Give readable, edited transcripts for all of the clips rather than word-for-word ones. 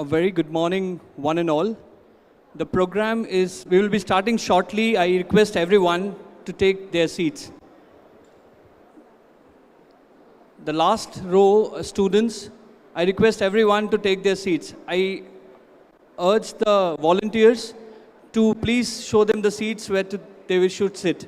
A very good morning, one and all. The program is, we will be starting shortly. I request everyone to take their seats. The last row students, I request everyone to take their seats. I urge the volunteers to please show them the seats where they should sit.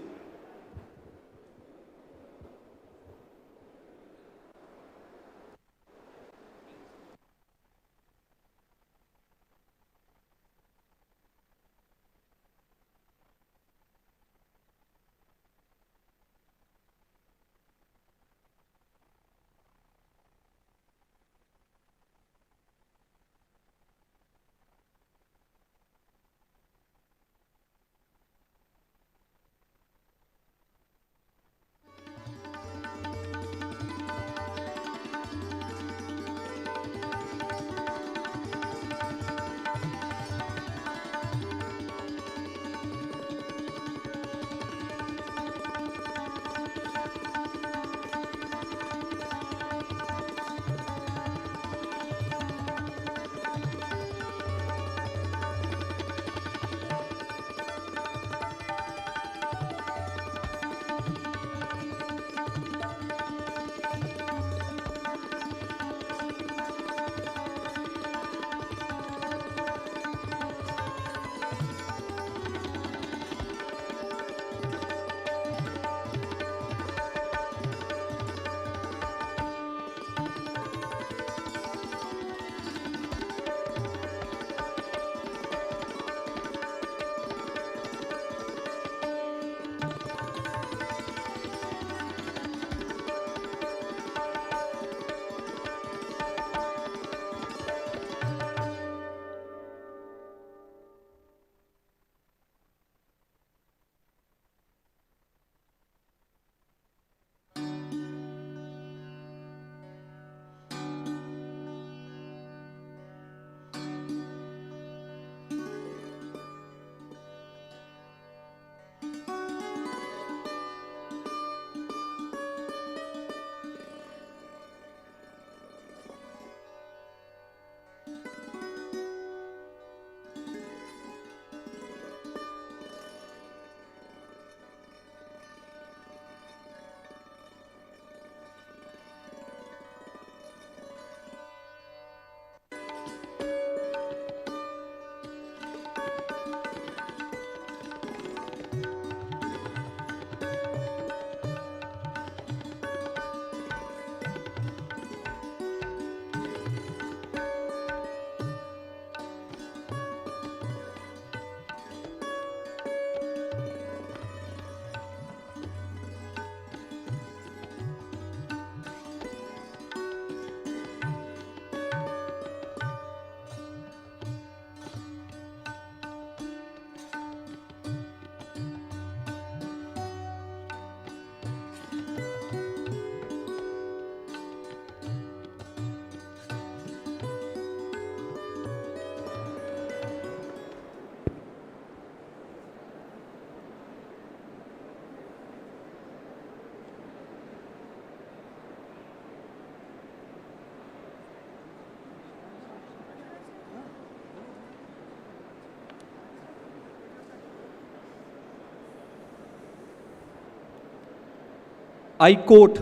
I quote,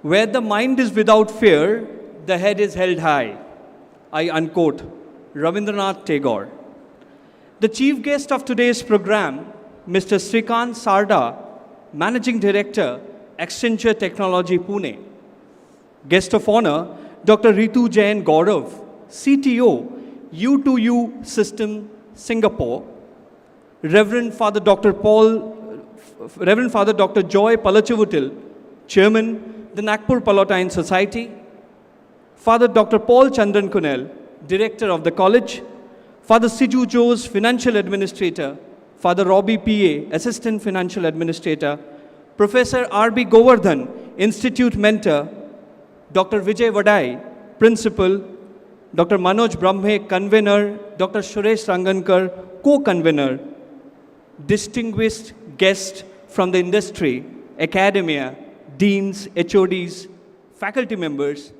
"Where the mind is without fear, the head is held high." I unquote, Rabindranath Tagore. The chief guest of today's program, Mr. Srikant Sarda, Managing Director, Accenture Technology Pune. Guest of honor, Dr. Ritu Jain Gaurav, CTO, U2U System, Singapore. Reverend Father Dr. Joy Palachavutil, Chairman, the Nagpur Palatine Society. Father Dr. Paul Chandran Kunel, Director of the College. Father Siju Jose, Financial Administrator. Father Robbie P.A., Assistant Financial Administrator. Professor R.B. Govardhan, Institute Mentor. Dr. Vijay Vadai, Principal. Dr. Manoj Brahme, Convener. Dr. Suresh Rangankar, Co-Convener. Distinguished guests from the industry, academia, deans, HODs, faculty members,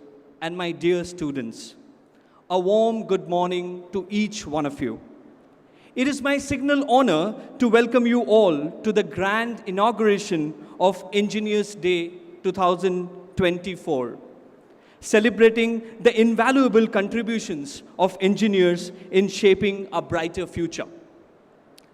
and my dear students. A warm good morning to each one of you. It is my signal honor to welcome you all to the grand inauguration of Engineers Day 2024, celebrating the invaluable contributions of engineers in shaping a brighter future.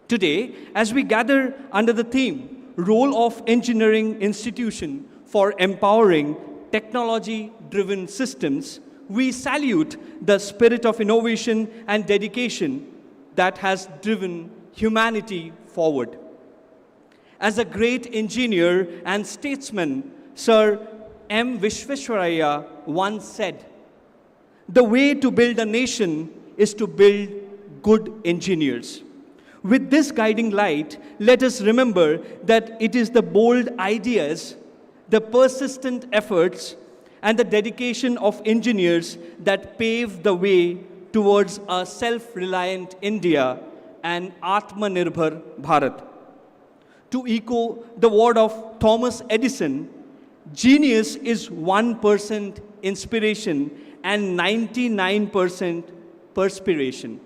Today, as we gather under the theme, Role of Engineering Institution for Empowering Technology-Driven Systems, we salute the spirit of innovation and dedication that has driven humanity forward. As a great engineer and statesman, Sir M. Vishveshwaraya once said, "The way to build a nation is to build good engineers." With this guiding light, let us remember that it is the bold ideas, the persistent efforts, and the dedication of engineers that pave the way towards a self-reliant India and Atmanirbhar Bharat. To echo the word of Thomas Edison, genius is 1% inspiration and 99% perspiration.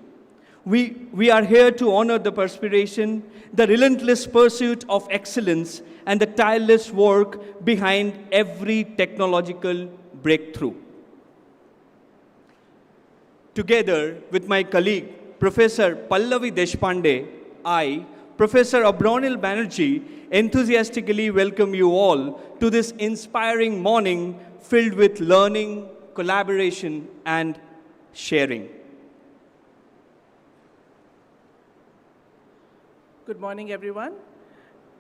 We are here to honor the perspiration, the relentless pursuit of excellence, and the tireless work behind every technological breakthrough. Together with my colleague, Professor Pallavi Deshpande, I, Professor Abronil Banerjee, enthusiastically welcome you all to this inspiring morning filled with learning, collaboration, and sharing. Good morning, everyone.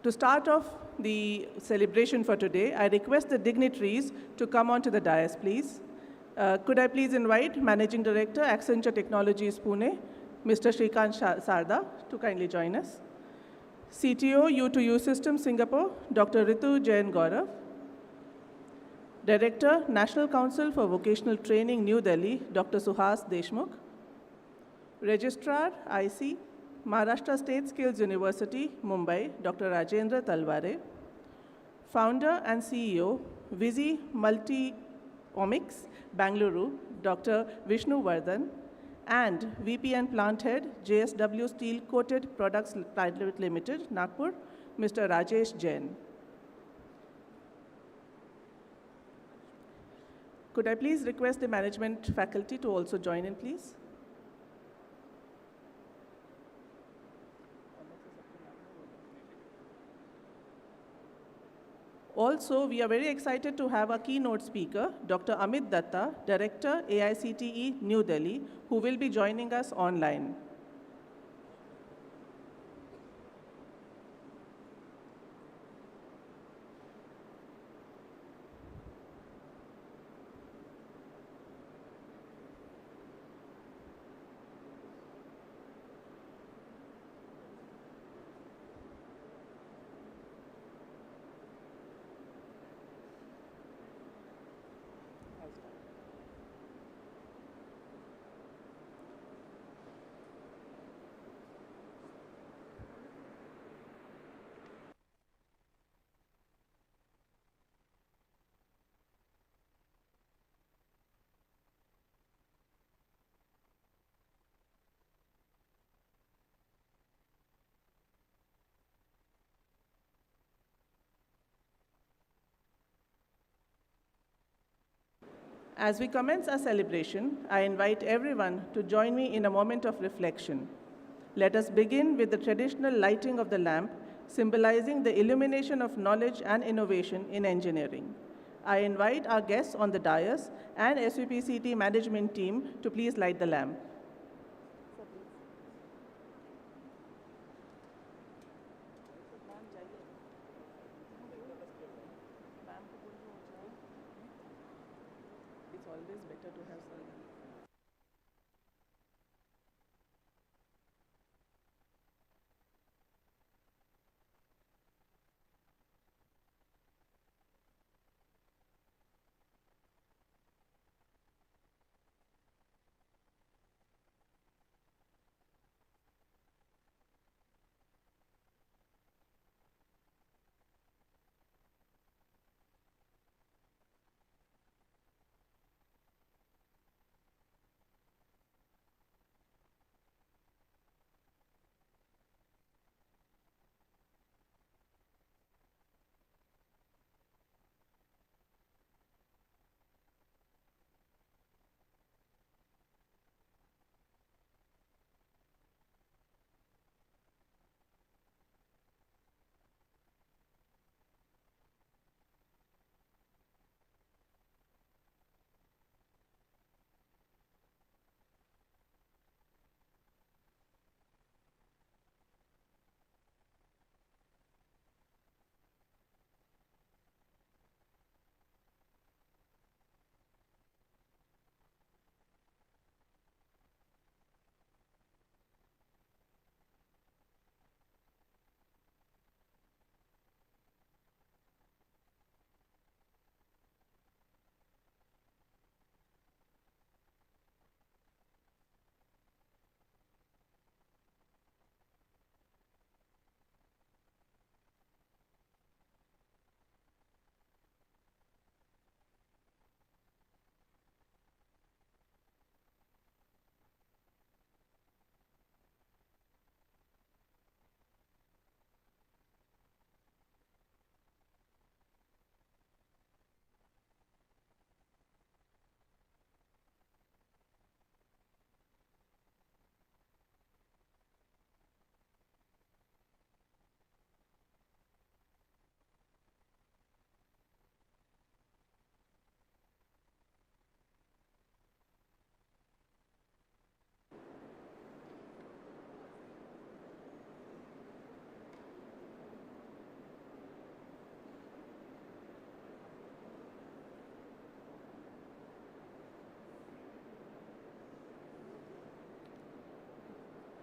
To start off the celebration for today, I request the dignitaries to come onto the dais, please. Could I please invite Managing Director, Accenture Technologies, Pune, Mr. Shrikant Sarda, to kindly join us. CTO, U2U Systems, Singapore, Dr. Ritu Jain Gaurav. Director, National Council for Vocational Training, New Delhi, Dr. Suhas Deshmukh. Registrar, IC, Maharashtra State Skills University, Mumbai, Dr. Rajendra Talware. Founder and CEO, Vizi Multi-Omics, Bangalore, Dr. Vishnu Vardhan. And VP and Plant Head, JSW Steel Coated Products Private Limited, Nagpur, Mr. Rajesh Jain. Could I please request the management faculty to also join in, please? Also, we are very excited to have our keynote speaker, Dr. Amit Datta, Director, AICTE, New Delhi, who will be joining us online. As we commence our celebration, I invite everyone to join me in a moment of reflection. Let us begin with the traditional lighting of the lamp, symbolizing the illumination of knowledge and innovation in engineering. I invite our guests on the dais and SVPCT management team to please light the lamp. It's always better to have some.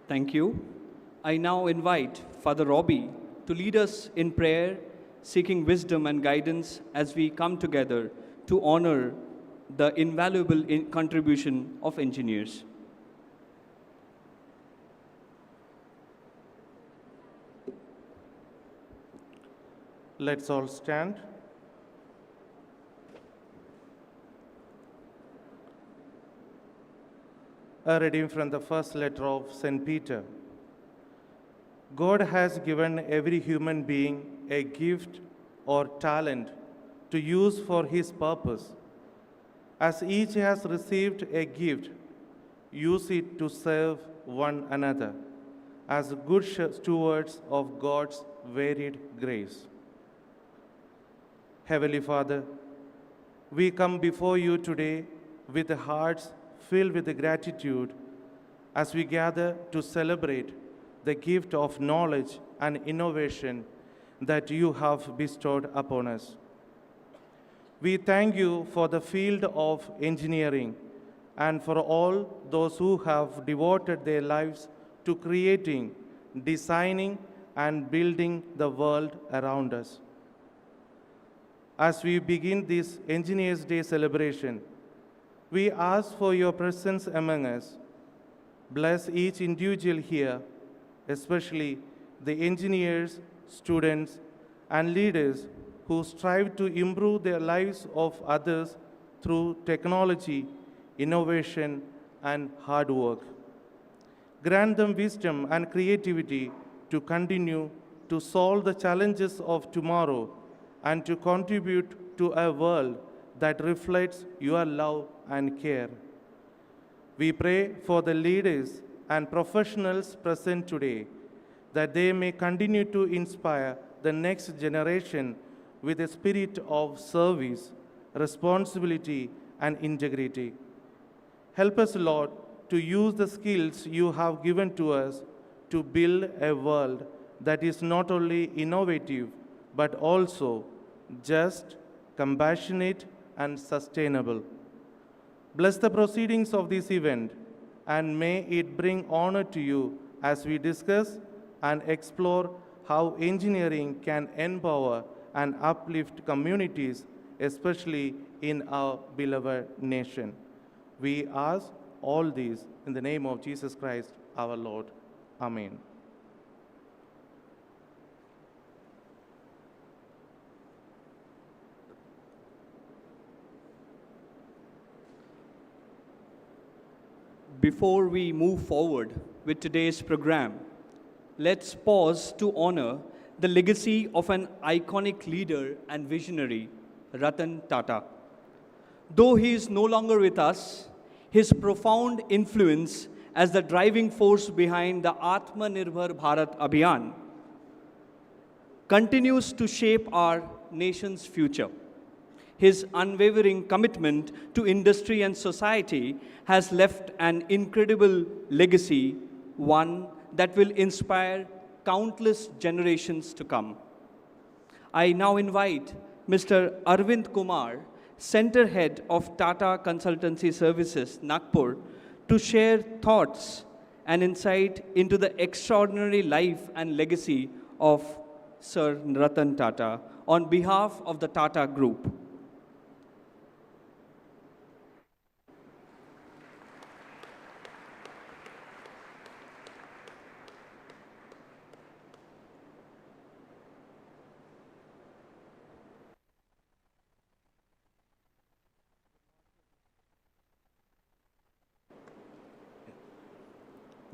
Thank you. I now invite Father Robbie to lead us in prayer, seeking wisdom and guidance as we come together to honor the invaluable contribution of engineers. Let's all stand. A reading from the first letter of St. Peter. God has given every human being a gift or talent to use for his purpose. As each has received a gift, use it to serve one another as good stewards of God's varied grace. Heavenly Father, we come before you today with hearts filled with gratitude as we gather to celebrate the gift of knowledge and innovation that you have bestowed upon us. We thank you for the field of engineering and for all those who have devoted their lives to creating, designing, and building the world around us. As we begin this Engineers' Day celebration, we ask for your presence among us. Bless each individual here, especially the engineers, students, and leaders who strive to improve their lives of others through technology, innovation, and hard work. Grant them wisdom and creativity to continue to solve the challenges of tomorrow and to contribute to a world that reflects your love and care. We pray for the leaders and professionals present today, that they may continue to inspire the next generation with a spirit of service, responsibility, and integrity. Help us, Lord, to use the skills you have given to us to build a world that is not only innovative, but also just, compassionate, and sustainable. Bless the proceedings of this event, and may it bring honor to you as we discuss and explore how engineering can empower and uplift communities, especially in our beloved nation. We ask all these in the name of Jesus Christ, our Lord. Amen. Before we move forward with today's program, let's pause to honor the legacy of an iconic leader and visionary, Ratan Tata. Though he is no longer with us, his profound influence as the driving force behind the Atmanirbhar Bharat Abhiyan continues to shape our nation's future. His unwavering commitment to industry and society has left an incredible legacy, one that will inspire countless generations to come. I now invite Mr. Arvind Kumar, Center Head of Tata Consultancy Services, Nagpur, to share thoughts and insight into the extraordinary life and legacy of Sir Ratan Tata on behalf of the Tata Group.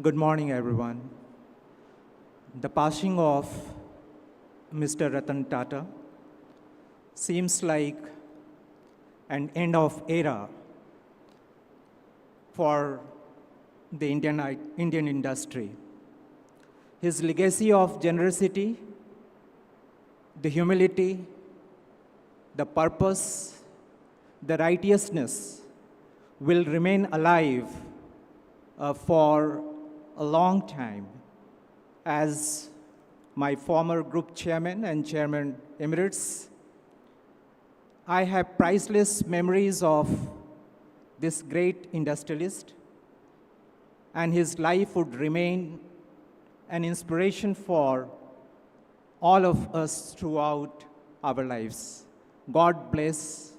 Good morning, everyone. The passing of Mr. Ratan Tata seems like an end of era for the Indian industry. His legacy of generosity, the humility, the purpose, the righteousness will remain alive for a long time. As my former group chairman and chairman emeritus, I have priceless memories of this great industrialist. and his life would remain an inspiration for all of us throughout our lives. God bless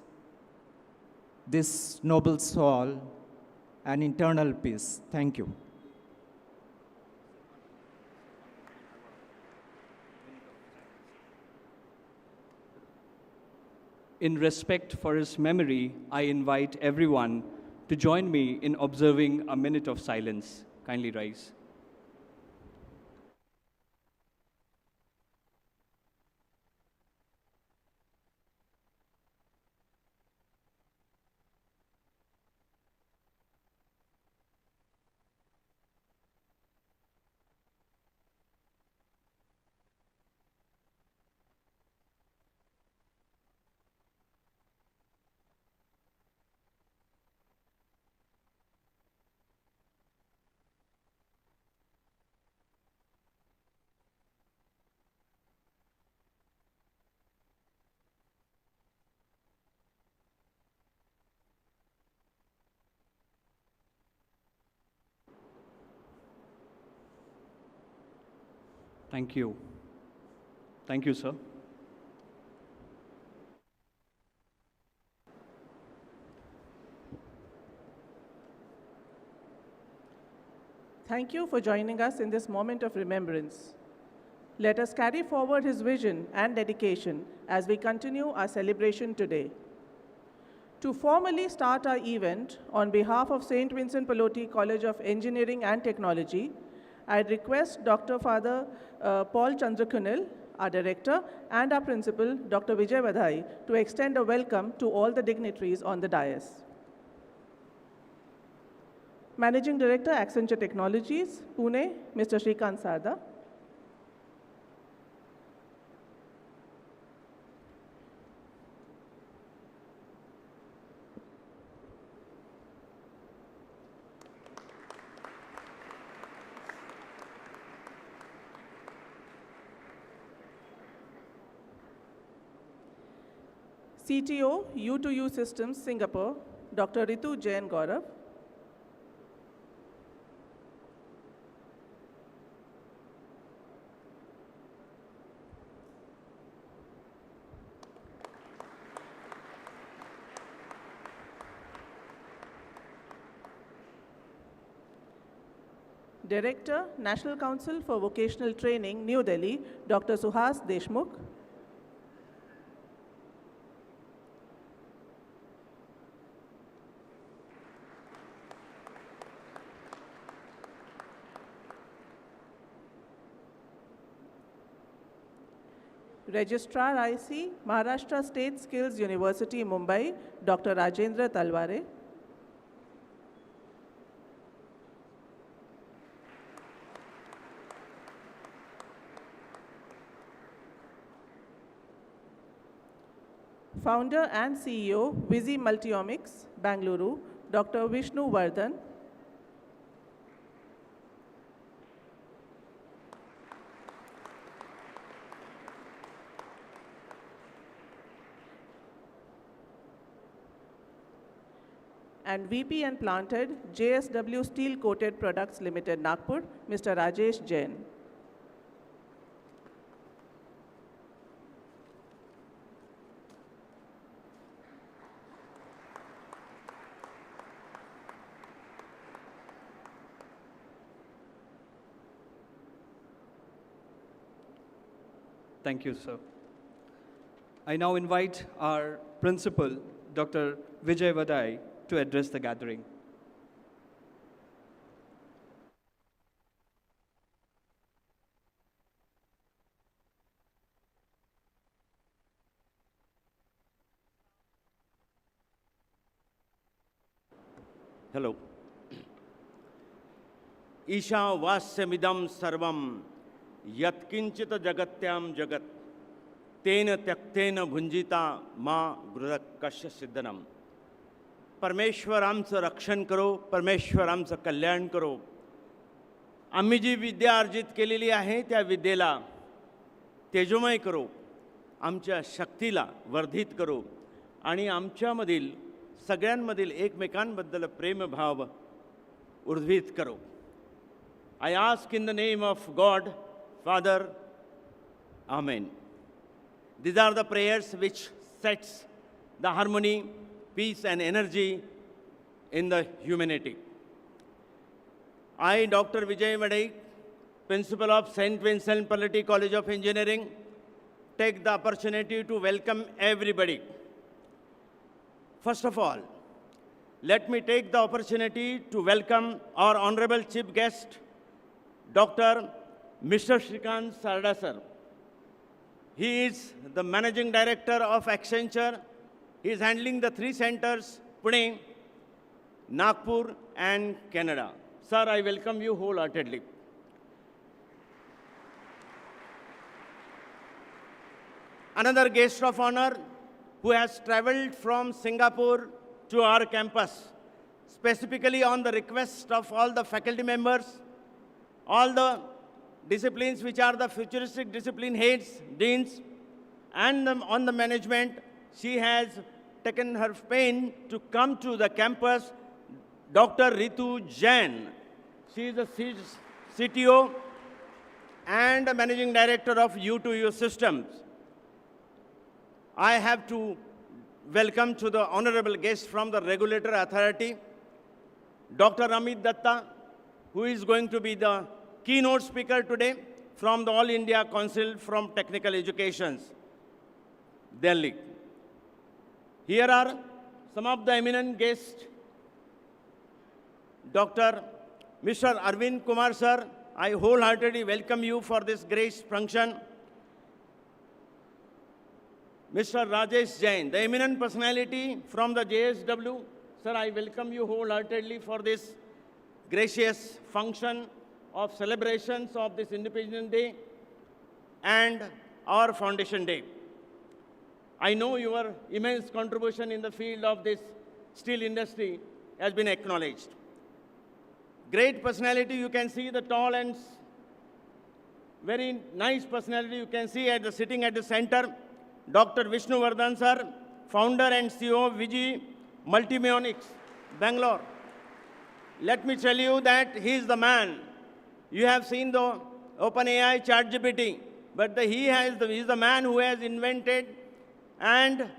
this noble soul and eternal peace. Thank you. In respect for his memory, I invite everyone to join me in observing a minute of silence. Kindly rise. Thank you. Thank you, sir. Thank you for joining us in this moment of remembrance. Let us carry forward his vision and dedication as we continue our celebration today. To formally start our event, on behalf of St. Vincent Pallotti College of Engineering and Technology, I request Dr. Father Paul Chandrakunil, our director, and our principal, Dr. Vijay Vadai, to extend a welcome to all the dignitaries on the dais. Managing Director, Accenture Technologies, Pune, Mr. Shrikant Sarda. CTO, U2U Systems, Singapore, Dr. Ritu Jain Gaurav. Director, National Council for Vocational Training, New Delhi, Dr. Suhas Deshmukh. Registrar IC, Maharashtra State Skills University, Mumbai, Dr. Rajendra Talware. Founder and CEO, Visi Multiomics, Bangalore, Dr. Vishnu Vardhan. And VP and Planted, JSW Steel Coated Products Limited, Nagpur, Mr. Rajesh Jain. Thank you, sir. I now invite our principal, Dr. Vijay Vadai, to address the gathering. Hello. Isha vasyamidam sarvam yatkinchit jagatyam jagat tena tyaktena भुंजिता मा गृह कश्य सिद्धनम. परमेश्वर आमचं रक्षण करो, परमेश्वर आमचं कल्याण करो. आम्ही जी विद्या अर्जित केलेली आहे त्या विद्येला तेजोमय करो, आमच्या शक्तीला वर्धित करो आणि आमच्यामधील सगळ्यांमधील एकमेकांबद्दल प्रेमभाव उर्ध्वित करो. I ask in the name of God, Father, Amen. These are the prayers which sets the harmony, peace and energy in the humanity. I, Dr. Vijay Vadai, Principal of St. Vincent Palletti College of Engineering, take the opportunity to welcome everybody. First of all, let me take the opportunity to welcome our honorable chief guest, Dr. Mr. Shrikant Sarda sir. He is the managing director of Accenture. He is handling the 3 centers, Pune, Nagpur and Canada. Sir, I welcome you wholeheartedly. Another guest of honor who has traveled from Singapore to our campus, specifically on the request of all the faculty members, all the disciplines which are the futuristic discipline heads, deans, and on the management, she has taken her pain to come to the campus, Dr. Ritu Jain. She is the CTO and the managing director of U2U Systems. I have to welcome to the honorable guest from the regulatory authority, Dr. Amit Datta, who is going to be the keynote speaker today from the All India Council from Technical Education, Delhi. Here are some of the eminent guests. Dr. Mr. Arvind Kumar sir, I wholeheartedly welcome you for this great function. Mr. Rajesh Jain, the eminent personality from the JSW, sir, I welcome you wholeheartedly for this gracious function of celebrations of this Independence Day and our Foundation Day. I know your immense contribution in the field of this steel industry has been acknowledged. Great personality, you can see the tall and very nice personality you can see sitting at the center, Dr. Vishnu Vardhan sir, founder and CEO of Viji Multimionics, Bangalore. Let me tell you that he is the man. You have seen the OpenAI ChatGPT, but he is the man who has invented and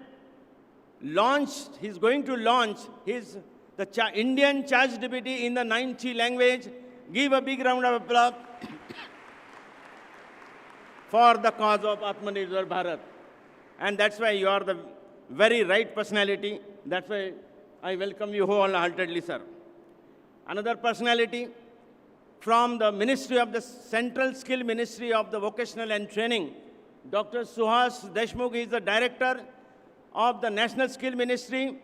launched, he's going to launch the Indian ChatGPT in the 90 language. Give a big round of applause for the cause of Atmanirbhar Bharat. And that's why you are the very right personality. That's why I welcome you wholeheartedly, sir. Another personality from the Ministry of the Central Skill Ministry of the Vocational and Training, Dr. Suhas Deshmukh is the director of the National Skill Ministry,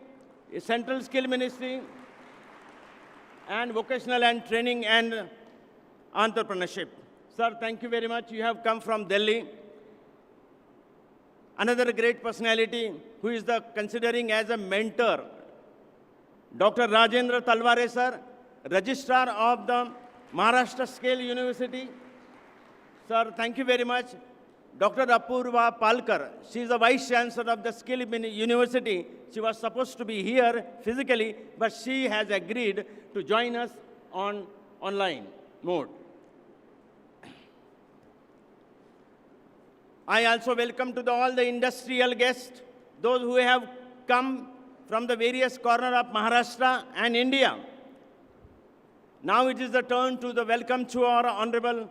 Central Skill Ministry, and Vocational and Training and Entrepreneurship. Sir, thank you very much. You have come from Delhi. Another great personality who is considering as a mentor, Dr. Rajendra Talware, sir, Registrar of the Maharashtra Scale University. Sir, thank you very much. Dr. Apurva Palkar, she is the Vice Chancellor of the Skill University. She was supposed to be here physically, but she has agreed to join us on online mode. I also welcome to all the industrial guests, those who have come from the various corners of Maharashtra and India. Now it is the turn to the welcome to our Honorable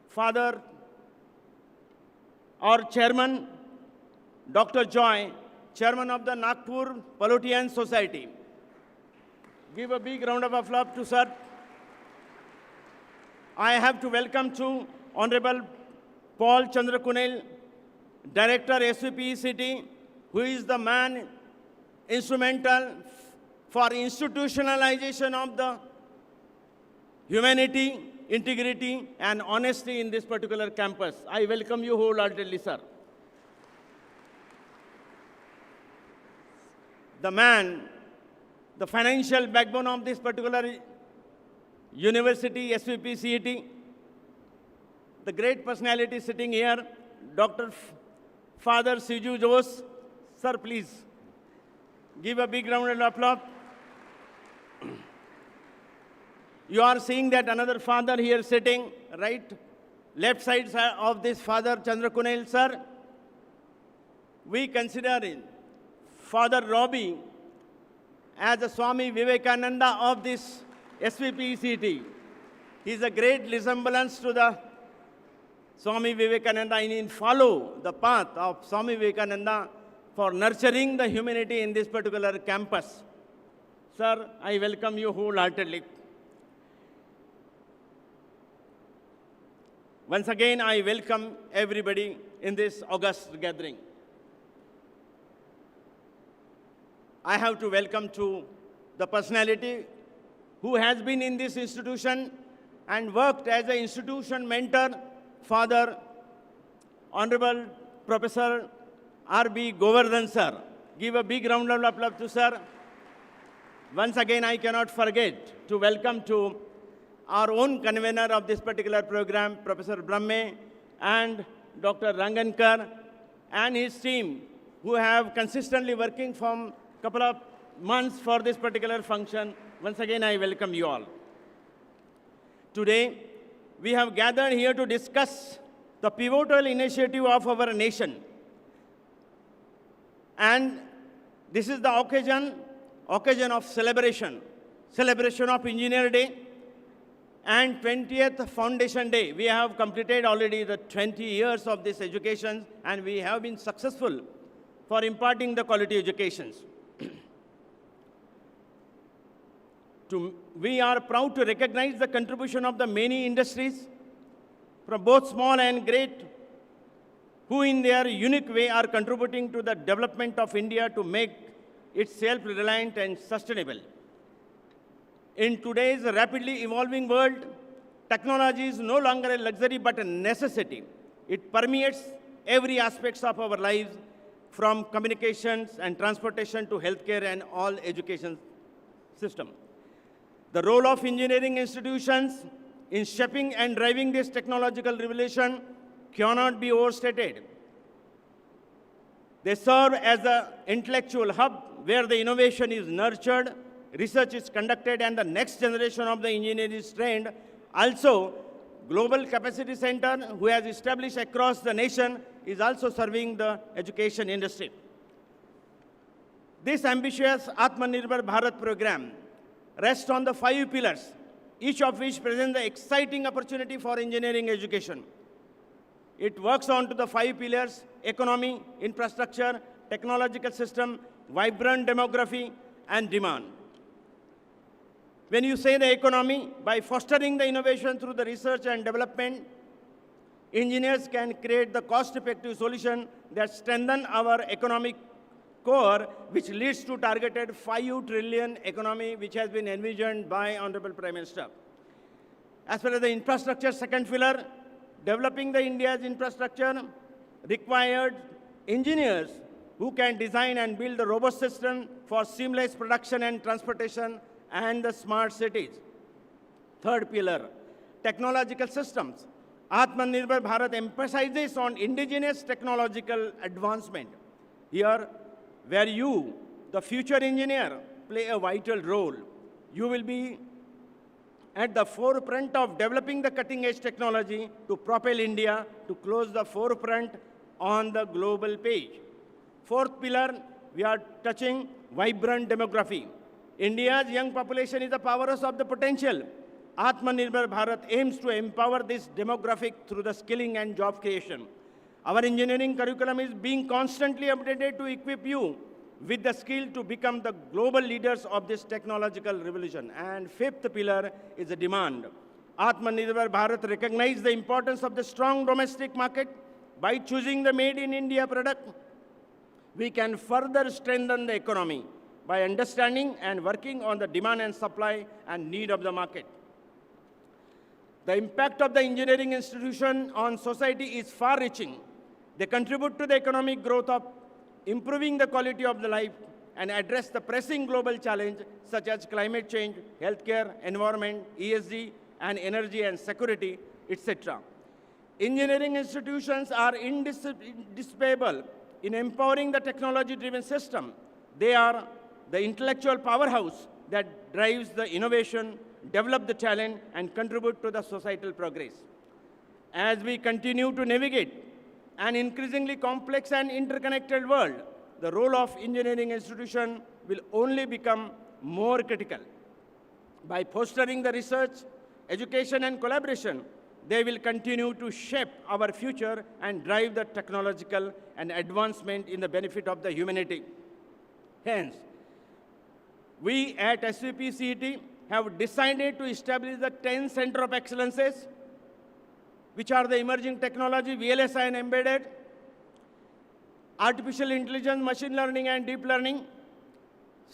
Father, our Chairman, Dr. Joy, Chairman of the Nagpur Pallottian Society. Give a big round of applause to sir. I have to welcome to Honorable Paul Chandra Kunel, Director SVP City, who is the man instrumental for institutionalization of the humanity, integrity, and honesty in this particular campus. I welcome you wholeheartedly, sir. The man, the financial backbone of this particular university, SVP CET, the great personality sitting here, Dr. Father Siju Jose. Sir, please give a big round of applause. You are seeing that another father here sitting, right? Left side of this father, Chandra Kunal sir. We consider Father Robbie as a Swami Vivekananda of this SVPECT. He is a great resemblance to the Swami Vivekananda and follow the path of Swami Vivekananda for nurturing the humanity in this particular campus. Sir, I welcome you wholeheartedly. Once again, I welcome everybody in this august gathering. I have to welcome to the personality who has been in this institution and worked as an institution mentor, Father Honorable Professor R.B. Govardhan sir. Give a big round of applause to sir. Once again, I cannot forget to welcome to our own convener of this particular program, Professor Brahme and Dr. Rangankar and his team who have consistently working from couple of months for this particular function. Once again, I welcome you all. Today, we have gathered here to discuss the pivotal initiative of our nation. And this is the occasion of celebration of Engineer Day and 20th Foundation Day. We have completed already the 20 years of this education and we have been successful for imparting the quality educations. We are proud to recognize the contribution of the many industries, from both small and great, who in their unique way are contributing to the development of India to make it self-reliant and sustainable. In today's rapidly evolving world, technology is no longer a luxury but a necessity. It permeates every aspect of our lives, from communications and transportation to healthcare and all education system. The role of engineering institutions in shaping and driving this technological revolution cannot be overstated. They serve as an intellectual hub where the innovation is nurtured, research is conducted, and the next generation of the engineers is trained. Also, Global Capacity Center, who has established across the nation, is also serving the education industry. This ambitious Atmanirbhar Bharat program rests on the 5 pillars, each of which presents the exciting opportunity for engineering education. It works on to the 5 pillars: economy, infrastructure, technological system, vibrant demography, and demand. When you say the economy, by fostering the innovation through the research and development, engineers can create the cost-effective solution that strengthen our economic core, which leads to targeted 5 trillion economy, which has been envisioned by Honorable Prime Minister. As far as the infrastructure, second pillar, developing the India's infrastructure required engineers who can design and build a robust system for seamless production and transportation and the smart cities. Third pillar, technological systems. Atmanirbhar Bharat emphasizes on indigenous technological advancement. Here, where you, the future engineer, play a vital role. You will be at the forefront of developing the cutting-edge technology to propel India to close the forefront on the global page. Fourth pillar, we are touching vibrant demography. India's young population is the powerhouse of the potential. Atmanirbhar Bharat aims to empower this demographic through the skilling and job creation. Our engineering curriculum is being constantly updated to equip you with the skill to become the global leaders of this technological revolution. And fifth pillar is the demand. Atmanirbhar Bharat recognizes the importance of the strong domestic market. By choosing the Made in India product, we can further strengthen the economy by understanding and working on the demand and supply and need of the market. The impact of the engineering institution on society is far-reaching. They contribute to the economic growth of improving the quality of the life and address the pressing global challenge such as climate change, healthcare, environment, ESG, and energy and security, etc. Engineering institutions are indispensable in empowering the technology-driven system. They are the intellectual powerhouse that drives the innovation develop the talent, and contribute to the societal progress. As we continue to navigate an increasingly complex and interconnected world, the role of engineering institutions will only become more critical. By fostering the research, education, and collaboration, they will continue to shape our future and drive the technological and advancement in the benefit of the humanity. Hence, we at SVP CET have decided to establish the 10 Center of Excellences, which are the emerging technology, VLSI and embedded, artificial intelligence, machine learning and deep learning,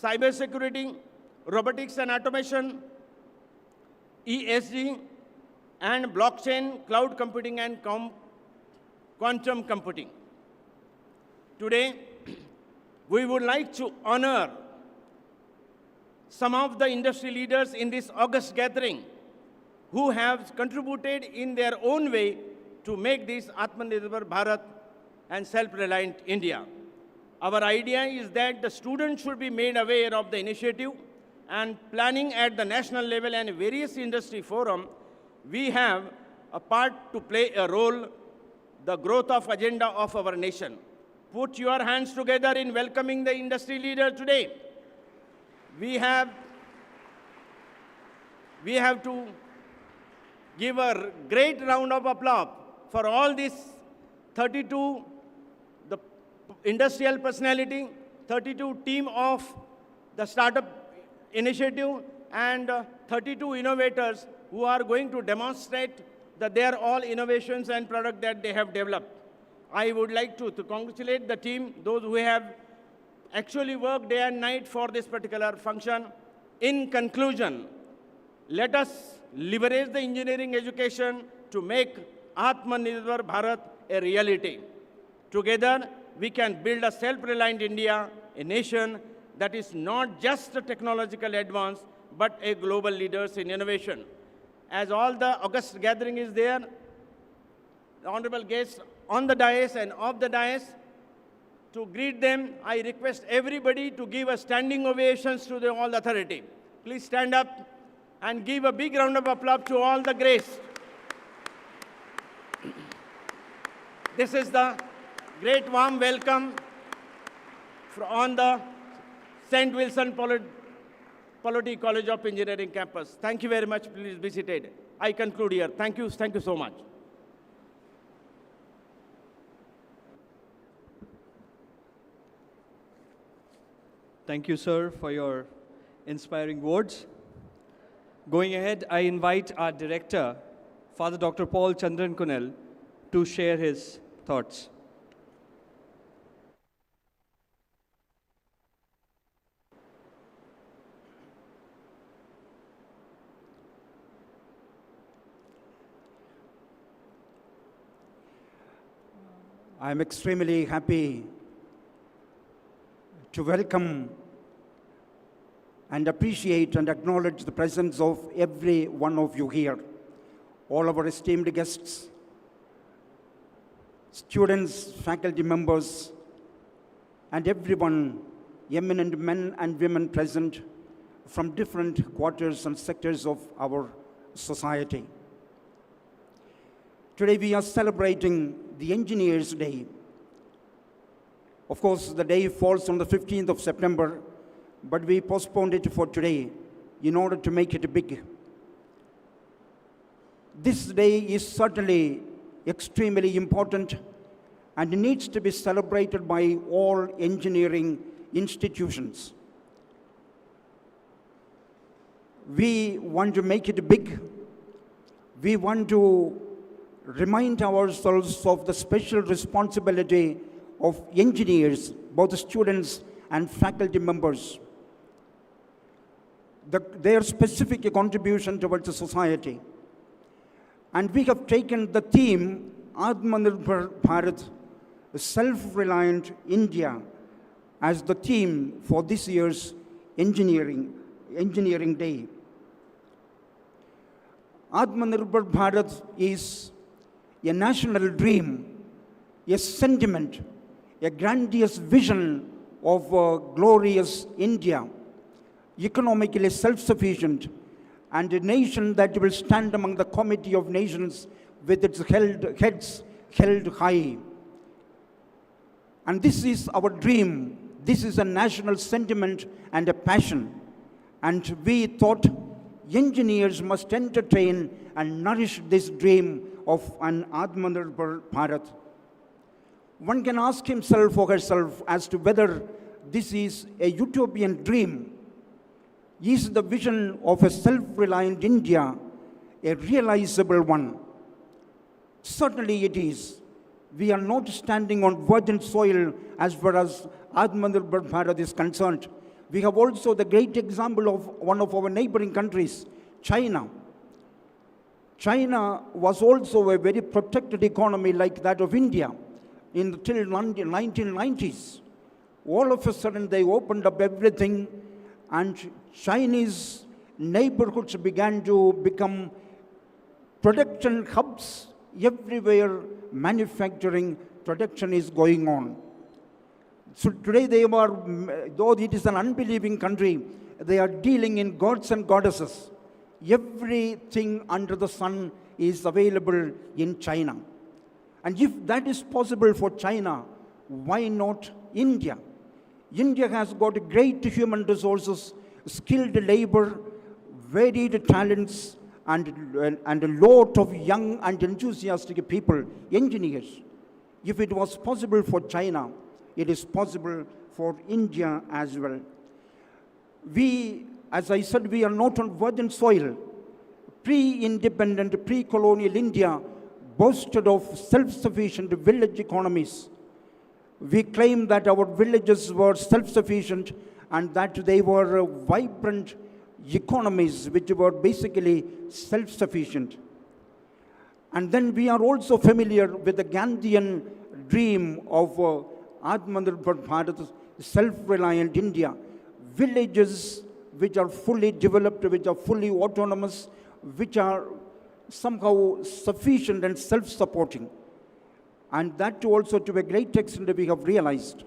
cyber security, robotics and automation, ESG, and blockchain, cloud computing, and quantum computing. Today, we would like to honor some of the industry leaders in this august gathering who have contributed in their own way to make this Atmanirbhar Bharat and self-reliant India. Our idea is that the students should be made aware of the initiative and planning at the national level and various industry forums. We have a part to play a role, the growth of agenda of our nation. Put your hands together in welcoming the industry leader today. We have to give a great round of applause for all these 32 the industrial personality, 32 team of the startup initiative, and 32 innovators who are going to demonstrate that they are all innovations and products that they have developed. I would like to congratulate the team, those who have actually worked day and night for this particular function. In conclusion, let us leverage the engineering education to make Atmanirbhar Bharat a reality. Together, we can build a self-reliant India, a nation that is not just a technological advance, but a global leader in innovation. As all the august gathering is there, the honorable guests on the dais and off the dais, to greet them, I request everybody to give a standing ovations to the all authority. Please stand up and give a big round of applause to all the grace. This is the great warm welcome on the St. Wilson Polity College of Engineering campus. Thank you very much. Please be seated. I conclude here. Thank you so much. Thank you, sir, for your inspiring words. Going ahead, I invite our director, Father Dr. Paul Chandran Kunal, to share his thoughts. I'm extremely happy to welcome and appreciate and acknowledge the presence of every one of you here, all our esteemed guests, students, faculty members, and everyone, eminent men and women present from different quarters and sectors of our society. Today we are celebrating the Engineers' Day. Of course, the day falls on the 15th of September, but we postponed it for today in order to make it big. This day is certainly extremely important and needs to be celebrated by all engineering institutions. We want to make it big. We want to remind ourselves of the special responsibility of engineers, both students and faculty members, their specific contribution towards the society. And we have taken the theme, Atmanirbhar Bharat, self-reliant India, as the theme for this year's Engineering Day. Atmanirbhar Bharat is a national dream, a sentiment, a grandiose vision of a glorious India, economically self-sufficient, and a nation that will stand among the committee of nations with its heads held high. And this is our dream. This is a national sentiment and a passion. And we thought engineers must entertain and nourish this dream of an Atmanirbhar Bharat. One can ask himself or herself as to whether this is a utopian dream. Is the vision of a self-reliant India a realizable one? Certainly it is. We are not standing on virgin soil as far as Atmanirbhar Bharat is concerned. We have also the great example of one of our neighboring countries, China. China was also a very protected economy like that of India till 1990s. All of a sudden they opened up everything, and Chinese neighborhoods began to become production hubs. Everywhere manufacturing production is going on. So today though it is an unbelieving country, they are dealing in gods and goddesses. Everything under the sun is available in China. And if that is possible for China, why not India? India has got great human resources, skilled labor, varied talents, and a lot of young and enthusiastic people, engineers. If it was possible for China, it is possible for India as well. We, as I said, we are not on virgin soil. Pre-independent, pre-colonial India boasted of self-sufficient village economies. We claim that our villages were self-sufficient and that they were vibrant economies which were basically self-sufficient. And then we are also familiar with the Gandhian dream of Atmanirbhar Bharat, self-reliant India. Villages which are fully developed, which are fully autonomous, which are somehow sufficient and self-supporting. And that too also to a great extent we have realized.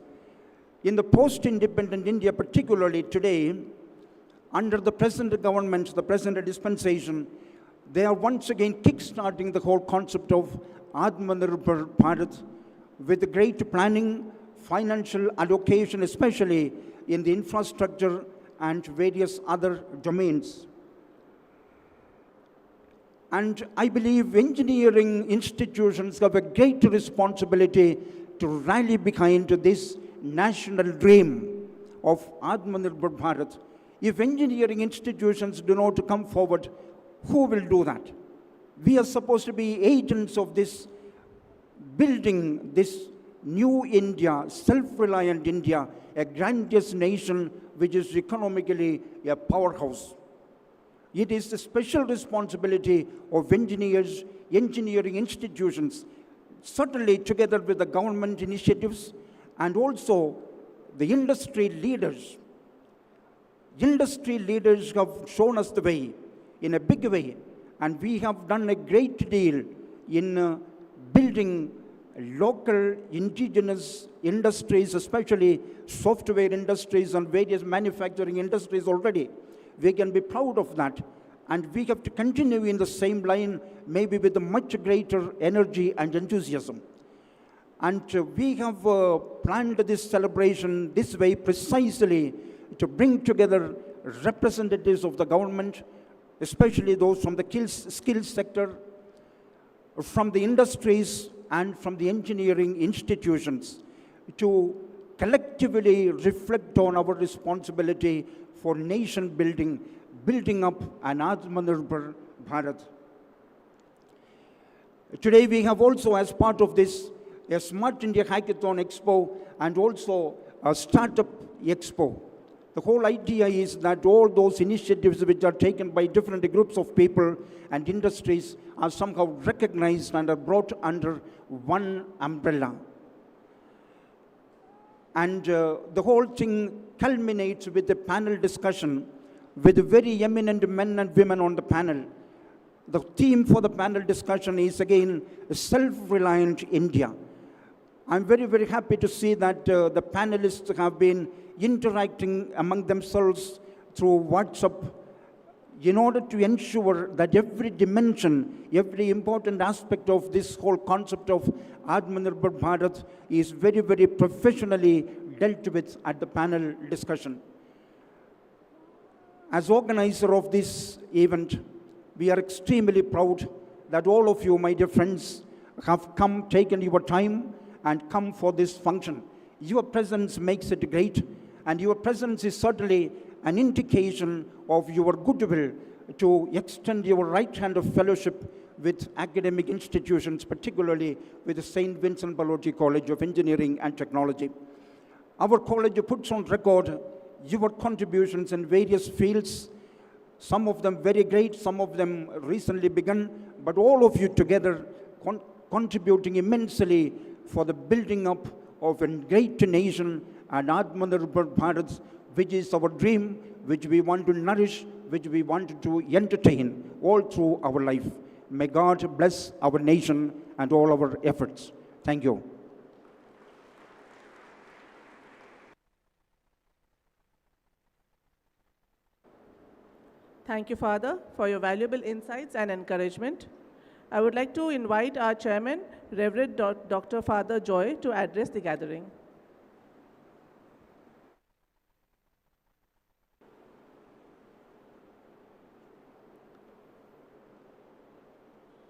In the post-independent India, particularly today, under the present government, the present dispensation, they are once again kick-starting the whole concept of Atmanirbhar Bharat with great planning, financial allocation, especially in the infrastructure and various other domains. And I believe engineering institutions have a great responsibility to rally behind this national dream of Atmanirbhar Bharat. If engineering institutions do not come forward, who will do that? We are supposed to be agents of this, building this new India, self-reliant India, a grandiose nation which is economically a powerhouse. It is the special responsibility of engineers, engineering institutions, certainly together with the government initiatives and also the industry leaders. Industry leaders have shown us the way in a big way, and we have done a great deal in building local indigenous industries, especially software industries and various manufacturing industries already. We can be proud of that. And we have to continue in the same line, maybe with a much greater energy and enthusiasm. And we have planned this celebration this way precisely to bring together representatives of the government, especially those from the skills sector, from the industries, and from the engineering institutions, to collectively reflect on our responsibility for nation building, building up an Atmanirbhar Bharat. Today we have also, as part of this, a Smart India Hackathon Expo and also a Startup Expo. The whole idea is that all those initiatives which are taken by different groups of people and industries are somehow recognized and are brought under one umbrella. And the whole thing culminates with a panel discussion with very eminent men and women on the panel. The theme for the panel discussion is again self-reliant India. I'm very, very happy to see that the panelists have been interacting among themselves through WhatsApp in order to ensure that every dimension, every important aspect of this whole concept of Atmanirbhar Bharat is very, very professionally dealt with at the panel discussion. As organizer of this event, we are extremely proud that all of you, my dear friends, have come, taken your time, and come for this function. Your presence makes it great, and your presence is certainly an indication of your goodwill to extend your right hand of fellowship with academic institutions, particularly with the St. Vincent Pallotti College of Engineering and Technology. Our college puts on record your contributions in various fields, some of them very great, some of them recently begun, but all of you together contributing immensely for the building up of a great nation and Atmanirbhar Bharat, which is our dream, which we want to nourish, which we want to entertain all through our life. May God bless our nation and all our efforts. Thank you. Thank you, Father, for your valuable insights and encouragement. I would like to invite our chairman, Reverend Dr. Father Joy, to address the gathering.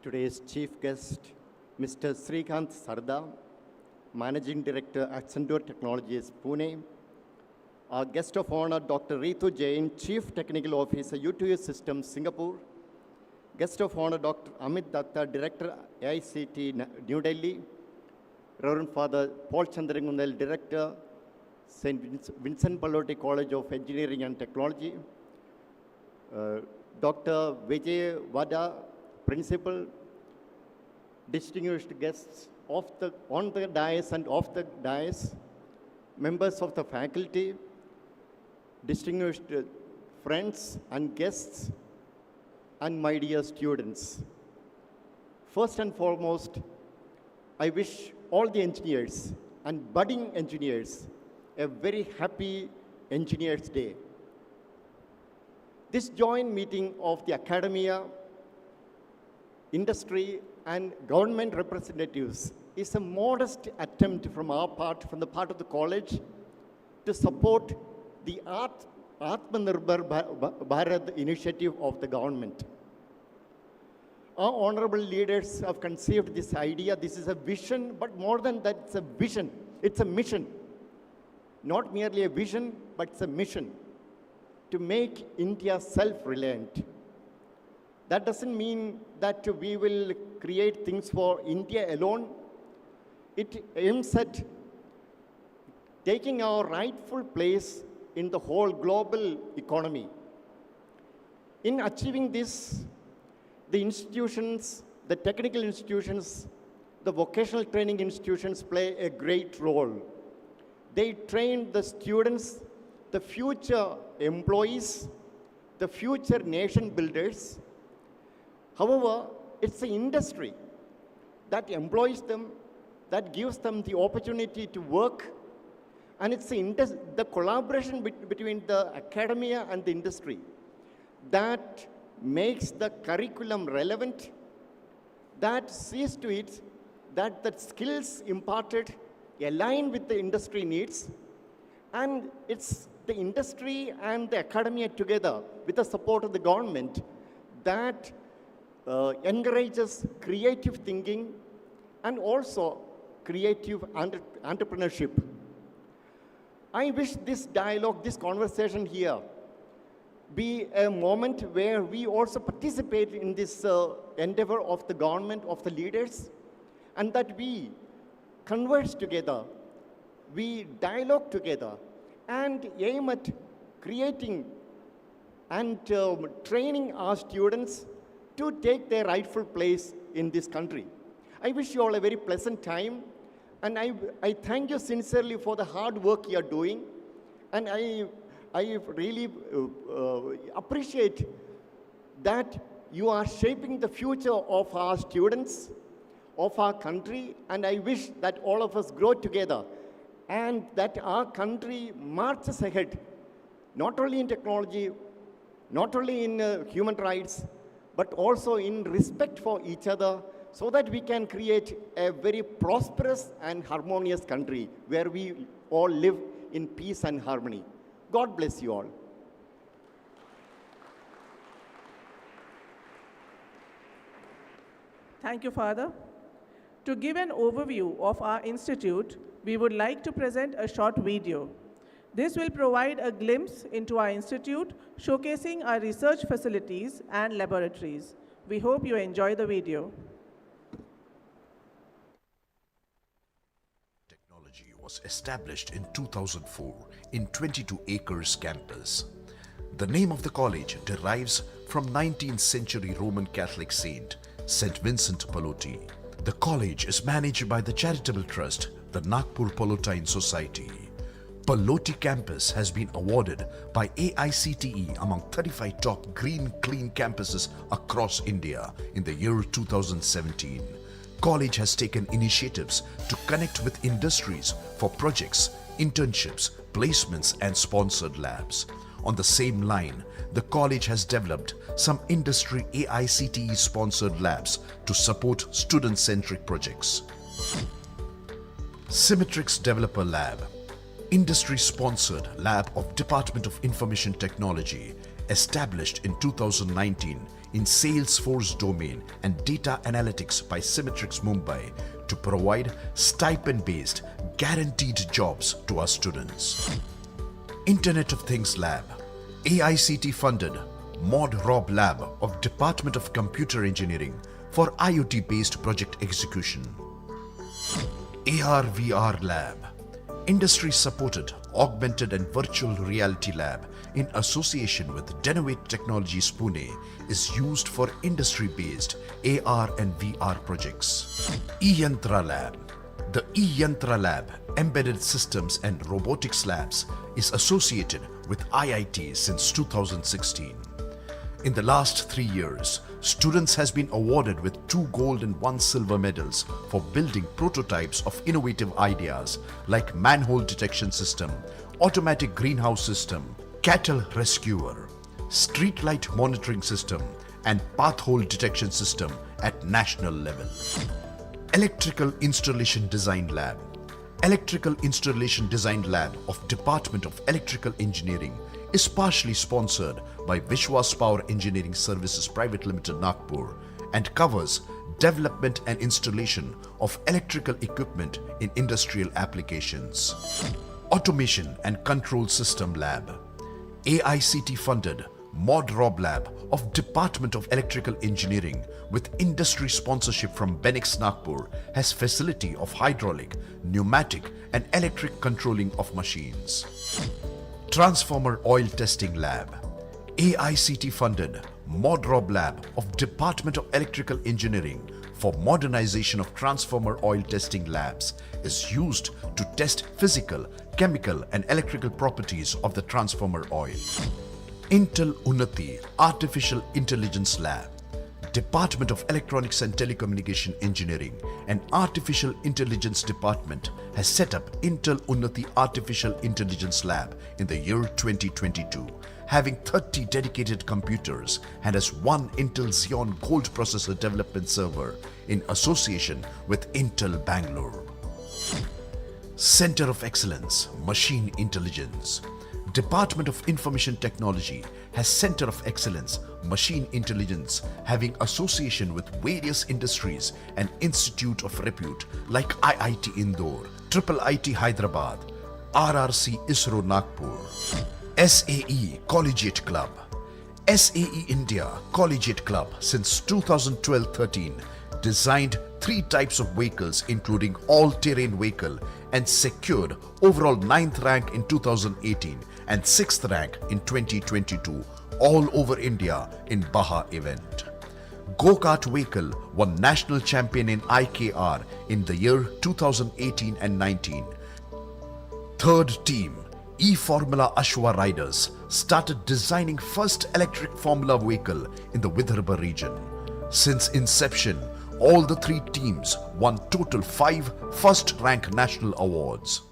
Today's chief guest, Mr. Srikanth Sarda, Managing Director, Accenture Technologies, Pune. Our guest of honor, Dr. Ritu Jain, Chief Technical Officer, UTU Systems, Singapore. Guest of honor, Dr. Amit Datta, Director, AICT, New Delhi. Reverend Father Paul Chandran, Director, St. Vincent Pallotti College of Engineering and Technology. Dr. Vijay Vada, Principal. Distinguished guests on the dais and off the dais. Members of the faculty. Distinguished friends and guests, and my dear students. First and foremost, I wish all the engineers and budding engineers a very happy Engineers' Day. This joint meeting of the academia, industry, and government representatives is a modest attempt from our part, from the part of the college, to support the Atmanirbhar Bharat initiative of the government. Our honorable leaders have conceived this idea. This is a vision, but more than that, it's a vision. It's a mission. Not merely a vision, but it's a mission to make India self-reliant. That doesn't mean that we will create things for India alone. It aims at taking our rightful place in the whole global economy. In achieving this, the institutions, the technical institutions, the vocational training institutions play a great role. They train the students, the future employees, the future nation builders. However, it's the industry that employs them, that gives them the opportunity to work, and it's the collaboration between the academia and the industry that makes the curriculum relevant, that sees to it that the skills imparted align with the industry needs, and it's the industry and the academia together with the support of the government that encourages creative thinking and also creative entrepreneurship. I wish this dialogue, this conversation here, be a moment where we also participate in this endeavor of the government, of the leaders, and that we converse together, we dialogue together, and aim at creating and training our students to take their rightful place in this country. I wish you all a very pleasant time, and I thank you sincerely for the hard work you are doing, and I really appreciate that you are shaping the future of our students, of our country, and I wish that all of us grow together and that our country marches ahead, not only in technology, not only in human rights, but also in respect for each other, so that we can create a very prosperous and harmonious country where we all live in peace and harmony. God bless you all. Thank you, Father. To give an overview of our institute, we would like to present a short video. This will provide a glimpse into our institute, showcasing our research facilities and laboratories. We hope you enjoy the video. Technology was established in 2004 in 22 acres campus. The name of the college derives from 19th century Roman Catholic saint, St. Vincent Pallotti. The college is managed by the charitable trust, the Nagpur Palatine Society. Pallotti campus has been awarded by AICTE among 35 top green clean campuses across India in the year 2017. College has taken initiatives to connect with industries for projects, internships, placements and sponsored labs. On the same line, the college has developed some industry AICTE sponsored labs to support student-centric projects. Symmetrix Developer Lab, industry-sponsored lab of Department of Information Technology, established in 2019 in Salesforce domain and data analytics by Symmetrix Mumbai to provide stipend-based guaranteed jobs to our students. Internet of Things Lab, AICT funded ModRob Lab of Department of Computer Engineering for IoT-based project execution. AR/VR Lab, industry-supported augmented and virtual reality lab in association with Denovate Technologies Pune is used for industry-based AR and VR projects. eYantra Lab, the eYantra Lab, Embedded Systems and Robotics Labs, is associated with IIT since 2016. In the last 3 years, students has been awarded with 2 gold and 1 silver medals for building prototypes of innovative ideas like manhole detection system, automatic greenhouse system, cattle rescuer, street light monitoring system and pathhole detection system at national level. Electrical Installation Design Lab, Electrical Installation Design Lab of Department of Electrical Engineering is partially sponsored by Vishwas Power Engineering Services Private Limited Nagpur and covers development and installation of electrical equipment in industrial applications. Automation and Control System Lab, AICT funded ModRob Lab of Department of Electrical Engineering with industry sponsorship from Benix Nagpur has facility of hydraulic, pneumatic and electric controlling of machines. Transformer Oil Testing Lab, AICT funded ModRob Lab of Department of Electrical Engineering for modernization of transformer oil testing labs is used to test physical, chemical and electrical properties of the transformer oil. Intel Unnati Artificial Intelligence Lab, Department of Electronics and Telecommunication Engineering and Artificial Intelligence Department has set up Intel Unnati Artificial Intelligence Lab in the year 2022, having 30 dedicated computers and has 1 Intel Xeon Gold processor development server in association with Intel Bangalore. Center of Excellence Machine Intelligence, Department of Information Technology has Center of Excellence Machine Intelligence having association with various industries and institute of repute like IIT Indore, IIIT Hyderabad, RRC ISRO Nagpur, SAE Collegiate Club. SAE India Collegiate Club since 2012-13 designed 3 types of vehicles including all-terrain vehicle and secured overall 9th rank in 2018 and 6th rank in 2022 all over India in Baha event. Go-kart vehicle won national champion in IKR in the year 2018 and 19. Third team E-Formula Ashwa Riders started designing first electric formula vehicle in the Vidarbha region. Since inception, all the 3 teams won total 5 first rank national awards.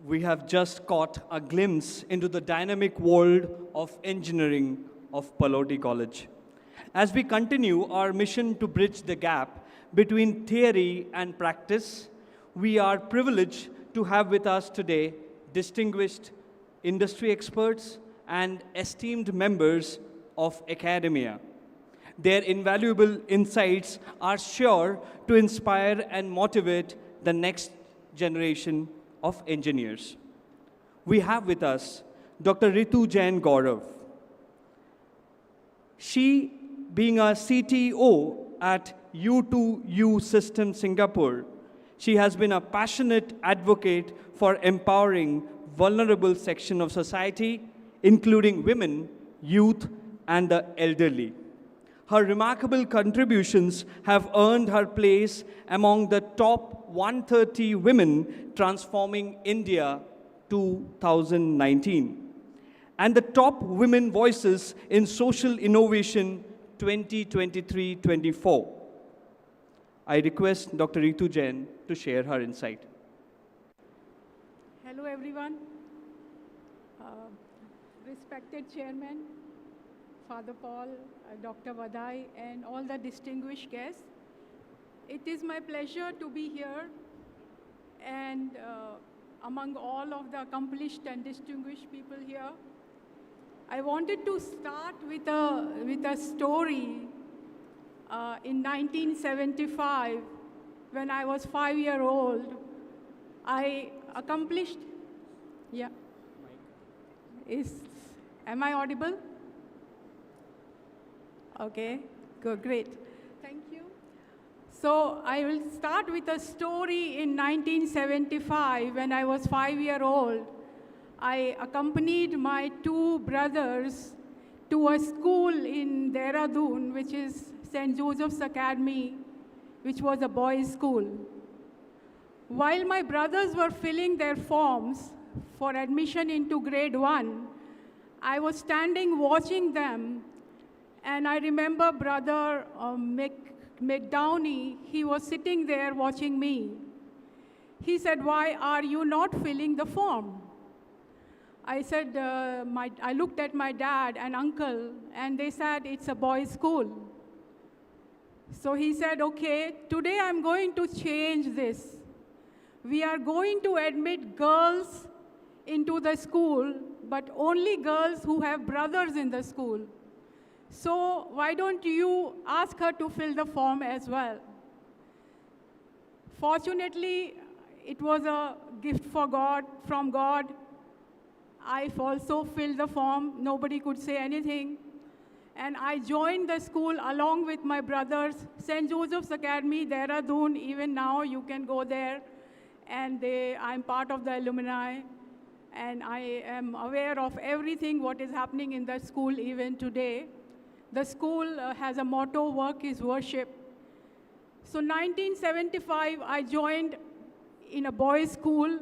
we have just caught a glimpse into the dynamic world of engineering of Palodi College. As we continue our mission to bridge the gap between theory and practice, we are privileged to have with us today distinguished industry experts and esteemed members of academia. Their invaluable insights are sure to inspire and motivate the next generation of engineers. We have with us Dr. Ritu Jain Gaurav. She, being a CTO at U2U Systems Singapore, she has been a passionate advocate for empowering vulnerable section of society, including women, youth, and the elderly. Her remarkable contributions have earned her place among the top 130 women transforming India 2019 and the top women voices in social innovation 2023-24. I request Dr. Ritu Jain to share her insight. Hello, everyone. Respected Chairman, Father Paul, Dr. Vadai, and all the distinguished guests. It is my pleasure to be here and among all of the accomplished and distinguished people here. I wanted to start with a story. In 1975, when I was 5-year-old, I accomplished, am I audible? Okay, good, great. Thank you. So I will start with a story in 1975 when I was 5-year-old. I accompanied my 2 brothers to a school in Dehradun, which is St. Joseph's Academy, which was a boys' school. While my brothers were filling their forms for admission into grade 1, I was standing watching them, and I remember brother McDowney, he was sitting there watching me. He said, "Why are you not filling the form?" I said, I looked at my dad and uncle, and they said, "It's a boys' school." So he said, "Okay, today I'm going to change this. We are going to admit girls into the school, but only girls who have brothers in the school. So why don't you ask her to fill the form as well?" Fortunately, it was a gift from God. I also filled the form. Nobody could say anything. And I joined the school along with my brothers, St. Joseph's Academy, Dehradun. Even now, you can go there. And I'm part of the alumni. And I am aware of everything what is happening in the school even today. The school has a motto, "Work is worship." So 1975, I joined in a boys' school,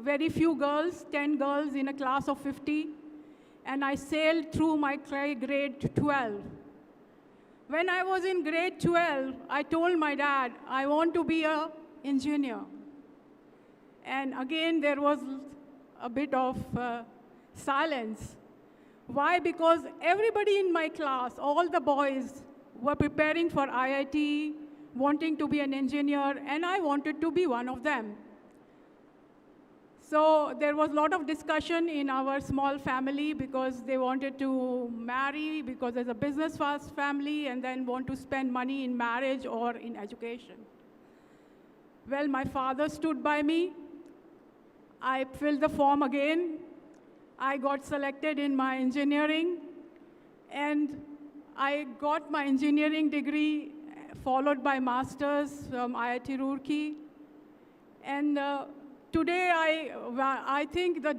very few girls, 10 girls in a class of 50. And I sailed through my grade 12. When I was in grade 12, I told my dad, I want to be an engineer. And again, there was a bit of silence. Why? Because everybody in my class, all the boys, were preparing for IIT, wanting to be an engineer, and I wanted to be one of them. So there was a lot of discussion in our small family because they wanted to marry because there's a business fast family and then want to spend money in marriage or in education. Well, my father stood by me. I filled the form again. I got selected in my engineering, and I got my engineering degree followed by master's from IIT Roorkee. And today, I think the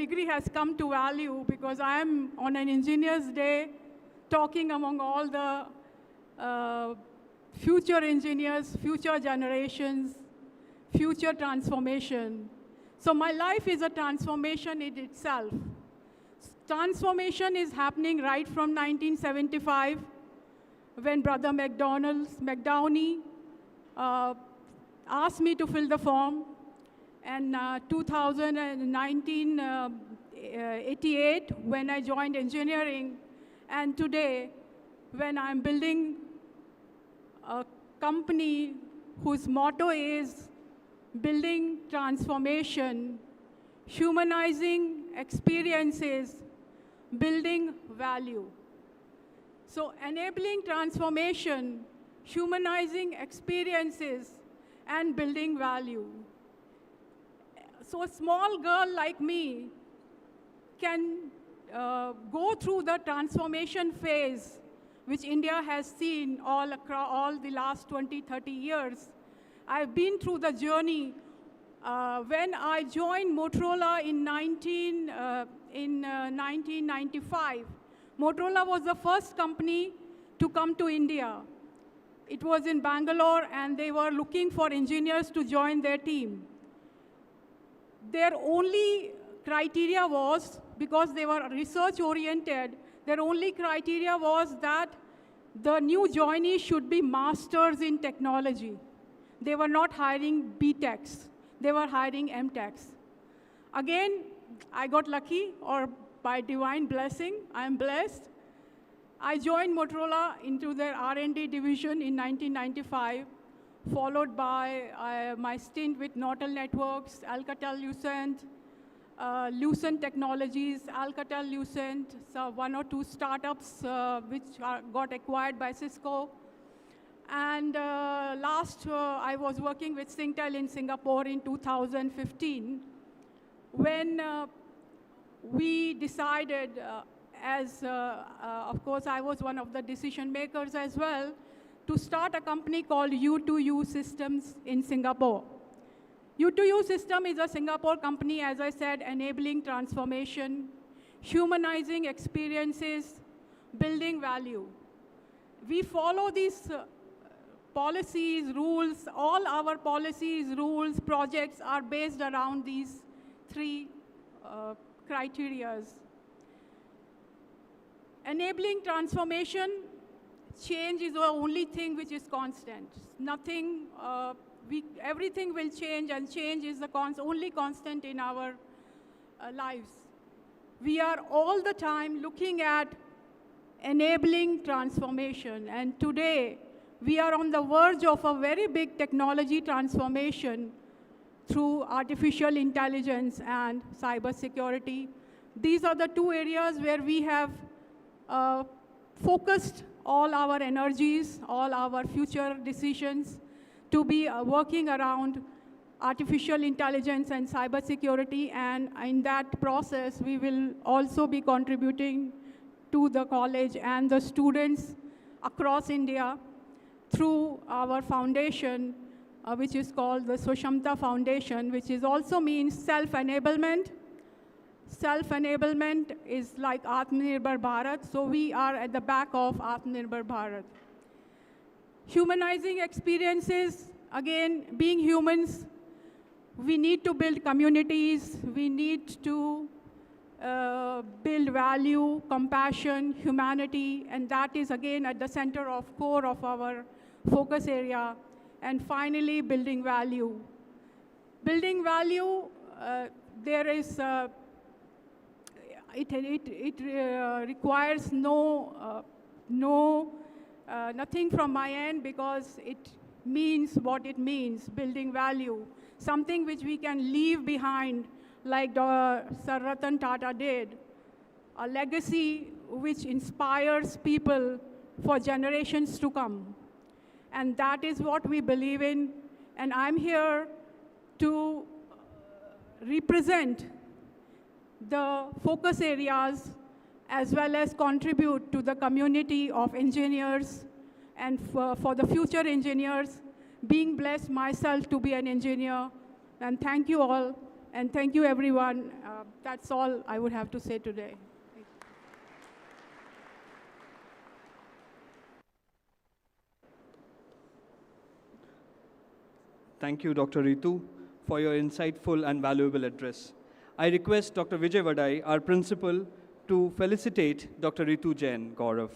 degree has come to value because I am on an Engineer's Day talking among all the future engineers, future generations, future transformation. So my life is a transformation in itself. Transformation is happening right from 1975 when Brother McDowney asked me to fill the form. And 1988, when I joined engineering, and today, when I'm building a company whose motto is building transformation, humanizing experiences, building value. So enabling transformation, humanizing experiences, and building value. So a small girl like me can go through the transformation phase which India has seen all the last 20, 30 years. I've been through the journey. When I joined Motorola in 1995, Motorola was the first company to come to India. It was in Bangalore, and they were looking for engineers to join their team. Their only criteria was, because they were research-oriented, their only criteria was that the new joinees should be masters in technology. They were not hiring B.Techs. They were hiring M.Techs. Again, I got lucky, or by divine blessing, I'm blessed. I joined Motorola into their R&D division in 1995, followed by my stint with Nortel Networks, Alcatel-Lucent, Lucent Technologies, Alcatel-Lucent, so one or two startups which got acquired by Cisco. And I was working with Singtel in Singapore in 2015, when we decided, of course, I was one of the decision makers as well, to start a company called U2U Systems in Singapore. U2U System is a Singapore company, as I said, enabling transformation, humanizing experiences, building value. We follow these policies, rules. All our policies, rules, projects are based around these three criterias. Enabling transformation, change is the only thing which is constant. Nothing, everything will change, and change is the only constant in our lives. We are all the time looking at enabling transformation, and today we are on the verge of a very big technology transformation through artificial intelligence and cybersecurity. These are the two areas where we have focused all our energies, all our future decisions to be working around artificial intelligence and cybersecurity, and in that process, we will also be contributing to the college and the students across India through our foundation, which is called the Sushamta Foundation, which is also means self-enablement. Self-enablement is like Atmanirbhar Bharat, so we are at the back of Atmanirbhar Bharat. Humanizing experiences, again, being humans, we need to build communities, we need to build value, compassion, humanity, and that is again at the center of core of our focus area. And finally, building value. Building value, there is, it requires nothing from my end, because it means what it means, building value. Something which we can leave behind, like Sir Ratan Tata did. A legacy which inspires people for generations to come. And that is what we believe in. And I'm here to represent the focus areas as well as contribute to the community of engineers and for the future engineers, being blessed myself to be an engineer. And thank you all, and thank you everyone. That's all I would have to say today. Thank you, Dr. Ritu, for your insightful and valuable address. I request Dr. Vijay Vadai, our principal, to felicitate Dr. Ritu Jain Gaurav.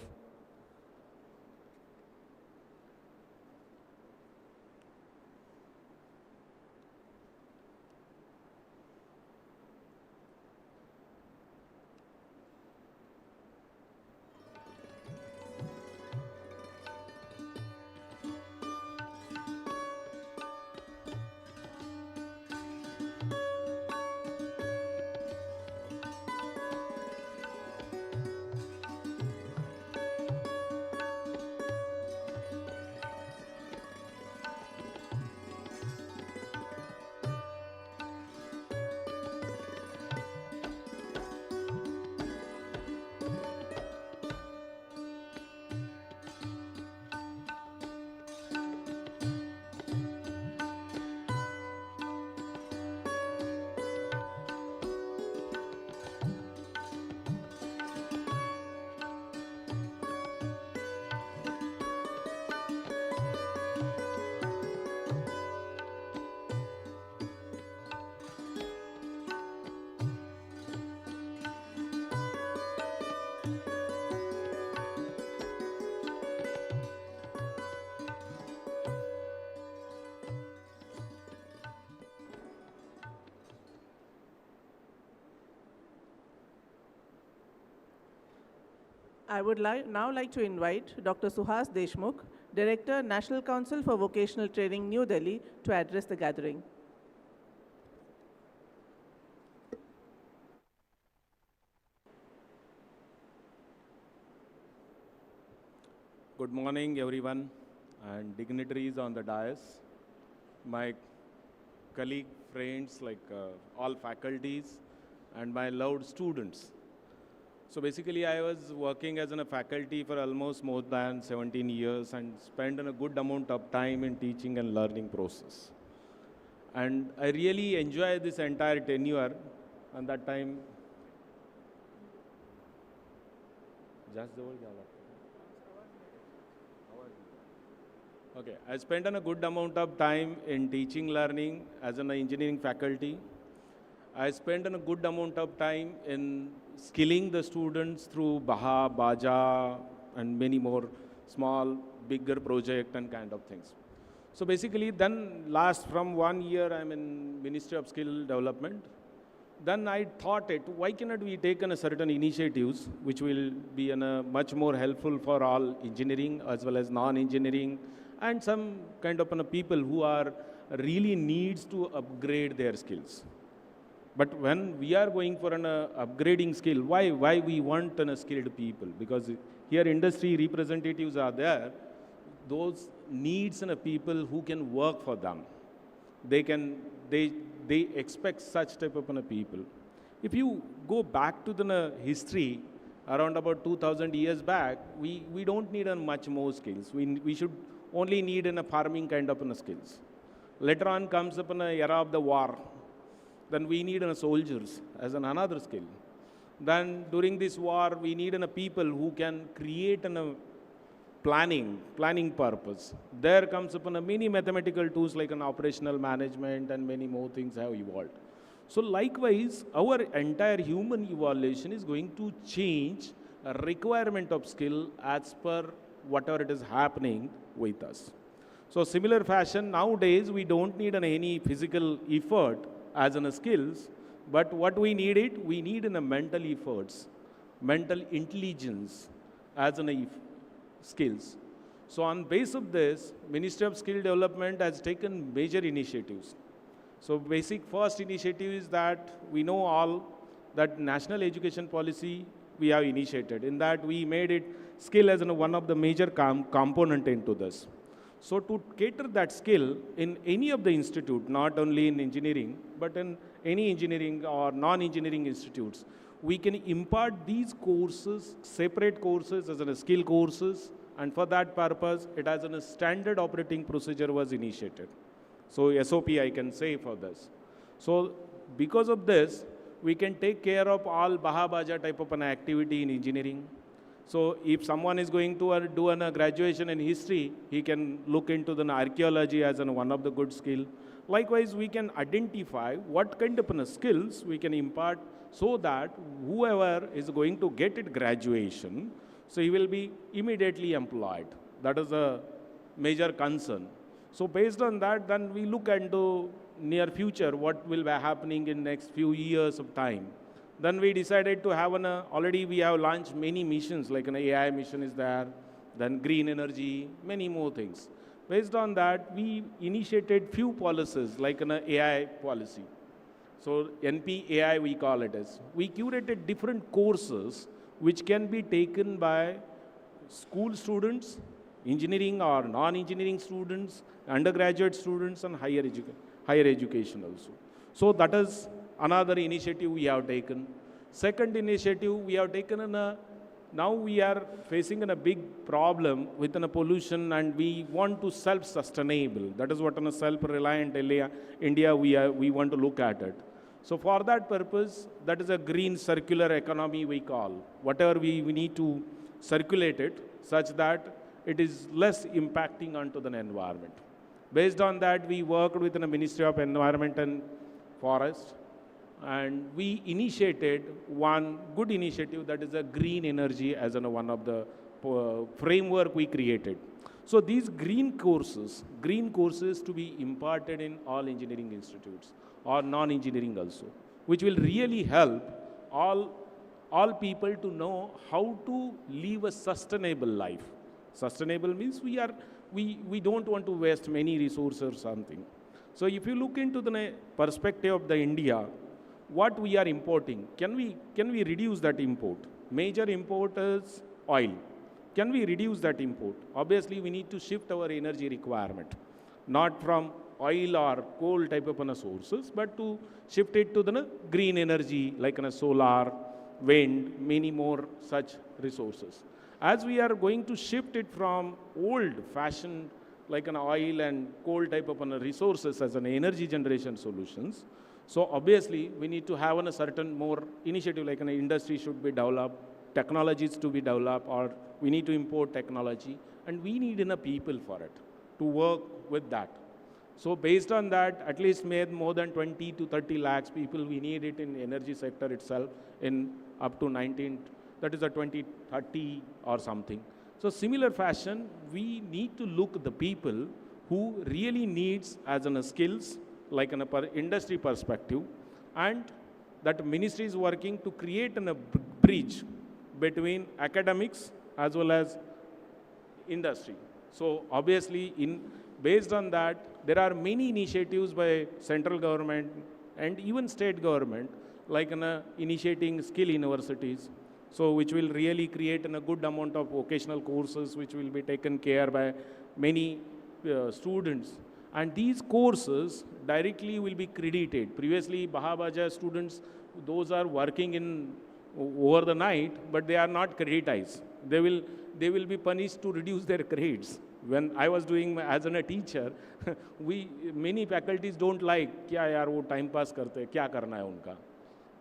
I would now like to invite Dr. Suhas Deshmukh, Director, National Council for Vocational Training, New Delhi, to address the gathering. Good morning, everyone, and dignitaries on the dais, my colleague, friends, all faculties, and my loved students. So basically, I was working as a faculty for almost more than 17 years and spent a good amount of time in teaching and learning process. And I really enjoyed this entire tenure, and that time. Just the word. Okay, I spent a good amount of time in teaching, learning as an engineering faculty. I spent a good amount of time in skilling the students through Baha, Baja, and many more small, bigger project and kind of things. So basically, then from 1 year, I'm in Ministry of Skill Development. Then I thought why cannot we take certain initiatives which will be much more helpful for all engineering as well as non-engineering and some kind of people who are really needs to upgrade their skills. But when we are going for an upgrading skill, why we want skilled people? Because here industry representatives are there, those needs people who can work for them. They expect such type of people. If you go back to the history, around about 2000 years back, we don't need much more skills. We should only need farming kind of skills. Later on comes up an era of the war. Then we need soldiers as another skill. Then during this war, we need people who can create planning purpose. There comes up many mathematical tools like operational management and many more things have evolved. So likewise, our entire human evolution is going to change a requirement of skill as per whatever it is happening with us. So similar fashion, nowadays we don't need any physical effort as skills, but what we need mental efforts, mental intelligence as skills. So on base of this, Ministry of Skill Development has taken major initiatives. So basic first initiative is that we know all that national education policy we have initiated. In that we made it skill as one of the major component into this. So to cater that skill in any of the institute, not only in engineering, but in any engineering or non-engineering institutes, we can impart these courses, separate courses as skill courses, and for that purpose, it has a standard operating procedure was initiated. So SOP I can say for this. So because of this, we can take care of all Baha Baja type of an activity in engineering. So if someone is going to do a graduation in history, he can look into the archaeology as one of the good skill. Likewise, we can identify what kind of skills we can impart so that whoever is going to get it graduation, so he will be immediately employed. That is a major concern. So based on that, then we look into near future, what will be happening in next few years of time. Then we decided to have already we have launched many missions, like an AI mission is there, then green energy, many more things. Based on that, we initiated few policies, like an AI policy. So NP AI we call it as. We curated different courses which can be taken by school students, engineering or non-engineering students, undergraduate students, and higher education also. So that is another initiative we have taken. Second initiative we have taken now we are facing a big problem with pollution, and we want to self-sustainable. That is what self-reliant India we want to look at it. So for that purpose, that is a green circular economy we call. Whatever we need to circulate it such that it is less impacting onto the environment. Based on that, we worked with the Ministry of Environment and Forest, and we initiated one good initiative, that is a green energy as one of the framework we created. So these green courses to be imparted in all engineering institutes or non-engineering also, which will really help all all people to know how to live a sustainable life. Sustainable means we don't want to waste many resources or something. So if you look into the perspective of the India, what we are importing, can we reduce that import? Major import is oil. Can we reduce that import? Obviously, we need to shift our energy requirement, not from oil or coal type of sources, but to shift it to the green energy like solar, wind, many more such resources. As we are going to shift it from old-fashioned like an oil and coal type of resources as an energy generation solutions, so obviously we need to have a certain more initiative like an industry should be developed, technologies to be developed, or we need to import technology, and we need enough people for it to work with that. So based on that, at least made more than 20 to 30 lakhs people, we need it in energy sector itself in up to 19, that is a 2030 or something. So similar fashion, we need to look at the people who really needs as an skills, like in a industry perspective, and that ministry is working to create a bridge between academics as well as industry. So obviously, based on that, there are many initiatives by central government and even state government, like initiating skill universities, so which will really create a good amount of vocational courses which will be taken care by many students. And these courses directly will be credited. Previously, Bahabaja students, those are working in over the night, but they are not creditized. They will be punished to reduce their grades. When I was doing as a teacher, many faculties don't like, क्या यार वो time pass करते हैं, क्या करना है उनका.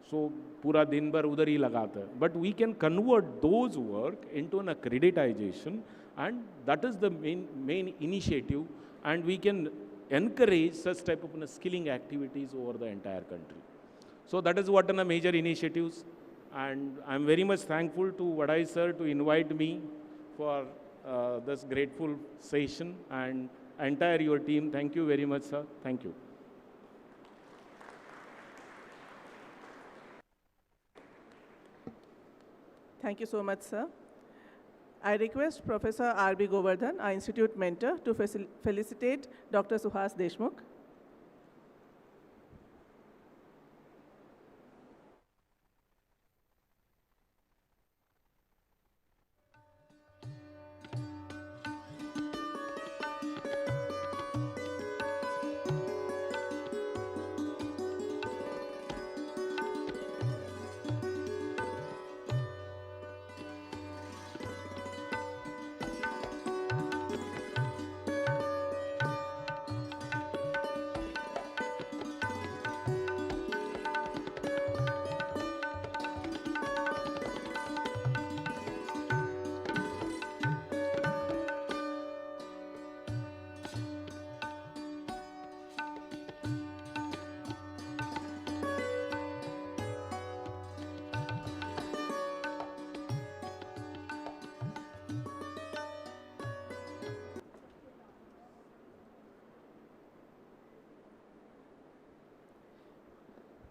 So पूरा दिन भर उधर ही लगाते हैं. But we can convert those work into an accreditization, and that is the main initiative, and we can encourage such type of skilling activities over the entire country. So that is what are the major initiatives, and I'm very much thankful to Vadai sir to invite me for this grateful session, and entire your team. Thank you very much, sir. Thank you. Thank you so much, sir. I request Professor R.B. Govardhan, our institute mentor, to felicitate Dr. Suhas Deshmukh.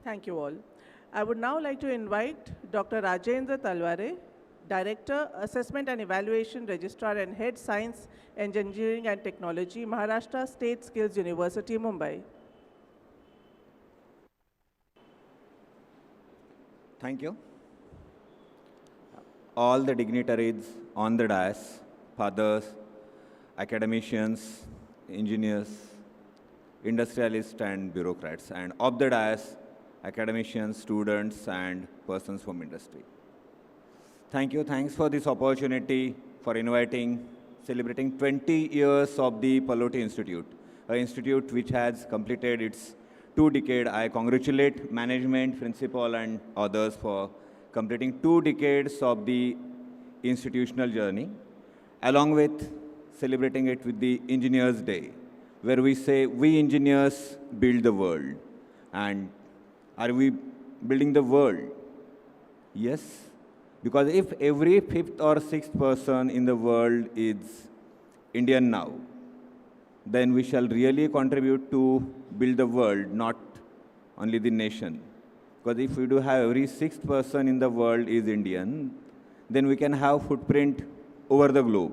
Thank you all. I would now like to invite Dr. Rajendra Talware, Director, Assessment and Evaluation Registrar and Head Science, Engineering and Technology, Maharashtra State Skills University, Mumbai. Thank you. All the dignitaries on the dais, fathers, academicians, engineers, industrialists and bureaucrats, and of the dais, academicians, students, and persons from industry. Thank you. Thanks for this opportunity for celebrating 20 years of the Palloty Institute, an institute which has completed its 2 decades. I congratulate management, principal, and others for completing 2 decades of the institutional journey, along with celebrating it with the Engineers' Day, where we say, we engineers build the world. And are we building the world? Yes. Because if every 5th or 6th person in the world is Indian now, then we shall really contribute to build the world, not only the nation. Because if we do have every sixth person in the world is Indian, then we can have footprint over the globe.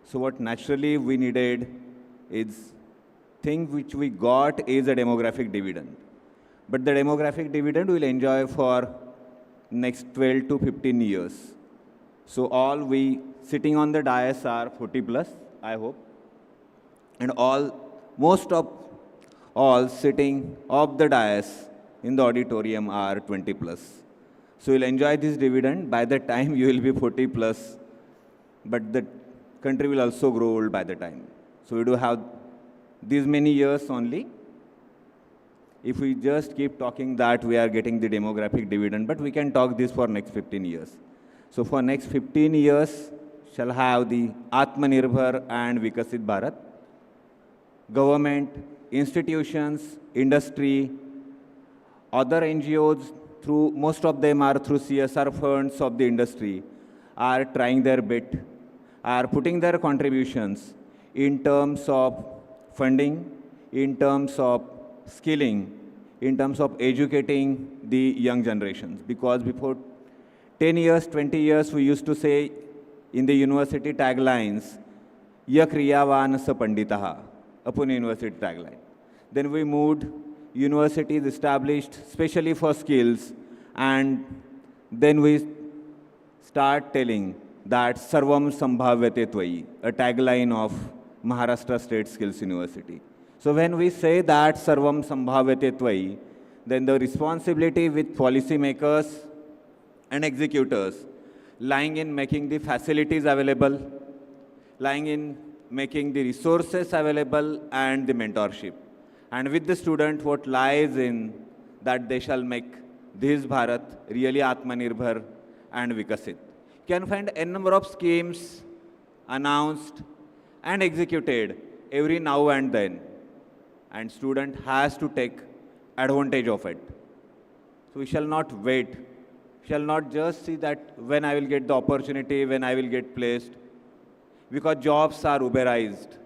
So what naturally we needed is thing which we got is a demographic dividend. But the demographic dividend we'll enjoy for next 12 to 15 years. So all we sitting on the dais are 40 plus, I hope. And most of all sitting off the dais in the auditorium are 20 plus. So you'll enjoy this dividend. By the time you will be 40 plus, but the country will also grow old by the time. So we do have these many years only. If we just keep talking that we are getting the demographic dividend, but we can talk this for next 15 years. So for next 15 years, shall have the Atmanirbhar and Vikasit Bharat. Government, institutions, industry, other NGOs, through most of them are through CSR funds of the industry, are trying their bit, are putting their contributions in terms of funding, in terms of skilling, in terms of educating the young generations. Because before 10 years, 20 years, we used to say in the university taglines, Yak Riyavan Sa Panditaha, a Pune University tagline. Then we moved universities established specially for skills, and then we start telling that Sarvam Sambhavyate Tvai, a tagline of Maharashtra State Skills University. So when we say that Sarvam Sambhavyate Tvai, then the responsibility with policymakers and executors lying in making the facilities available, lying in making the resources available and the mentorship. And with the student, what lies in that they shall make this Bharat really Atmanirbhar and Vikasit. You can find a number of schemes announced and executed every now and then. And student has to take advantage of it. So we shall not wait. We shall not just see that when I will get the opportunity, when I will get placed. Because jobs are Uberized.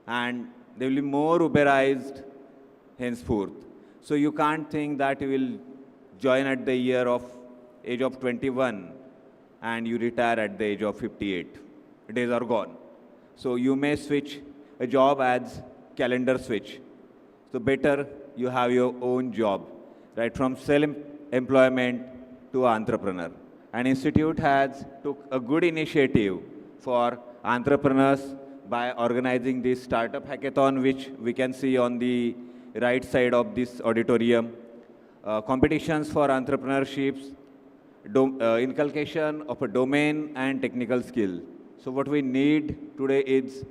And they will be more Uberized henceforth. So you can't think that you will join at the age of 21 and you retire at the age of 58. Days are gone. So you may switch a job as calendar switch. So better you have your own job, right? From self-employment to entrepreneur. And Institute has took a good initiative for entrepreneurs by organizing this startup hackathon, which we can see on the right side of this auditorium. Competitions for entrepreneurships, inculcation of a domain and technical skill. So what we need today is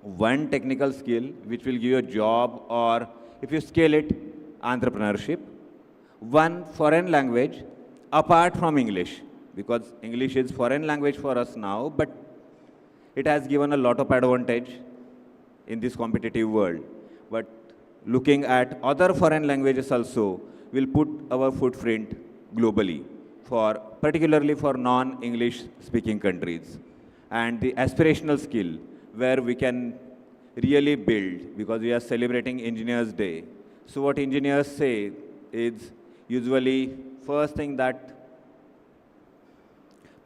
one technical skill which will give you a job, or if you scale it, entrepreneurship. One foreign language apart from English, because English is foreign language for us now, but it has given a lot of advantage in this competitive world. But looking at other foreign languages also will put our footprint globally, particularly for non-English speaking countries. And the aspirational skill where we can really build, because we are celebrating Engineers Day. So what engineers say is usually first thing that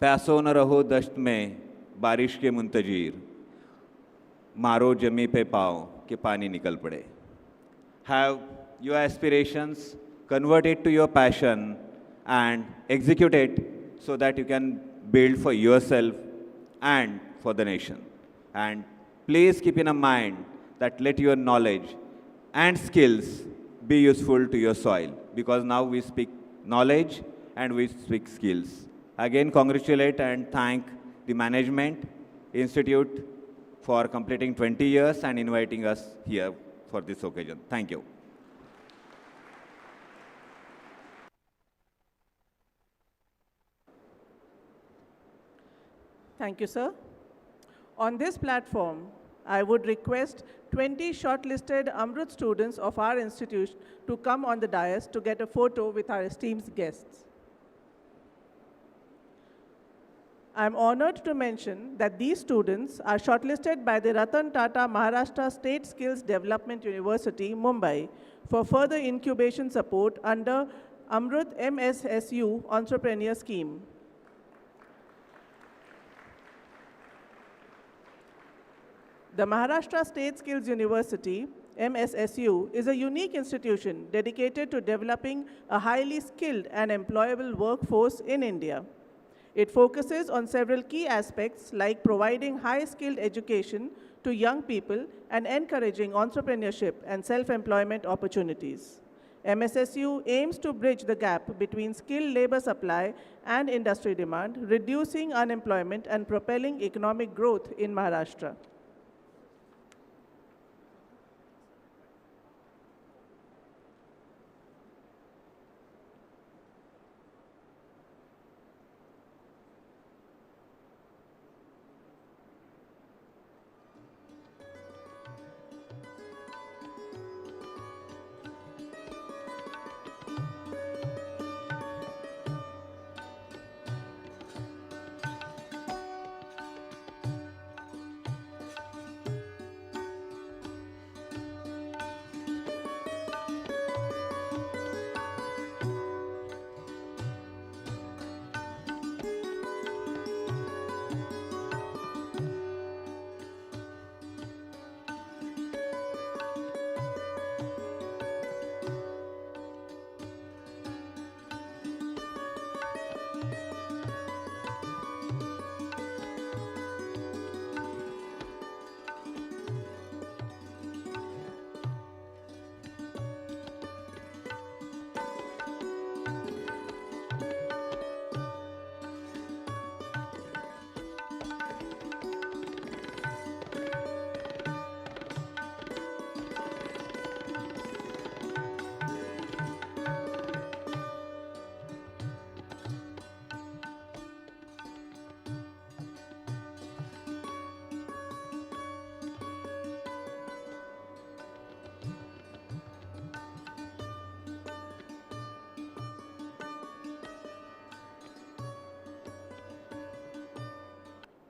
पैसो न रहो दश्त में बारिश के मुंतजीर मारो जमी पे पाओ कि पानी निकल पड़े. Have your aspirations, convert it to your passion and execute it so that you can build for yourself and for the nation. And please keep in mind that let your knowledge and skills be useful to your soil, because now we speak knowledge and we speak skills. Again, congratulate and thank the management, institute for completing 20 years and inviting us here for this occasion. Thank you. Thank you, sir. On this platform, I would request 20 shortlisted Amrut students of our institute to come on the dais to get a photo with our esteemed guests. I'm honored to mention that these students are shortlisted by the Ratan Tata Maharashtra State Skills Development University, Mumbai, for further incubation support under Amrut MSSU Entrepreneur Scheme. The Maharashtra State Skills University, MSSU, is a unique institution dedicated to developing a highly skilled and employable workforce in India. It focuses on several key aspects like providing high-skilled education to young people and encouraging entrepreneurship and self-employment opportunities. MSSU aims to bridge the gap between skilled labor supply and industry demand, reducing unemployment and propelling economic growth in Maharashtra.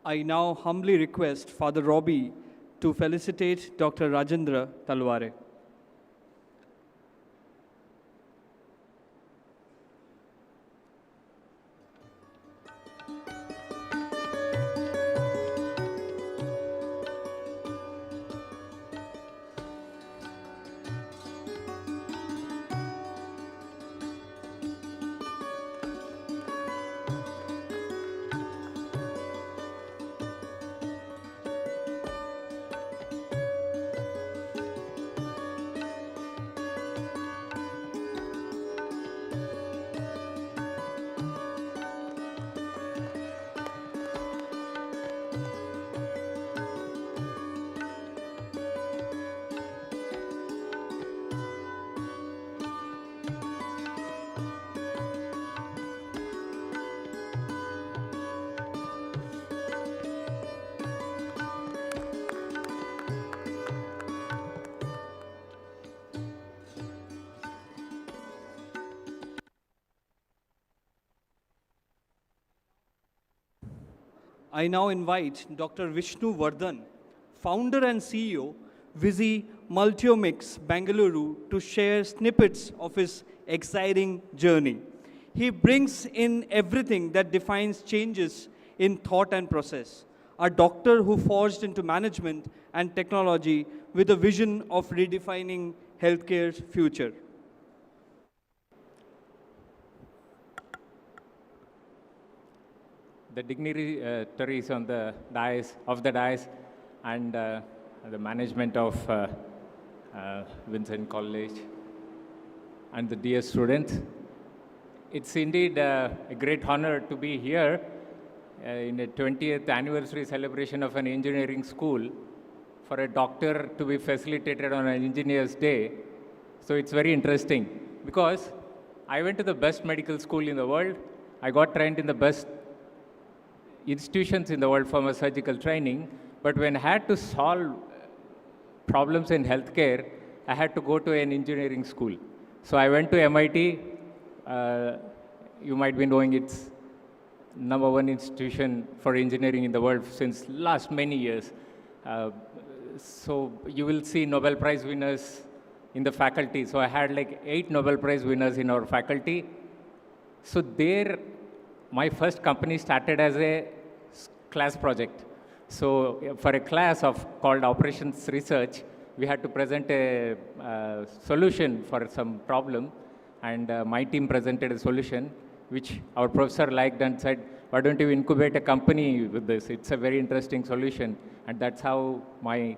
I now humbly request Father Robbie to felicitate Dr. Rajendra Talware. I now invite Dr. Vishnu Vardhan, founder and CEO, Visi Multiomics, Bangalore, to share snippets of his exciting journey. He brings in everything that defines changes in thought and process. A doctor who forged into management and technology with a vision of redefining healthcare's future. The dignitaries on the dais, and the management of Vincent College, and the dear students. It's indeed a great honor to be here in the 20th anniversary celebration of an engineering school for a doctor to be facilitated on an engineer's day. So it's very interesting because I went to the best medical school in the world. I got trained in the best institutions in the world for my surgical training, but when I had to solve problems in healthcare, I had to go to an engineering school. So I went to MIT. You might be knowing it's #1 institution for engineering in the world since last many years. So you will see Nobel Prize winners in the faculty. So I had like 8 Nobel Prize winners in our faculty. So there, my first company started as a class project. So for a class called Operations Research, we had to present a solution for some problem, and my team presented a solution, which our professor liked and said, why don't you incubate a company with this? It's a very interesting solution. And that's how my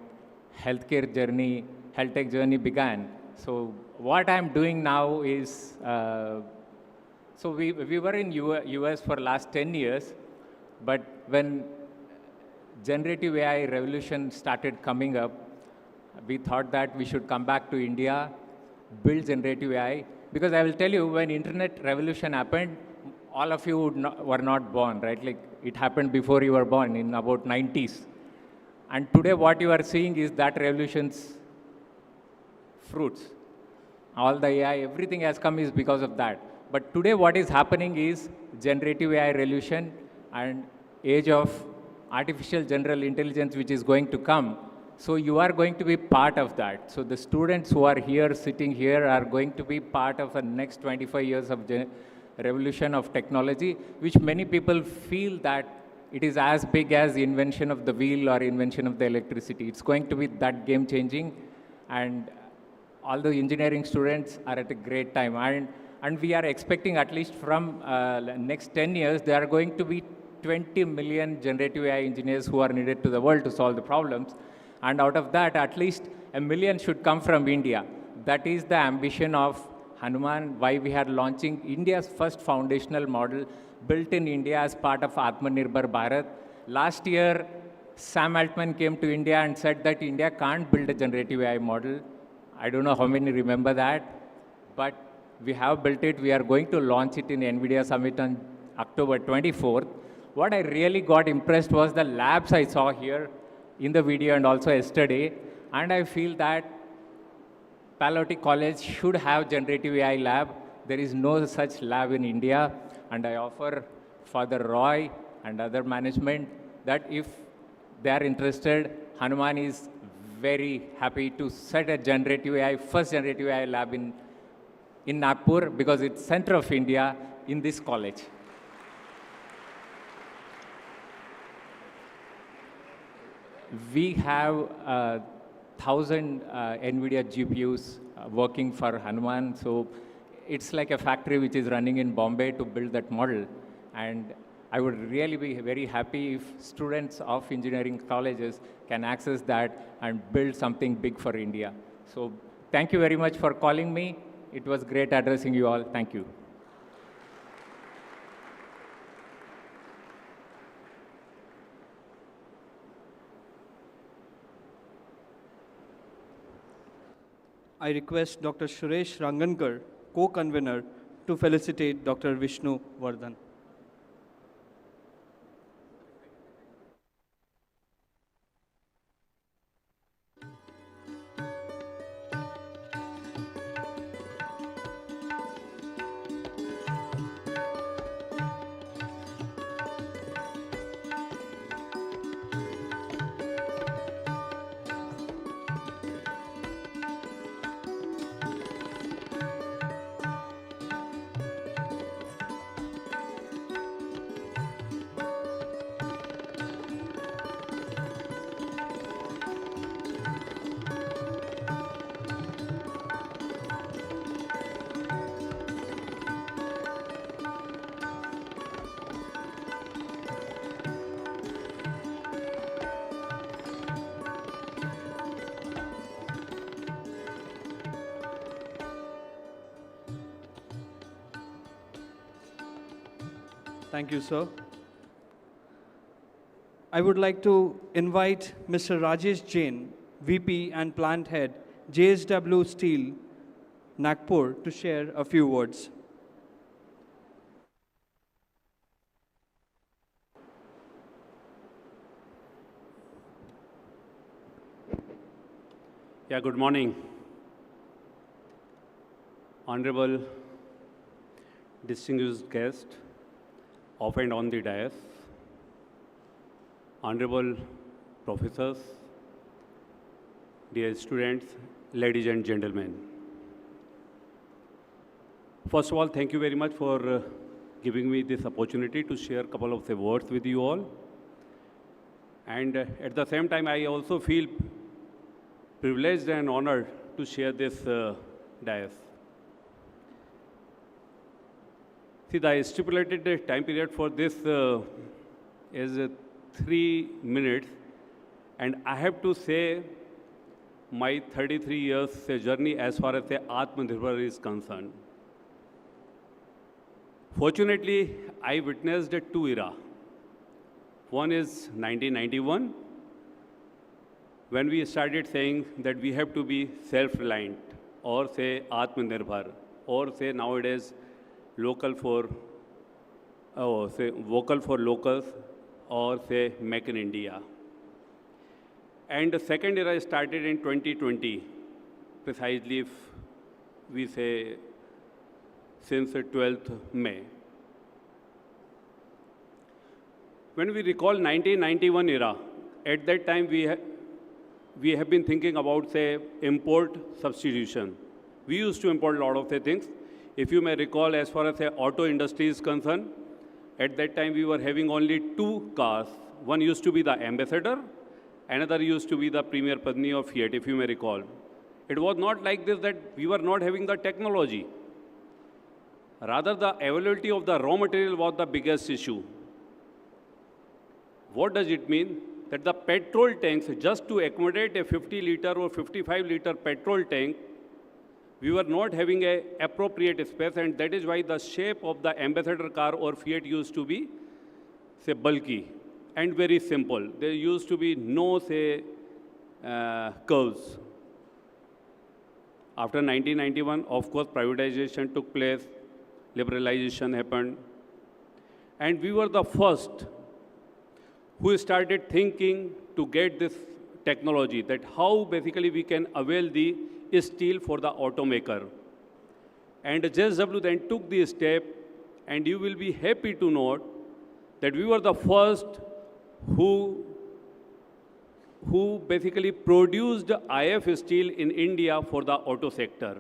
healthcare journey, health tech journey began. So what I'm doing now is, so we were in US for last 10 years, but when generative AI revolution started coming up, we thought that we should come back to India, build generative AI, because I will tell you, when internet revolution happened, all of you were not born, right? Like, it happened before you were born, in about 90s. And today what you are seeing is that revolution's fruits. All the AI, everything has come is because of that. But today what is happening is generative AI revolution and age of artificial general intelligence, which is going to come. So you are going to be part of that. So the students who are here, sitting here, are going to be part of the next 25 years of revolution of technology, which many people feel that it is as big as the invention of the wheel or invention of the electricity. It's going to be that game changing, and all the engineering students are at a great time. And we are expecting, at least from next 10 years, there are going to be 20 million generative AI engineers who are needed to the world to solve the problems. And out of that, at least 1 million should come from India. That is the ambition of Hanuman, why we are launching India's first foundational model built in India as part of Atmanirbhar Bharat. Last year, Sam Altman came to India and said that India can't build a generative AI model. I don't know how many remember that, but we have built it. We are going to launch it in NVIDIA Summit on October 24th. What I really got impressed was the labs I saw here in the video and also yesterday, and I feel that Palo Alto College should have generative AI lab. There is no such lab in India, and I offer Father Roy and other management that if they are interested, Hanuman is very happy to set a generative AI, first generative AI lab in Nagpur, because it's center of India in this college. We have 1,000 NVIDIA GPUs working for Hanuman. So it's like a factory which is running in Bombay to build that model. And I would really be very happy if students of engineering colleges can access that and build something big for India. So thank you very much for calling me. It was great addressing you all. Thank you. I request Dr. Suresh Rangankar, co-convener, to felicitate Dr. Vishnu Vardhan. Thank you, sir. I would like to invite Mr. Rajesh Jain, VP and Plant Head, JSW Steel, Nagpur, to share a few words. Yeah, good morning. Honorable distinguished guest, off and on the dais, honorable professors, dear students, ladies and gentlemen. First of all, thank you very much for giving me this opportunity to share a couple of the words with you all. And at the same time, I also feel privileged and honored to share this dais. See, the stipulated time period for this is 3 minutes, and I have to say my 33 years journey as far as the Atmanirbhar is concerned. Fortunately, I witnessed two eras. One is 1991, when we started saying that we have to be self-reliant, or say Atmanirbhar, or say nowadays local for, say vocal for locals, or say Make in India. And the second era started in 2020, precisely if we say since the 12th May. When we recall 1991 era, at that time we have been thinking about, say, import substitution. We used to import a lot of the things. If you may recall, as far as the auto industry is concerned, at that time we were having only 2 cars. One used to be the Ambassador, another used to be the Premier Padmi of Fiat, if you may recall. It was not like this that we were not having the technology. Rather, the availability of the raw material was the biggest issue. What does it mean? That the petrol tanks, just to accommodate a 50-liter or 55-liter petrol tank, we were not having an appropriate space, and that is why the shape of the Ambassador car or Fiat used to be, say, bulky and very simple. There used to be no, say, curves. After 1991, of course, privatization took place, liberalization happened, and we were the first who started thinking to get this technology, that how basically we can avail the steel for the automaker. And JSW then took the step, and you will be happy to note that we were the first who basically produced IF steel in India for the auto sector.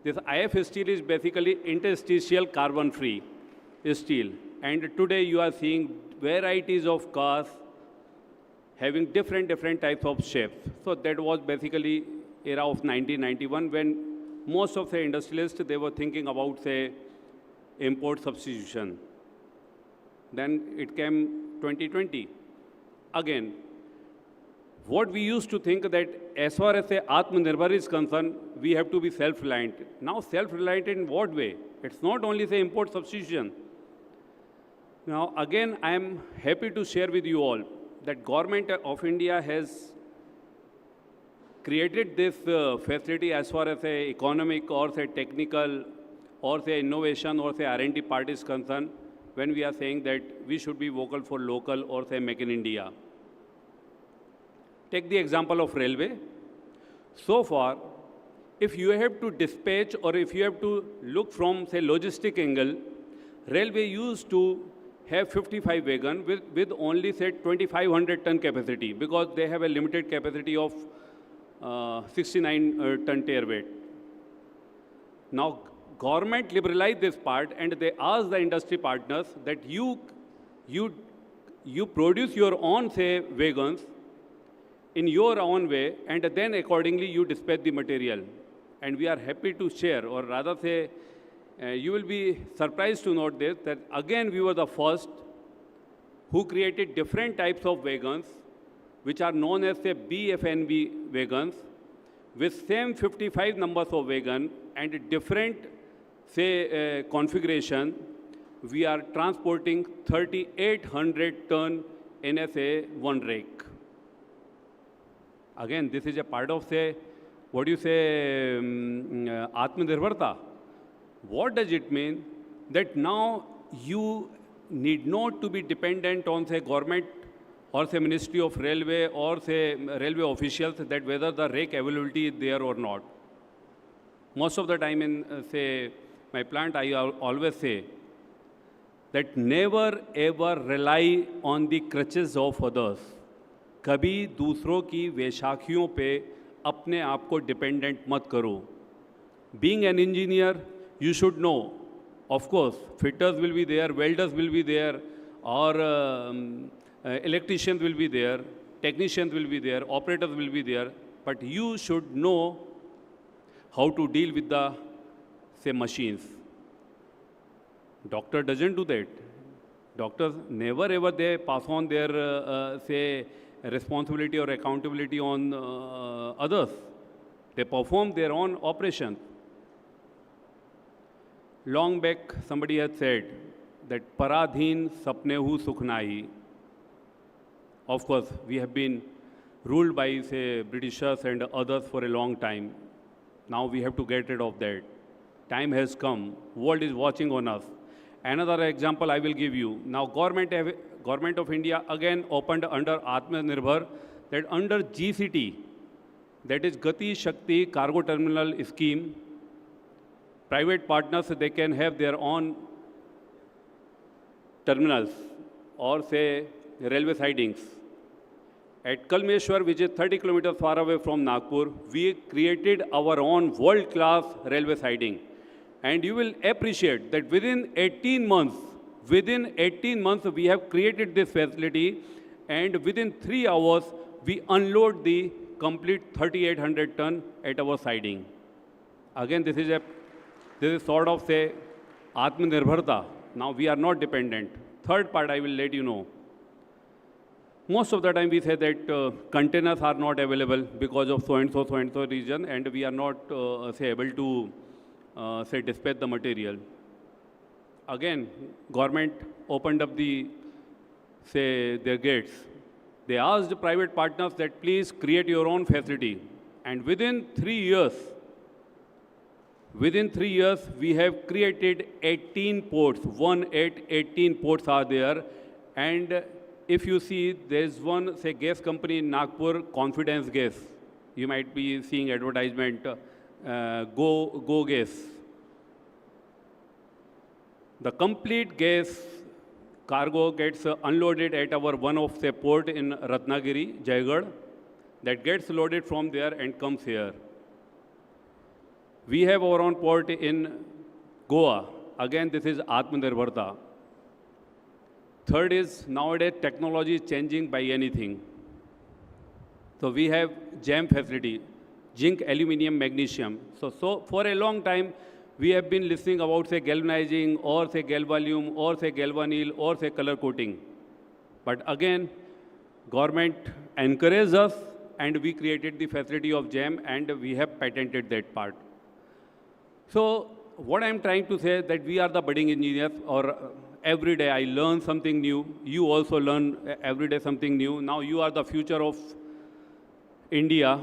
This IF steel is basically interstitial carbon-free steel. And today you are seeing varieties of cars having different types of shapes. So that was basically era of 1991, when most of the industrialists, they were thinking about, say, import substitution. Then it came 2020. Again, what we used to think that as far as, say, Atmanirbhar is concerned, we have to be self-reliant. Now, self-reliant in what way? It's not only, say, import substitution. Now, again, I am happy to share with you all that Government of India has created this facility as far as, say, economic or, say, technical or, say, innovation or, say, R&D part is concerned, when we are saying that we should be vocal for local or, say, Make in India. Take the example of railway. So far, if you have to dispatch or if you have to look from, say, logistic angle, railway used to have 55 wagon with only, say, 2,500 ton capacity, because they have a limited capacity of 69 ton tare weight. Now, government liberalized this part, and they asked the industry partners that you produce your own, say, wagons in your own way, and then accordingly you dispatch the material. And we are happy to share, or rather say, you will be surprised to note this, that again we were the first who created different types of wagons, which are known as, say, BFNB wagons, with same 55 numbers of wagon and different, say, configuration. We are transporting 3,800 ton in, say, one rake. Again, this is a part of, say, what do you say, Atmanirbharta. What does it mean? That now you need not to be dependent on, say, government or, say, Ministry of Railway or, say, railway officials, that whether the rake availability is there or not. Most of the time in, say, my plant, I always say that never ever rely on the crutches of others. कभी दूसरों की वैशाखियों पे अपने आप को dependent मत करो. Being an engineer, you should know, of course, fitters will be there, welders will be there, or electricians will be there, technicians will be there, operators will be there, but you should know how to deal with the, say, machines. Doctor doesn't do that. Doctors never ever they pass on their, say, responsibility or accountability on others. They perform their own operations. Long back, somebody had said that paradhin sapnehu sukhnai. Of course, we have been ruled by, say, Britishers and others for a long time. Now we have to get rid of that. Time has come. World is watching on us. Another example I will give you. Now, Government of India again opened under Atmanirbhar, that under GCT, that is Gati Shakti Cargo Terminal Scheme, private partners, they can have their own terminals or, say, railway sidings. At Kalmeshwar, which is 30 kilometers far away from Nagpur, we created our own world-class railway siding. And you will appreciate that within 18 months, we have created this facility, and within 3 hours, we unload the complete 3,800 ton at our siding. Again, this is sort of, say, Atmanirbharta. Now we are not dependent. Third part I will let you know. Most of the time we say that containers are not available because of so and so region, and we are not, say, able to, say, dispatch the material. Again, government opened up the, say, their gates. They asked the private partners that please create your own facility. And within 3 years, we have created 18 ports. 18 ports are there. And if you see, there is one, say, gas company in Nagpur, Confidence Gas. You might be seeing advertisement, Go Gas. The complete gas cargo gets unloaded at our one of the port in Ratnagiri, Jaigarh, that gets loaded from there and comes here. We have our own port in Goa. Again, this is Atmanirbharta. Third is, nowadays technology is changing by anything. So we have JAM facility, zinc, aluminium, magnesium. So for a long time, we have been listening about, say, galvanizing, or, say, galvalume, or, say, galvanneal, or, say, color coating. But again, government encouraged us, and we created the facility of JAM, and we have patented that part. So what I'm trying to say is that we are the budding engineers, or every day I learn something new. You also learn every day something new. Now you are the future of India.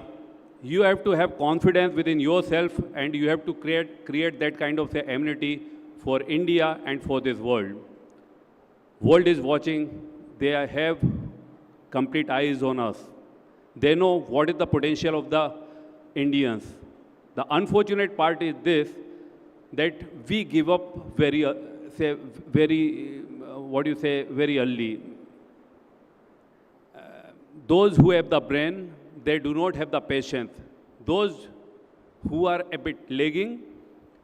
You have to have confidence within yourself, and you have to create that kind of, say, amenity for India and for this world. World is watching. They have complete eyes on us. They know what is the potential of the Indians. The unfortunate part is this, that we give up very early. Those who have the brain, they do not have the patience. Those who are a bit lagging,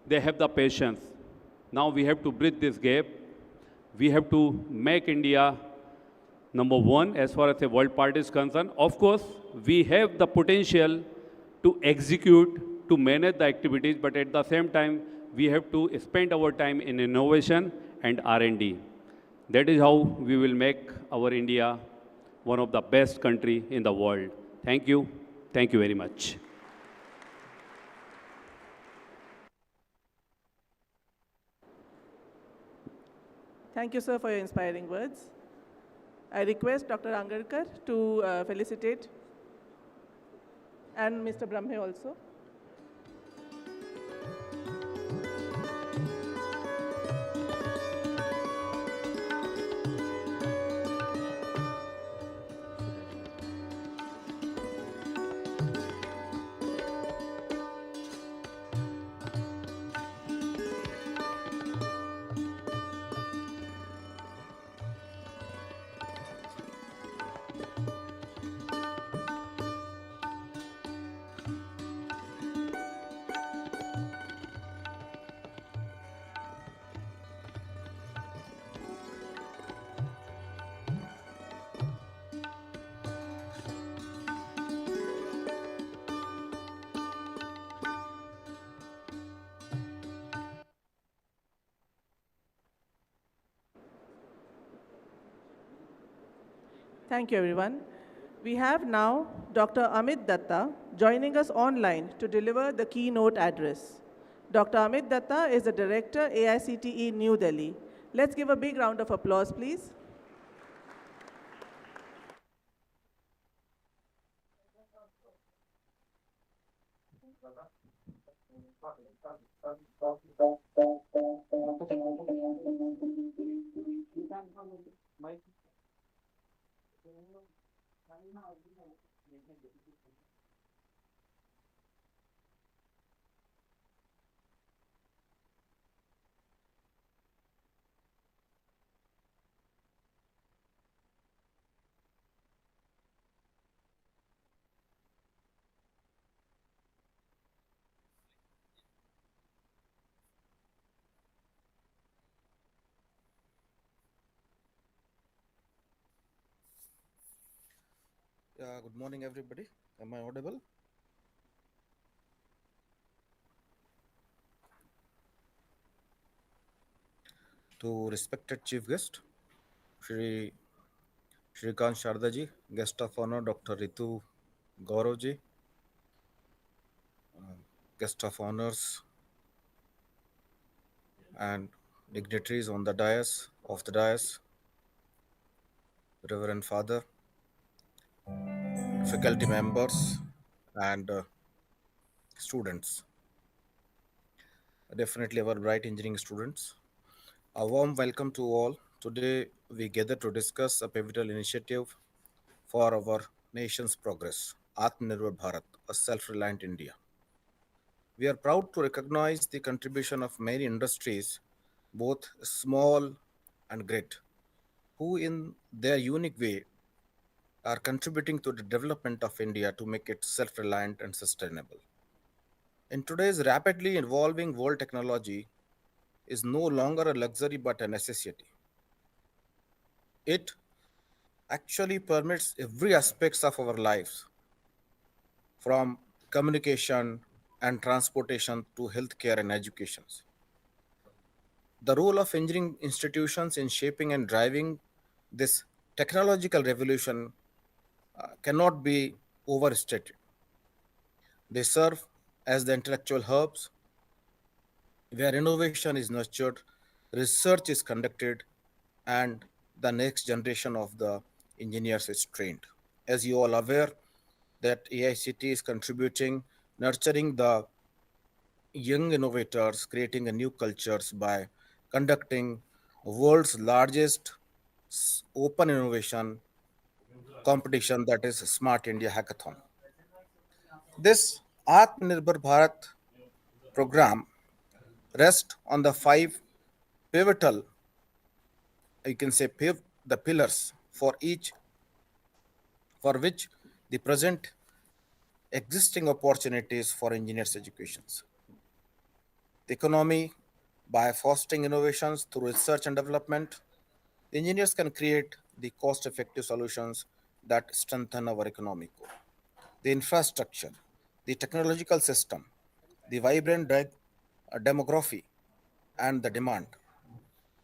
they have the patience. Now we have to bridge this gap. We have to make India number one as far as the world part is concerned. Of course, we have the potential to execute, to manage the activities, but at the same time, we have to spend our time in innovation and R&D. That is how we will make our India one of the best country in the world. Thank you. Thank you very much. Thank you, sir, for your inspiring words. I request Dr. Angarkar to felicitate, and Mr. Brahme also. Thank you, everyone. We have now Dr. Amit Datta joining us online to deliver the keynote address. Dr. Amit Datta is the Director, AICTE New Delhi. Let's give a big round of applause, please. Yeah, good morning, everybody. Am I audible? To respected chief guest, Shri Shrikant Shardaji, guest of honor, Dr. Ritu Gauravji, guest of honors, and dignitaries on the dais, Reverend Father, faculty members, and students. Definitely our bright engineering students. A warm welcome to all. Today we gather to discuss a pivotal initiative for our nation's progress, Atmanirbhar Bharat, a self-reliant India. We are proud to recognize the contribution of many industries, both small and great, who in their unique way are contributing to the development of India to make it self-reliant and sustainable. In today's rapidly evolving world, technology is no longer a luxury but a necessity. It actually permits every aspects of our lives, from communication and transportation to healthcare and education. The role of engineering institutions in shaping and driving this technological revolution cannot be overstated. They serve as the intellectual hubs where innovation is nurtured, research is conducted, and the next generation of the engineers is trained. As you all aware, that AICT is contributing, nurturing the young innovators, creating a new cultures by conducting world's largest open innovation competition, that is Smart India Hackathon. This Atmanirbhar Bharat program rests on the five pivotal, you can say, the pillars for each, for which the present existing opportunities for engineers educations. The economy, by fostering innovations through research and development, the engineers can create the cost-effective solutions that strengthen our economic core. The infrastructure, the technological system, the vibrant demography, and the demand.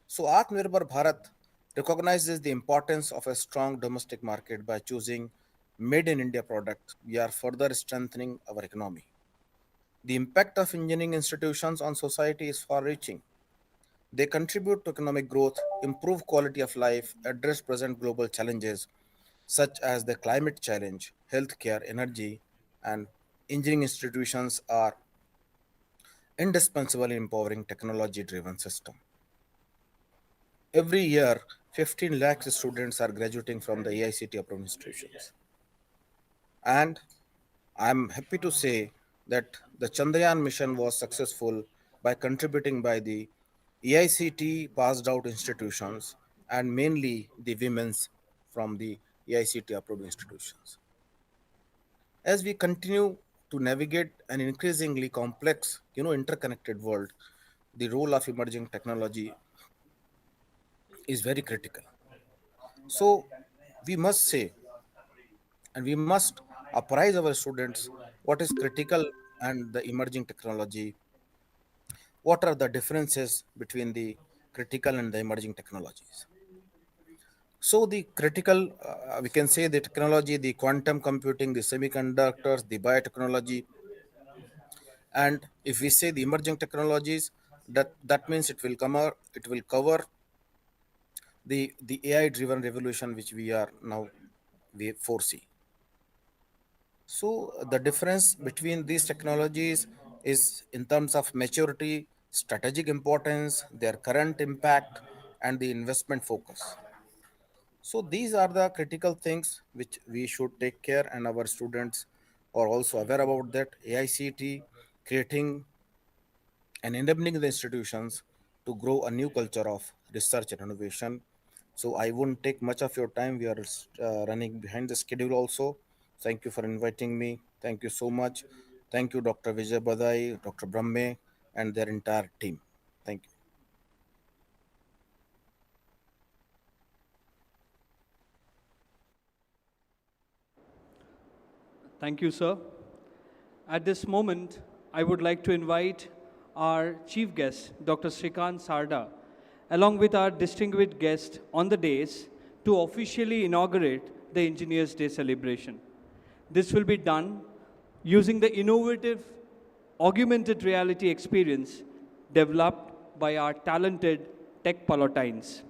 So Atmanirbhar Bharat recognizes the importance of a strong domestic market. By choosing made in India products, we are further strengthening our economy. The impact of engineering institutions on society is far reaching. They contribute to economic growth, improve quality of life, address present global challenges such as the climate challenge, healthcare, energy, and engineering institutions are indispensable in empowering technology-driven system. Every year, 15 lakh students are graduating from the AICT approved institutions. And I'm happy to say that the Chandrayaan mission was successful by contributing by the AICT passed out institutions and mainly the women's from the AICT approved institutions. As we continue to navigate an increasingly complex, interconnected world, the role of emerging technology is very critical. So we must say, and we must apprise our students what is critical and the emerging technology, what are the differences between the critical and the emerging technologies. So the critical, we can say the technology, the quantum computing, the semiconductors, the biotechnology, and if we say the emerging technologies, that means it will cover the AI driven revolution which we foresee. So the difference between these technologies is in terms of maturity, strategic importance, their current impact, and the investment focus. So these are the critical things which we should take care, and our students are also aware about that. AICT creating and enabling the institutions to grow a new culture of research and innovation. So I won't take much of your time. We are running behind the schedule also. Thank you for inviting me. Thank you so much. Thank you, Dr. Vijay Badai, Dr. Brahme, and their entire team. Thank you. Thank you, sir. At this moment, I would like to invite our chief guest, Dr. Srikant Sarda, along with our distinguished guest on the dais to officially inaugurate the Engineers' Day celebration. This will be done using the innovative augmented reality experience developed by our talented tech palatines.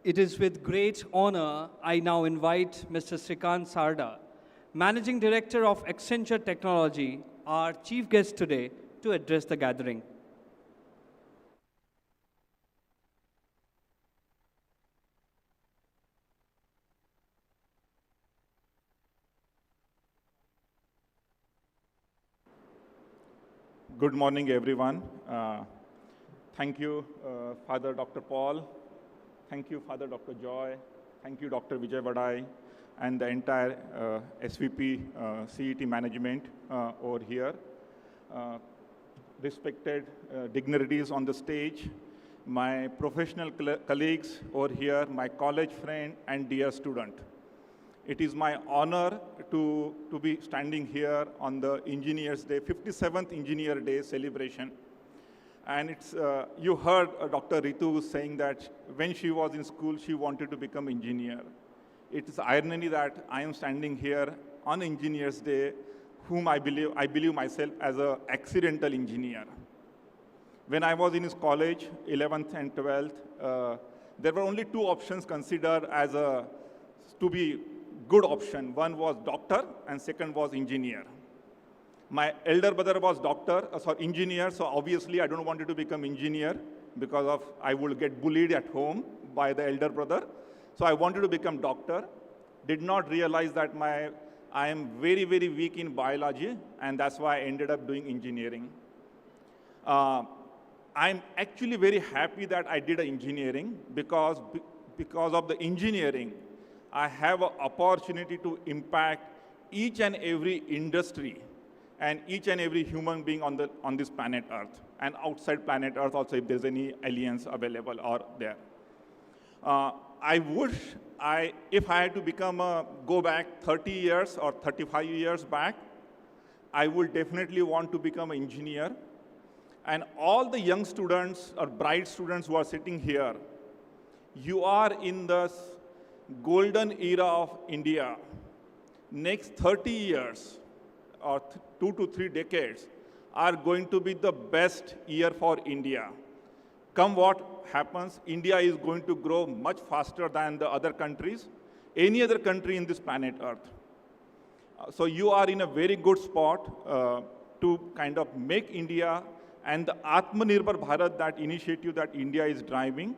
It is with great honor I now invite Mr. Srikant Sarda, Managing Director of Accenture Technology, our chief guest today, to address the gathering. Good morning, everyone. Thank you, Father Dr. Paul. Thank you, Father Dr. Joy. Thank you, Dr. Vijay Vadai, and the entire SVP CET management over here. Respected dignitaries on the stage, my professional colleagues over here, my college friend, and dear student. It is my honor to be standing here on the Engineers' Day, 57th Engineer Day celebration. And it's, you heard Dr. Ritu saying that when she was in school, she wanted to become engineer. It is irony that I am standing here on Engineers' Day, whom I believe myself as an accidental engineer. When I was in college, 11th and 12th, there were only two options considered as to be good option. One was doctor and second was engineer. My elder brother was engineer, so obviously I don't want to become engineer because of I would get bullied at home by the elder brother. So I wanted to become doctor. Did not realize that I am very, very weak in biology, and that's why I ended up doing engineering. I'm actually very happy that I did engineering because of the engineering, I have an opportunity to impact each and every industry and each and every human being on this planet Earth, and outside planet Earth also, if there's any aliens available or there. I wish if I had to go back 30 years or 35 years back, I would definitely want to become an engineer. And all the young students or bright students who are sitting here, you are in the golden era of India. next 30 years or 2 to 3 decades are going to be the best year for India. Come what happens, India is going to grow much faster than the other countries, any other country in this planet Earth. So you are in a very good spot to kind of make India and the Atmanirbhar Bharat, that initiative that India is driving,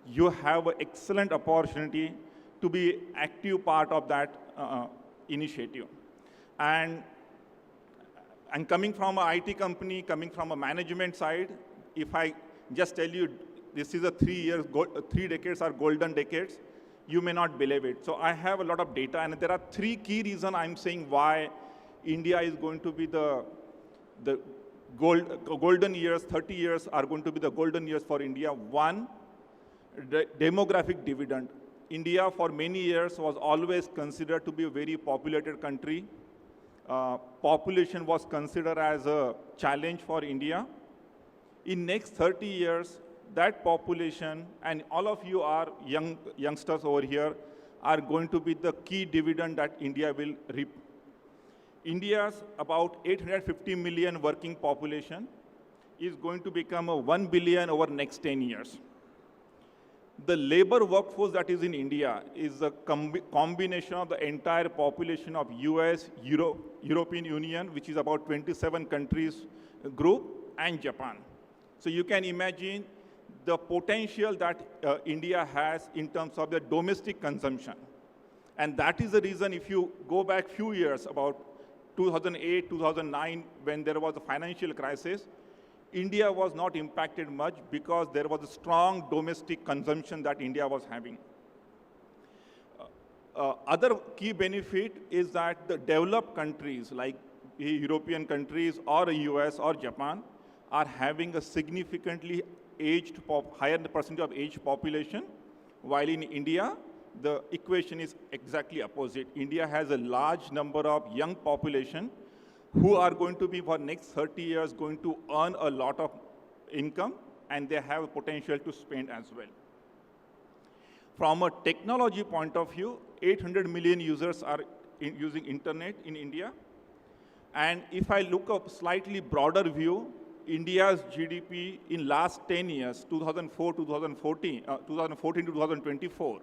you have an excellent opportunity to be active part of that initiative. And coming from an IT company, coming from a management side, if I just tell you this is a 3 decades are golden decades, you may not believe it. So I have a lot of data, and there are 3 key reasons I'm saying why India is going to be the golden years, 30 years are going to be the golden years for India. One, the demographic dividend. India for many years was always considered to be a very populated country. Population was considered as a challenge for India. In next 30 years, that population, and all of you are youngsters over here, are going to be the key dividend that India will reap. India's about 850 million working population is going to become a 1 billion over next 10 years. The labor workforce that is in India is a combination of the entire population of US, European Union, which is about 27 countries group, and Japan. So you can imagine the potential that India has in terms of the domestic consumption. And that is the reason, if you go back few years, about 2008, 2009, when there was a financial crisis, India was not impacted much because there was a strong domestic consumption that India was having. Other key benefit is that the developed countries like European countries or US or Japan are having a significantly higher percentage of aged population, while in India, the equation is exactly opposite. India has a large number of young population who are going to be for next 30 years going to earn a lot of income, and they have potential to spend as well. From a technology point of view, 800 million users are using internet in India. And if I look at a slightly broader view, India's GDP in last 10 years, 2014 to 2024,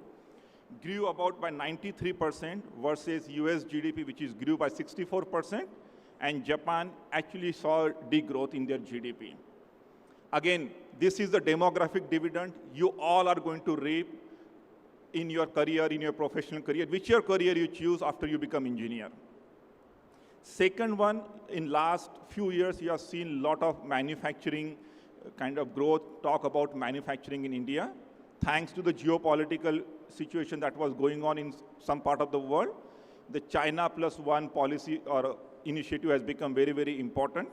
grew about by 93% versus US GDP, which is grew by 64%, and Japan actually saw degrowth in their GDP. Again, this is the demographic dividend you all are going to reap in your career, in your professional career, whichever career you choose after you become engineer. Second one, in last few years, you have seen a lot of manufacturing kind of growth, talk about manufacturing in India. Thanks to the geopolitical situation that was going on in some part of the world, the China Plus One policy or initiative has become very, very important.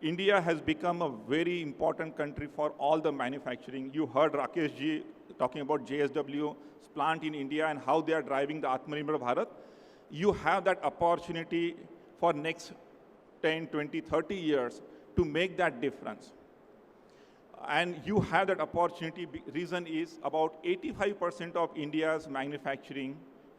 India has become a very important country for all the manufacturing. You heard Rakesh ji talking about JSW's plant in India and how they are driving the Atmanirbhar Bharat. You have that opportunity for next 10, 20, 30 years to make that difference. And you have that opportunity. Reason is about 85% of India's manufacturing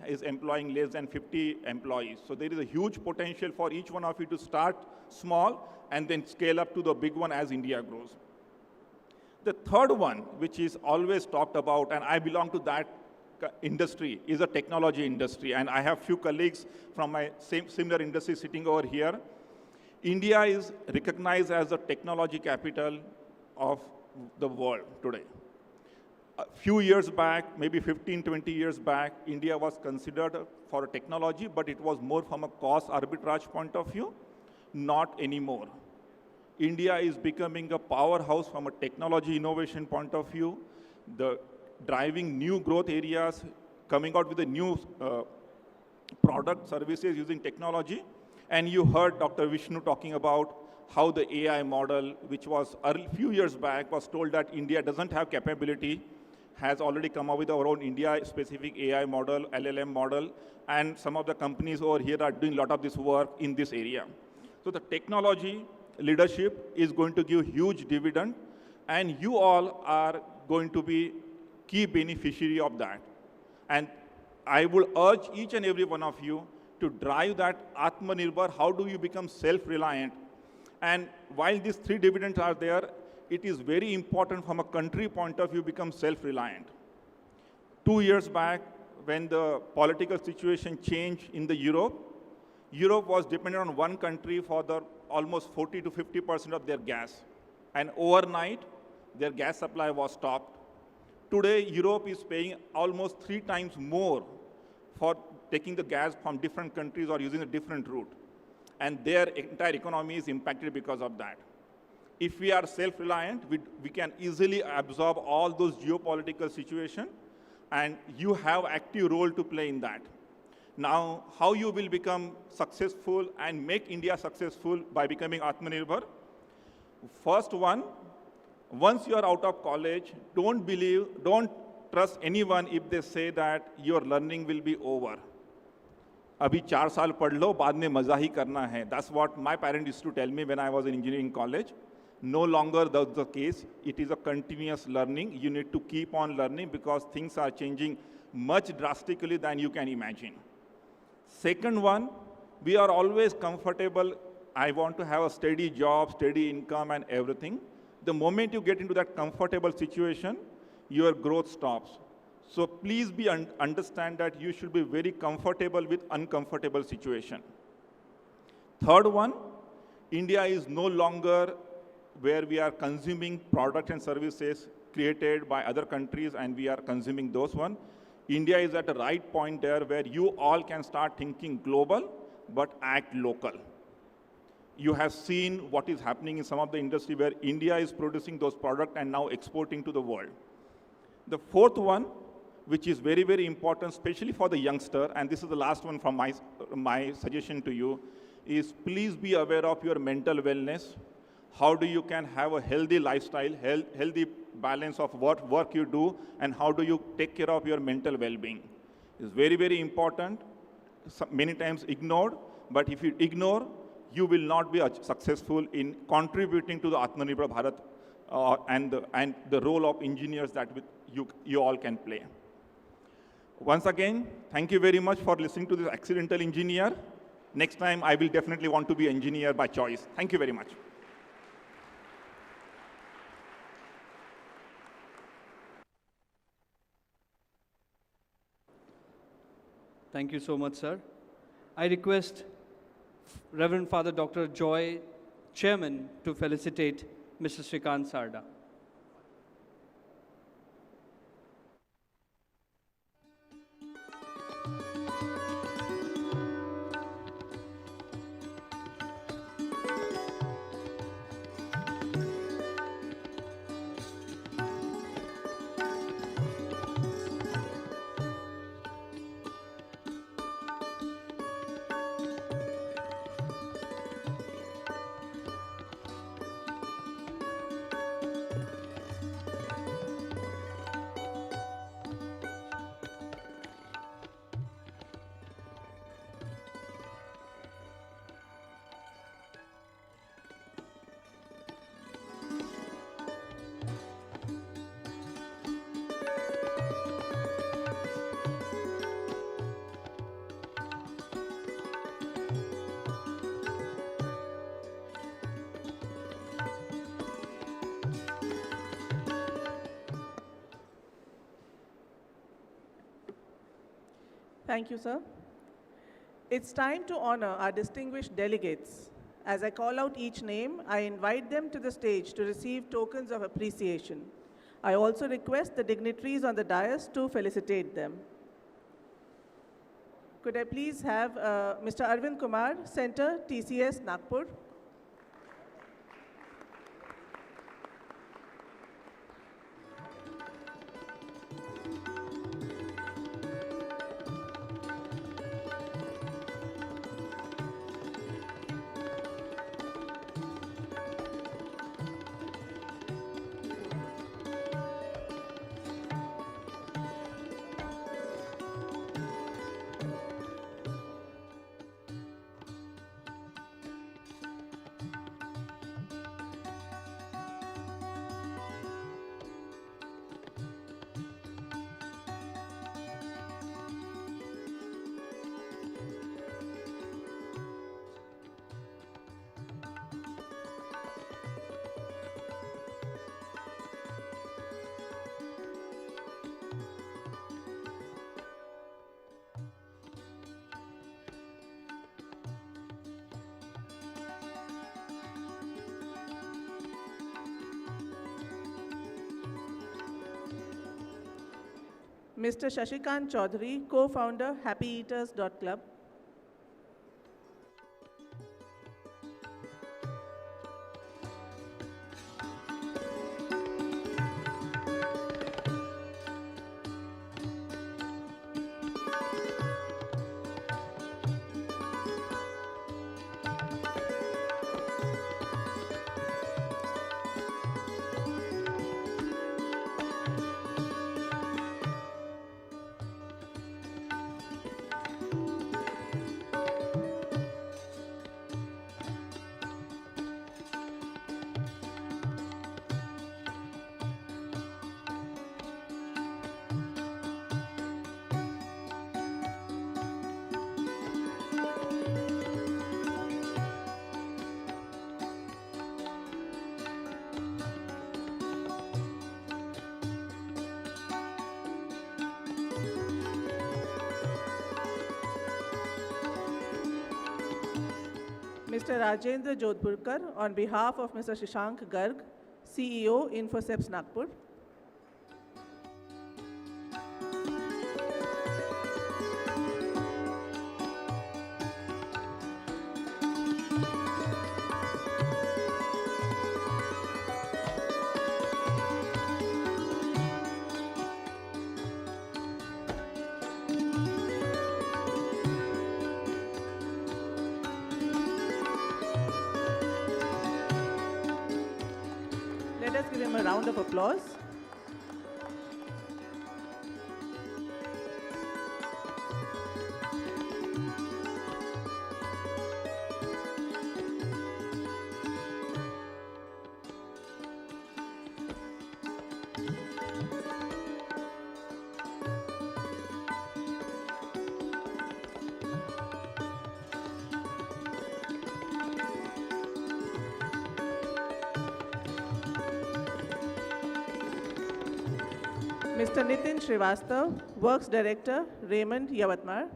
is employing less than 50 employees. So there is a huge potential for each one of you to start small and then scale up to the big one as India grows. The third one, which is always talked about, and I belong to that industry, is a technology industry. And I have few colleagues from my similar industry sitting over here. India is recognized as the technology capital of the world today. A few years back, maybe 15, 20 years back, India was considered for technology, but it was more from a cost arbitrage point of view, not anymore. India is becoming a powerhouse from a technology innovation point of view, driving new growth areas, coming out with the new product services using technology. And you heard Dr. Vishnu talking about how the AI model, which was a few years back, was told that India doesn't have capability, has already come up with our own India-specific AI model, LLM model, and some of the companies over here are doing a lot of this work in this area. So the technology leadership is going to give huge dividend, and you all are going to be key beneficiary of that. And I will urge each and every one of you to drive that Atmanirbhar, how do you become self-reliant? And while these three dividends are there, it is very important from a country point of view become self-reliant. 2 years back, when the political situation changed in the Europe, Europe was dependent on one country for the almost 40 to 50% of their gas. And overnight, their gas supply was stopped. Today, Europe is paying almost 3 times more for taking the gas from different countries or using a different route. And their entire economy is impacted because of that. If we are self-reliant, we can easily absorb all those geopolitical situations, and you have active role to play in that. Now, how you will become successful and make India successful by becoming Atmanirbhar? First one, once you are out of college, don't trust anyone if they say that your learning will be over. अभी 4 साल पढ़ लो, बाद में मज़ा ही करना है. That's what my parents used to tell me when I was in engineering college. No longer that's the case. It is a continuous learning. You need to keep on learning because things are changing much drastically than you can imagine. Second one, we are always comfortable. I want to have a steady job, steady income and everything. The moment you get into that comfortable situation, your growth stops. So please understand that you should be very comfortable with uncomfortable situation. Third one, India is no longer where we are consuming products and services created by other countries and we are consuming those one. India is at the right point there where you all can start thinking global but act local. You have seen what is happening in some of the industry where India is producing those products and now exporting to the world. The fourth one, which is very, very important, especially for the youngster, and this is the last one from my suggestion to you, is please be aware of your mental wellness. How do you can have a healthy lifestyle, healthy balance of what work you do, and how do you take care of your mental well-being. It's very, very important, many times ignored, but if you ignore, you will not be successful in contributing to the Atmanirbhar Bharat and the role of engineers that you all can play. Once again, thank you very much for listening to this accidental engineer. Next time, I will definitely want to be an engineer by choice. Thank you very much. Thank you so much, sir. I request Reverend Father Dr. Joy, Chairman, to felicitate Mr. Srikant Sarda. Thank you, sir. It's time to honor our distinguished delegates. As I call out each name, I invite them to the stage to receive tokens of appreciation. I also request the dignitaries on the dais to felicitate them. Could I please have Mr. Arvind Kumar, Center, TCS, Nagpur. Mr. Shashikant Chaudhary, co-founder, happyeaters.club. Mr. Rajendra Jodhpurkar, on behalf of Mr. Shashank Garg, CEO, Infoseps Nagpur. Let us give him a round of applause. Mr. Nitin Srivastav, Works Director, Raymond, Yavatmar.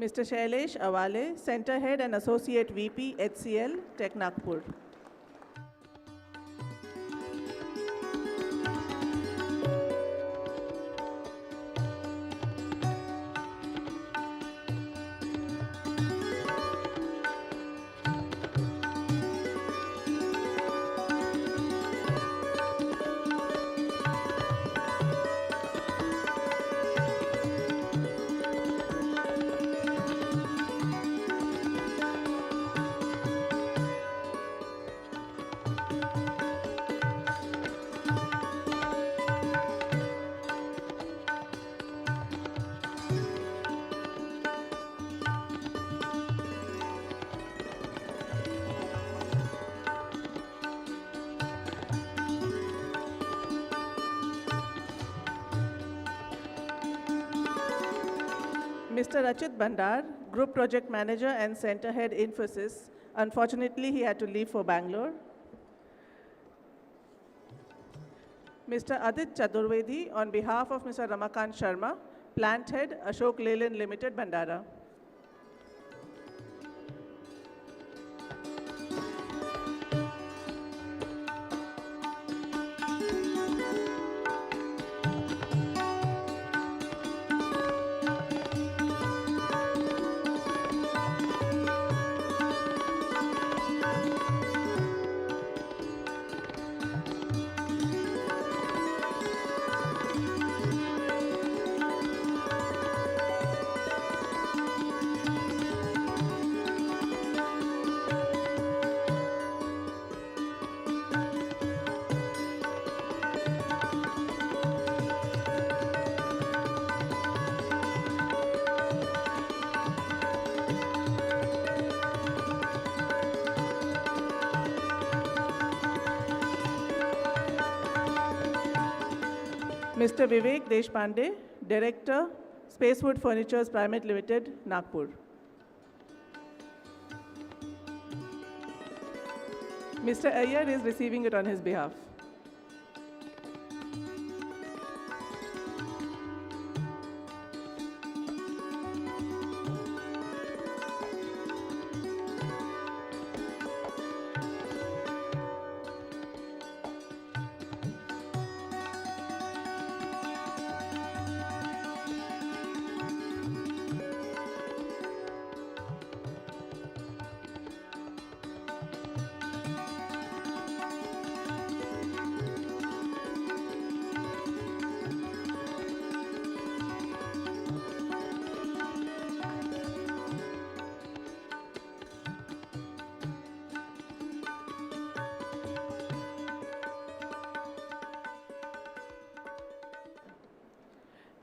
Mr. Shailesh Awale, Center Head and Associate VP, HCL, Tech Nagpur. Mr. Rachit Bandar, Group Project Manager and Center Head, Infosys. Unfortunately, he had to leave for Bangalore. Mr. Adit Chaturvedi, on behalf of Mr. Ramakant Sharma, Plant Head, Ashok Leyland Limited, Bandara. Mr. Vivek Deshpande, Director, Spacewood Furnitures Private Limited, Nagpur. Mr. Iyer is receiving it on his behalf.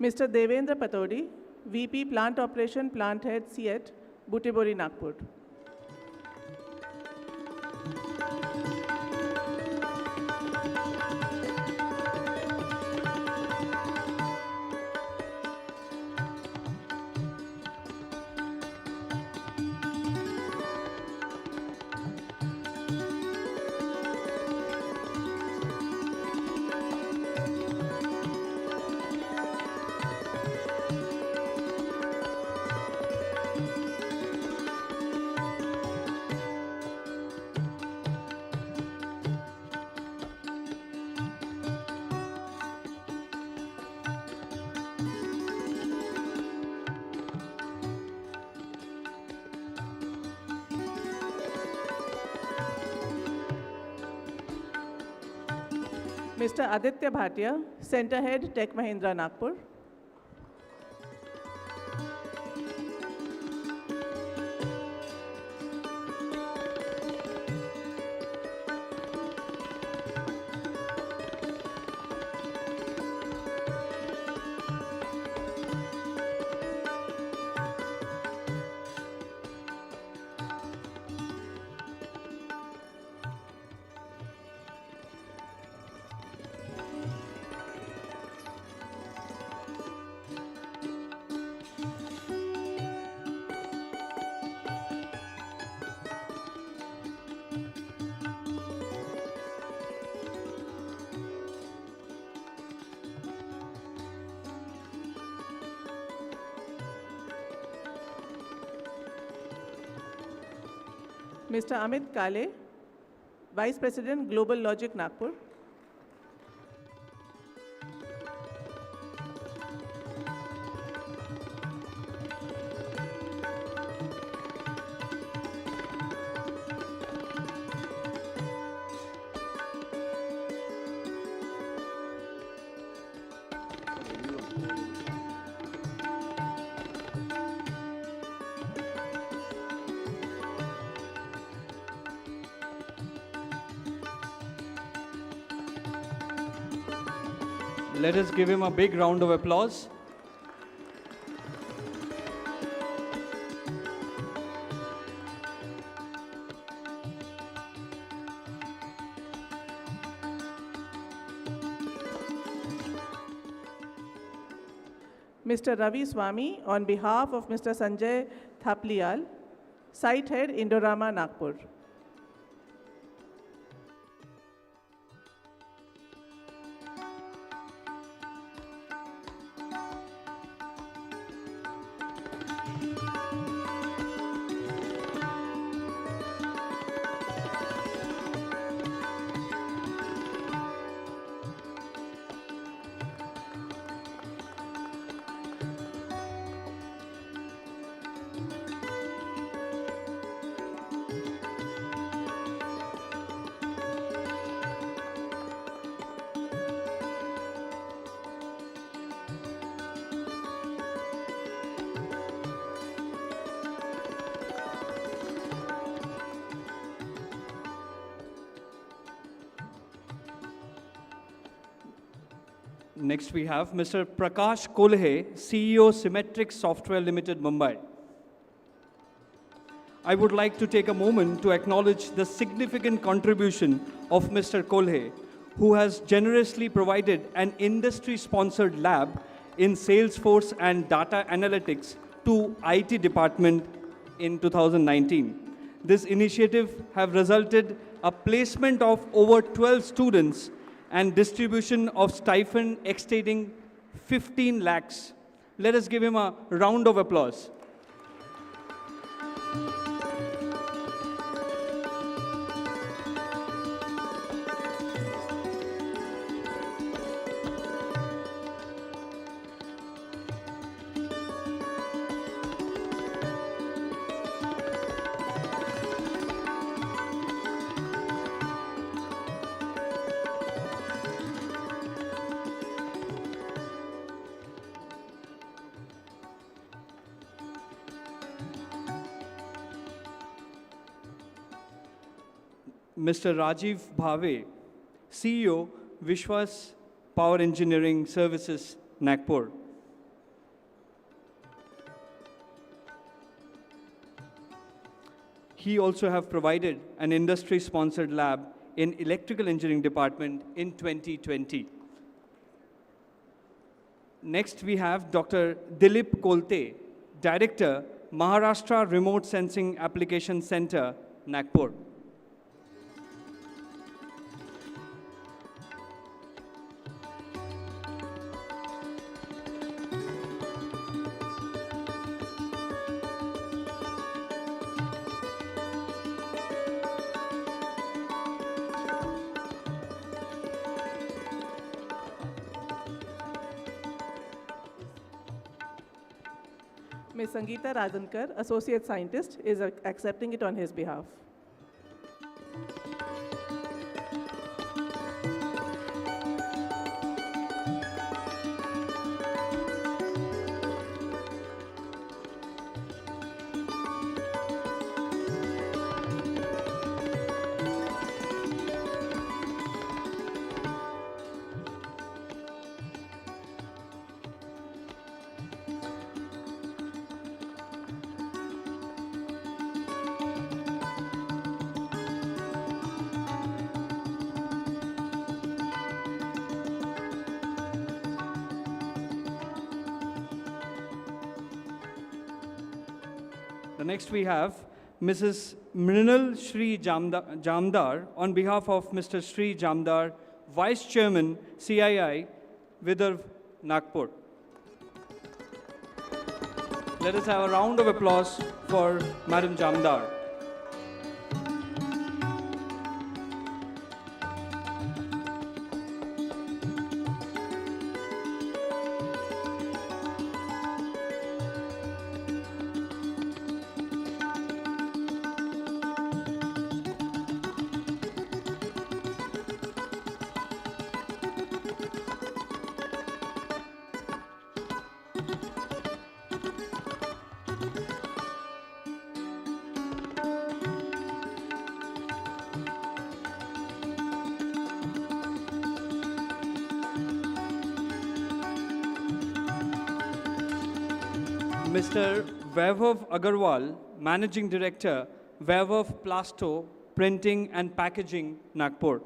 Mr. Devendra Patodi, VP Plant Operation, Plant Head, CET, Butibori, Nagpur. Mr. Aditya Bhatia, Center Head, Tech Mahindra, Nagpur. Mr. Amit Kale, Vice President, Global Logic, Nagpur. Let us give him a big round of applause. Mr. Ravi Swami, on behalf of Mr. Sanjay Thapliyal, Site Head, Indorama, Nagpur. Next we have Mr. Prakash Kolhe, CEO, Symmetric Software Limited, Mumbai. I would like to take a moment to acknowledge the significant contribution of Mr. Kolhe, who has generously provided an industry-sponsored lab in Salesforce and data analytics to IT department in 2019. This initiative have resulted a placement of over 12 students and distribution of stipend exceeding 15 lakhs. Let us give him a round of applause. Mr. Rajiv Bhave, CEO, Vishwas Power Engineering Services, Nagpur. He also have provided an industry-sponsored lab in Electrical Engineering Department in 2020. Next, we have Dr. Dilip Kolte, Director, Maharashtra Remote Sensing Application Center, Nagpur. Ms. Sangeeta Rajankar, Associate Scientist, is accepting it on his behalf. Next we have Mrs. Mrinal Shri Jamdar on behalf of Mr. Shri Jamdar, Vice Chairman, CII, Vidarbh, Nagpur. Let us have a round of applause for Madam Jamdar. Mr. Vaibhav Agarwal, Managing Director, Vaibhav Plasto, Printing and Packaging, Nagpur.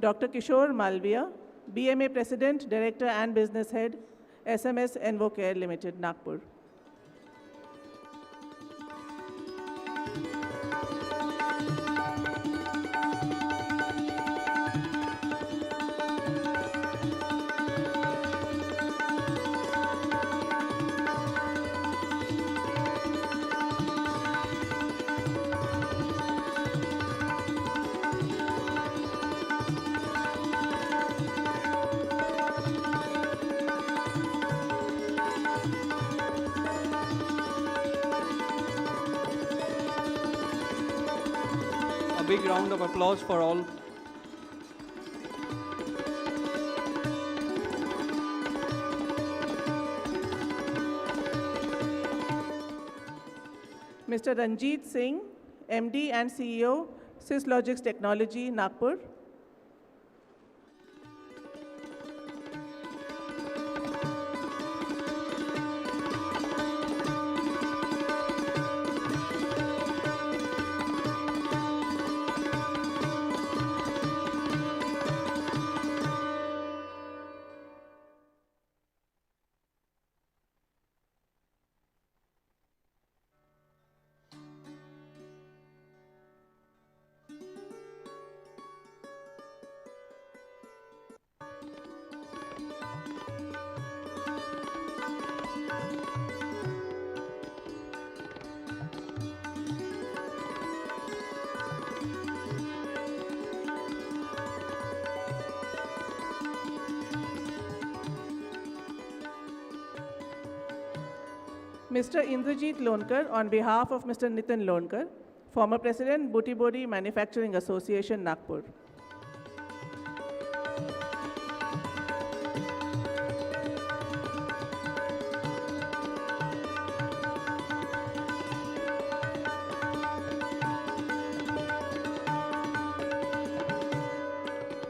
Dr. Kishore Malviya, BMA President, Director and Business Head, SMS Envocare Limited, Nagpur. big round of applause for all. Mr. Ranjit Singh, MD and CEO, Syslogics Technology, Nagpur. Mr. Indrajit Lonkar, on behalf of Mr. Nitin Lonkar, former President, Butibori Manufacturing Association, Nagpur.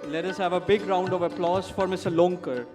Let us have a big round of applause for Mr. Lonkar.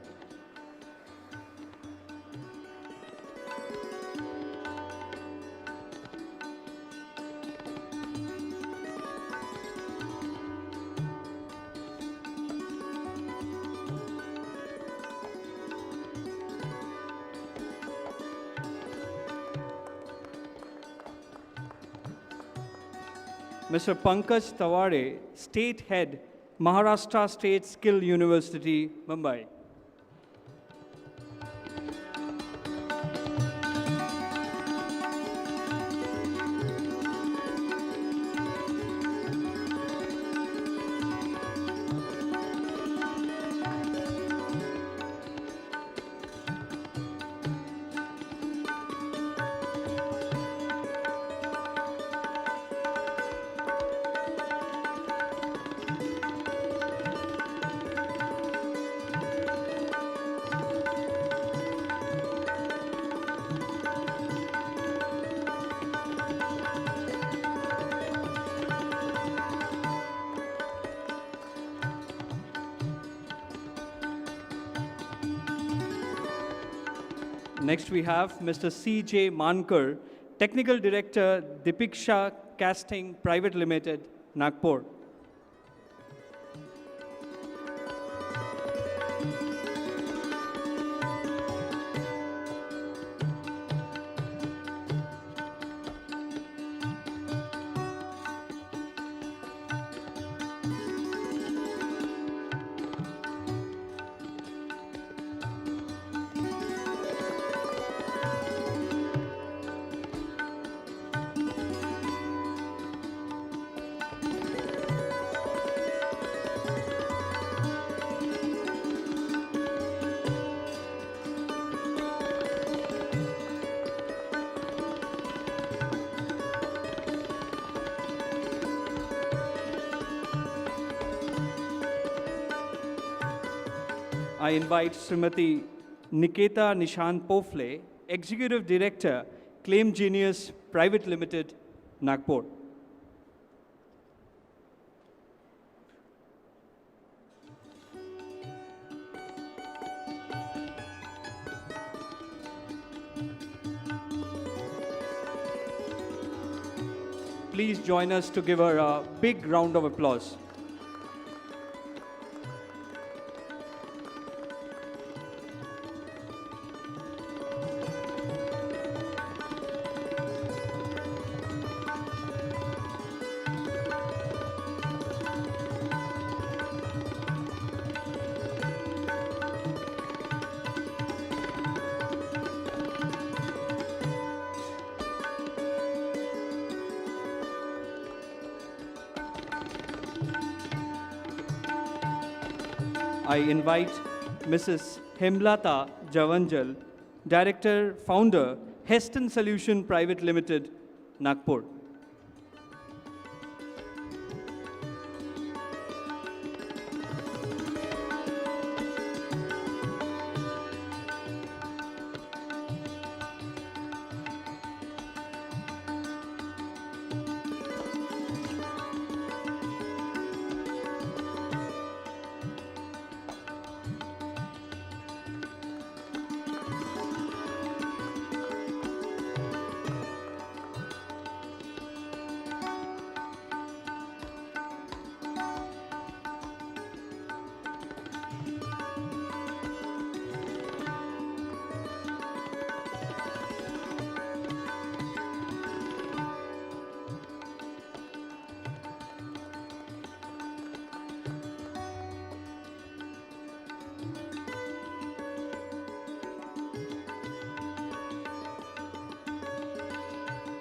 Mr. Pankaj Taware, State Head, Maharashtra State Skill University, Mumbai. Next we have Mr. C.J. Mankar, Technical Director, Dipiksha Casting Private Limited, Nagpur. I invite Srimati Niketa Nishant Pofle, Executive Director, Claim Genius Private Limited, Nagpur. Please join us to give her a big round of applause. I invite Mrs. Hemlata Javanjal, Director, Founder, Heston Solution Private Limited, Nagpur.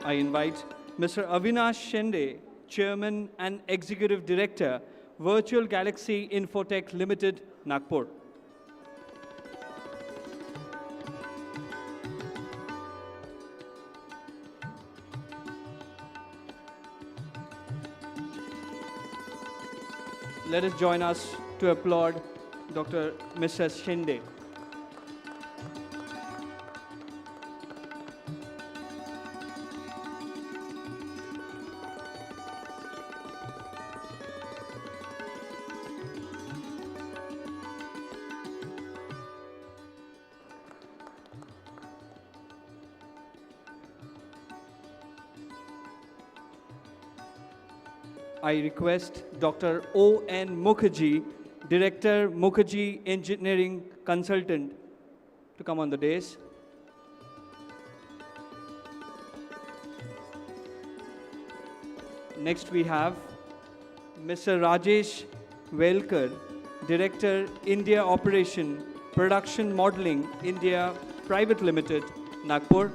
I invite Mr. Avinash Shende, Chairman and Executive Director, Virtual Galaxy Infotech Limited, Nagpur. Let us join us to applaud Dr. Mr. Shinde. I request Dr. O.N. Mukherjee, Director, Mukherjee Engineering Consultant, to come on the dais. Next we have Mr. Rajesh Velkar, Director, India Operation, Production Modeling, India Private Limited, Nagpur.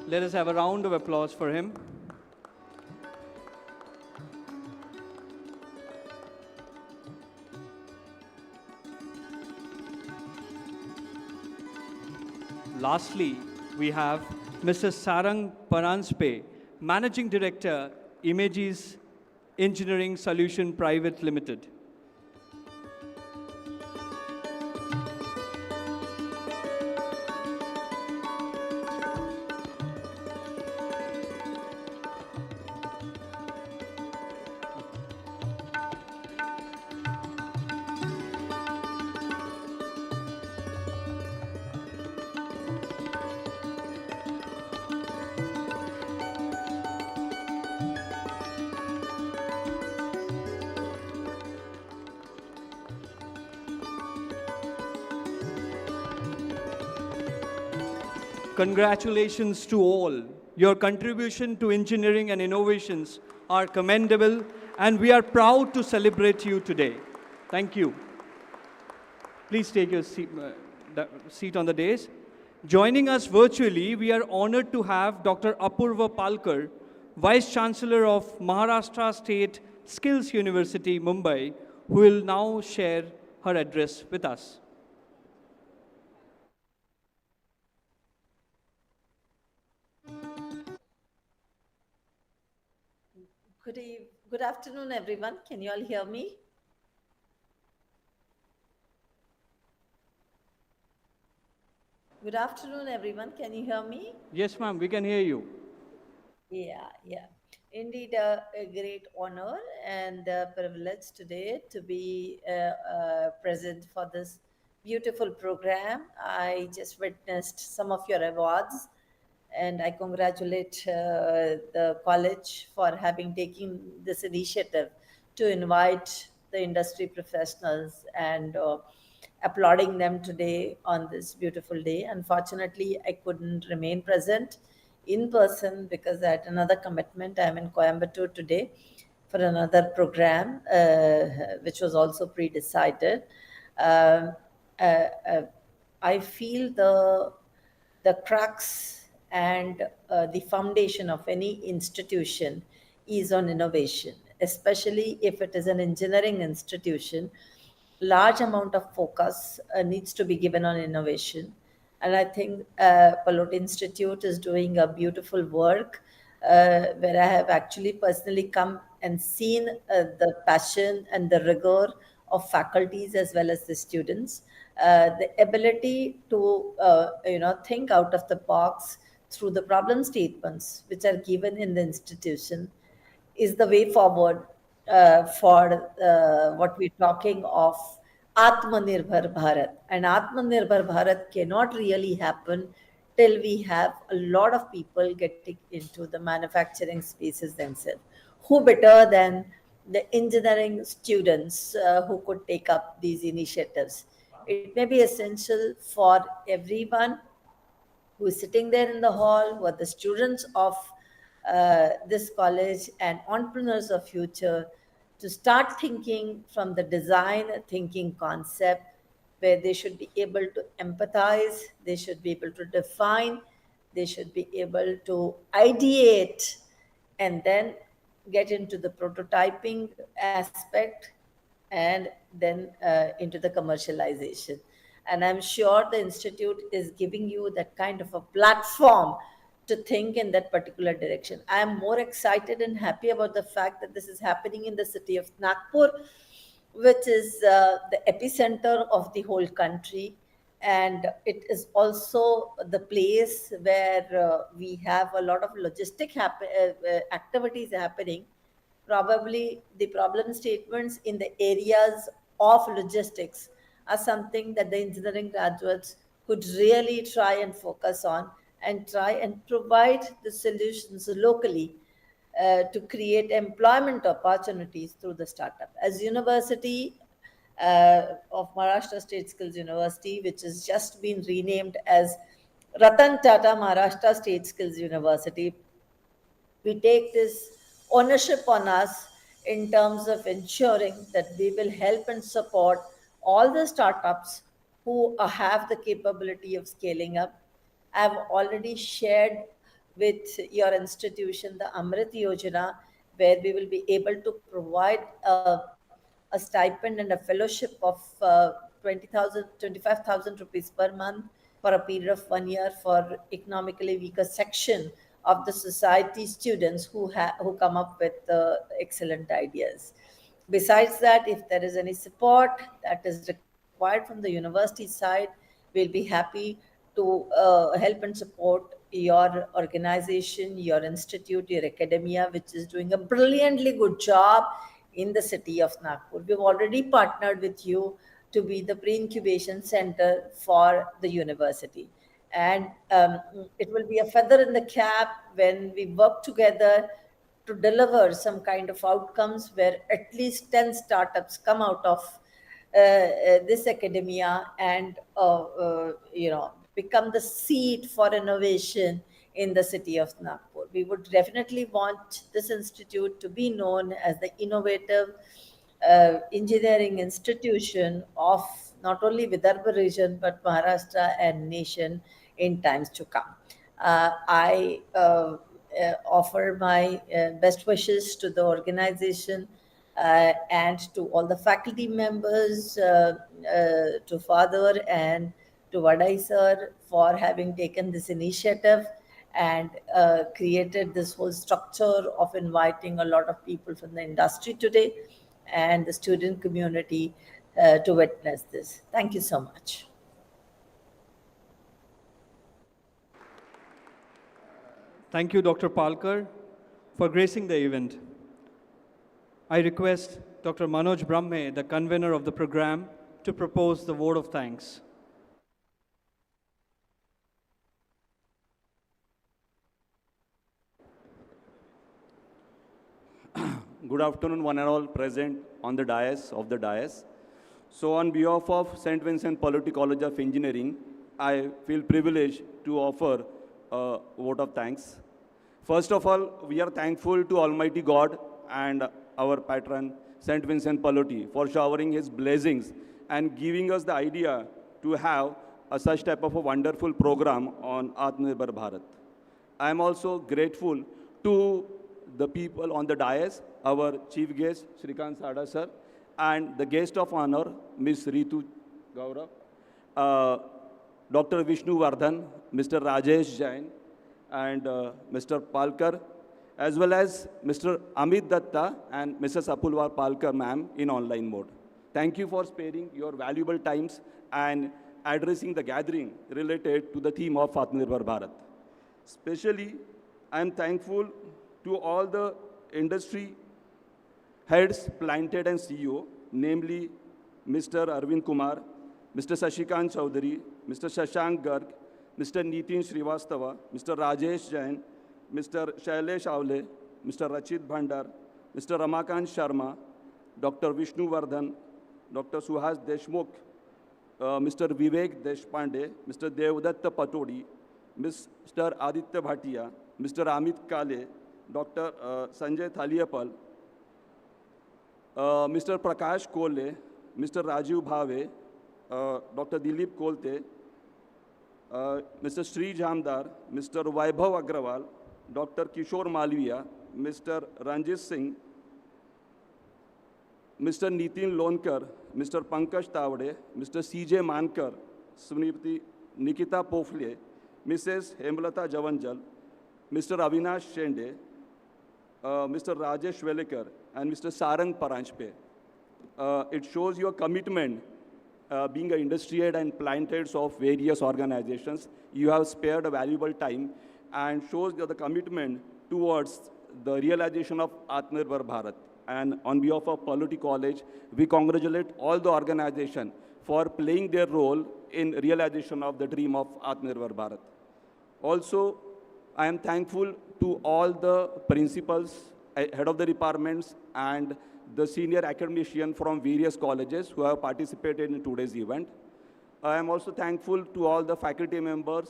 Let us have a round of applause for him. Lastly, we have Mr. Sarang Paranspe, Managing Director, Images Engineering Solution Private Limited. Congratulations to all. Your contribution to engineering and innovations are commendable, and we are proud to celebrate you today. Thank you. Please take your seat on the dais. Joining us virtually, we are honored to have Dr. Apurva Palkar, Vice Chancellor of Maharashtra State Skills University, Mumbai, who will now share her address with us. Good afternoon, everyone. Can you all hear me? Good afternoon, everyone. Can you hear me? Yes, ma'am, we can hear you. Yeah. Indeed, a great honor and a privilege today to be present for this beautiful program. I just witnessed some of your awards, and I congratulate the college for having taken this initiative to invite the industry professionals and applauding them today on this beautiful day. Unfortunately, I couldn't remain present in person because I had another commitment. I'm in Coimbatore today for another program, which was also pre-decided. I feel the crux and the foundation of any institution is on innovation, especially if it is an engineering institution. Large amount of focus needs to be given on innovation. And I think Pallote Institute is doing a beautiful work where I have actually personally come and seen the passion and the rigor of faculties as well as the students. The ability to think out of the box through the problem statements which are given in the institution is the way forward for what we're talking of Atmanirbhar Bharat. And Atmanirbhar Bharat cannot really happen till we have a lot of people getting into the manufacturing spaces themselves. Who better than the engineering students who could take up these initiatives? It may be essential for everyone who is sitting there in the hall, who are the students of this college and entrepreneurs of future, to start thinking from the design thinking concept, where they should be able to empathize, they should be able to define, they should be able to ideate, and then get into the prototyping aspect, and then into the commercialization. And I'm sure the Institute is giving you that kind of a platform to think in that particular direction. I am more excited and happy about the fact that this is happening in the city of Nagpur, which is the epicenter of the whole country. And it is also the place where we have a lot of logistic activities happening. Probably the problem statements in the areas of logistics are something that the engineering graduates could really try and focus on and try and provide the solutions locally to create employment opportunities through the startup. As University of Maharashtra State Skills University, which has just been renamed as Ratan Tata Maharashtra State Skills University, we take this ownership on us in terms of ensuring that we will help and support all the startups who have the capability of scaling up. I've already shared with your institution the Amrit Yojana, where we will be able to provide a stipend and a fellowship of 25,000 rupees per month for a period of 1 year for economically weaker section of the society students who come up with excellent ideas. Besides that, if there is any support that is required from the university side, we'll be happy to help and support your organization, your institute, your academia, which is doing a brilliantly good job in the city of Nagpur. We've already partnered with you to be the pre-incubation center for the university. And it will be a feather in the cap when we work together to deliver some kind of outcomes where at least 10 startups come out of this academia and become the seed for innovation in the city of Nagpur. We would definitely want this institute to be known as the innovative engineering institution of not only Vidarbha region, but Maharashtra and nation in times to come. I offer my best wishes to the organization and to all the faculty members, to Father and to Vadai sir for having taken this initiative and created this whole structure of inviting a lot of people from the industry today and the student community to witness this. Thank you so much. Thank you, Dr. Palkar, for gracing the event. I request Dr. Manoj Brahme, the convener of the program, to propose the vote of thanks. Good afternoon, one and all present on the dais of the dais. So on behalf of St. Vincent Pallotti College of Engineering, I feel privileged to offer a vote of thanks. First of all, we are thankful to Almighty God and our patron, St. Vincent Pallotti, for showering his blessings and giving us the idea to have such type of a wonderful program on Atmanirbhar Bharat. I am also grateful to the people on the dais, our chief guest, Shrikant Sada sir, and the guest of honor, Ms. Ritu Gaurav, Dr. Vishnu Vardhan, Mr. Rajesh Jain, and Mr. Palkar, as well as Mr. Amit Datta and Mrs. Apulwa Palkar ma'am in online mode. Thank you for sparing your valuable times and addressing the gathering related to the theme of Atmanirbhar Bharat. Especially, I am thankful to all the industry heads, planted and CEO, namely Mr. Arvind Kumar, Mr. Sashikant Chaudhary, Mr. Shashank Garg, Mr. Nitin Srivastava, Mr. Rajesh Jain, Mr. Shailesh Avle, Mr. Rachit Bhandar, Mr. Ramakant Sharma, Dr. Vishnu Vardhan, Dr. Suhas Deshmukh, Mr. Vivek Deshpande, Mr. Devdatta Patodi, Mr. Aditya Bhatia, Mr. Amit Kale, Dr. Sanjay Thaliapal, Mr. Prakash Kole, Mr. Rajiv Bhave, Dr. Dilip Kolte, Mr. Sri Jamdar, Mr. Vaibhav Agrawal, Dr. Kishore Malviya, Mr. Ranjit Singh, Mr. Nitin Lonkar, Mr. Pankaj Tawade, Mr. C.J. Mankar, Smriti Nikita Pofle, Mrs. Hemlata Javanjal, Mr. Avinash Shende, Mr. Rajesh Velekar, and Mr. Sarang Paranjpe. It shows your commitment being an industry head and plant heads of various organizations. You have spared a valuable time and shows the commitment towards the realization of Atmanirbhar Bharat. And on behalf of Polity College, we congratulate all the organizations for playing their role in realization of the dream of Atmanirbhar Bharat. Also, I am thankful to all the principals, head of the departments, and the senior academicians from various colleges who have participated in today's event. I am also thankful to all the faculty members,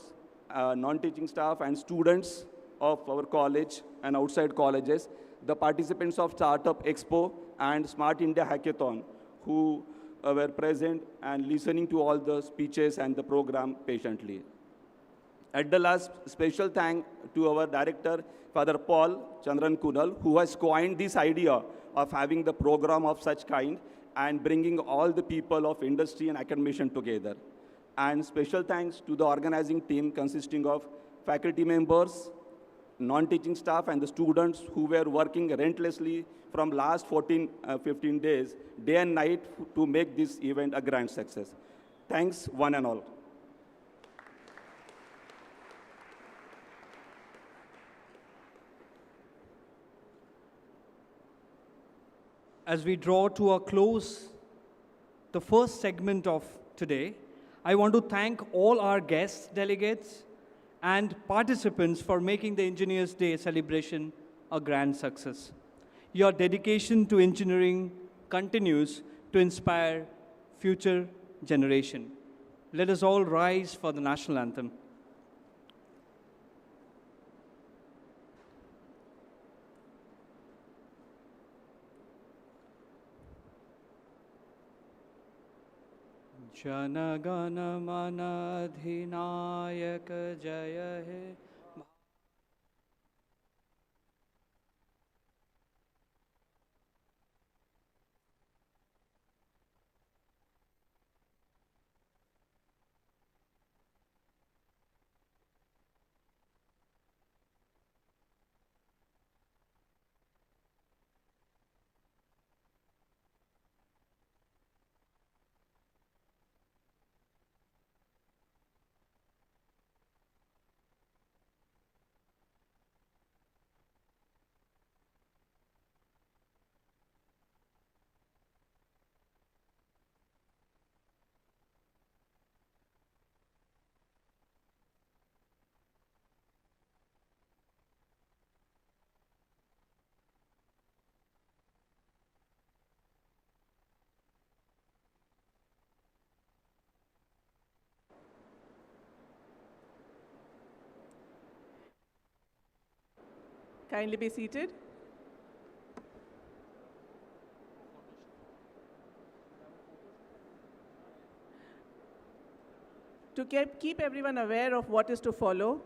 non-teaching staff, and students of our college and outside colleges, the participants of Startup Expo and Smart India Hackathon who were present and listening to all the speeches and the program patiently. At the last, special thank to our director, Father Paul Chandran Kunal, who has coined this idea of having the program of such kind and bringing all the people of industry and academician together. And special thanks to the organizing team consisting of faculty members, non-teaching staff, and the students who were working relentlessly from last 15 days, day and night, to make this event a grand success. Thanks, one and all. As we draw to a close the first segment of today, I want to thank all our guests, delegates, and participants for making the Engineers' Day celebration a grand success. Your dedication to engineering continues to inspire future generation. Let us all rise for the national anthem. Jana Gana Mana Adhinayak Jaya He. Kindly be seated. To keep everyone aware of what is to follow,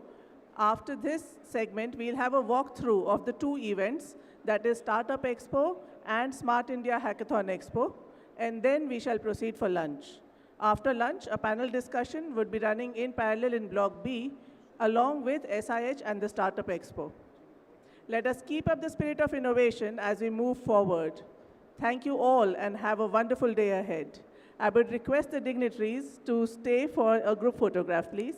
after this segment, we'll have a walkthrough of the two events, that is Startup Expo and Smart India Hackathon Expo, and then we shall proceed for lunch. After lunch, a panel discussion would be running in parallel in Block B, along with SIH and the Startup Expo. Let us keep up the spirit of innovation as we move forward. Thank you all and have a wonderful day ahead. I would request the dignitaries to stay for a group photograph, please.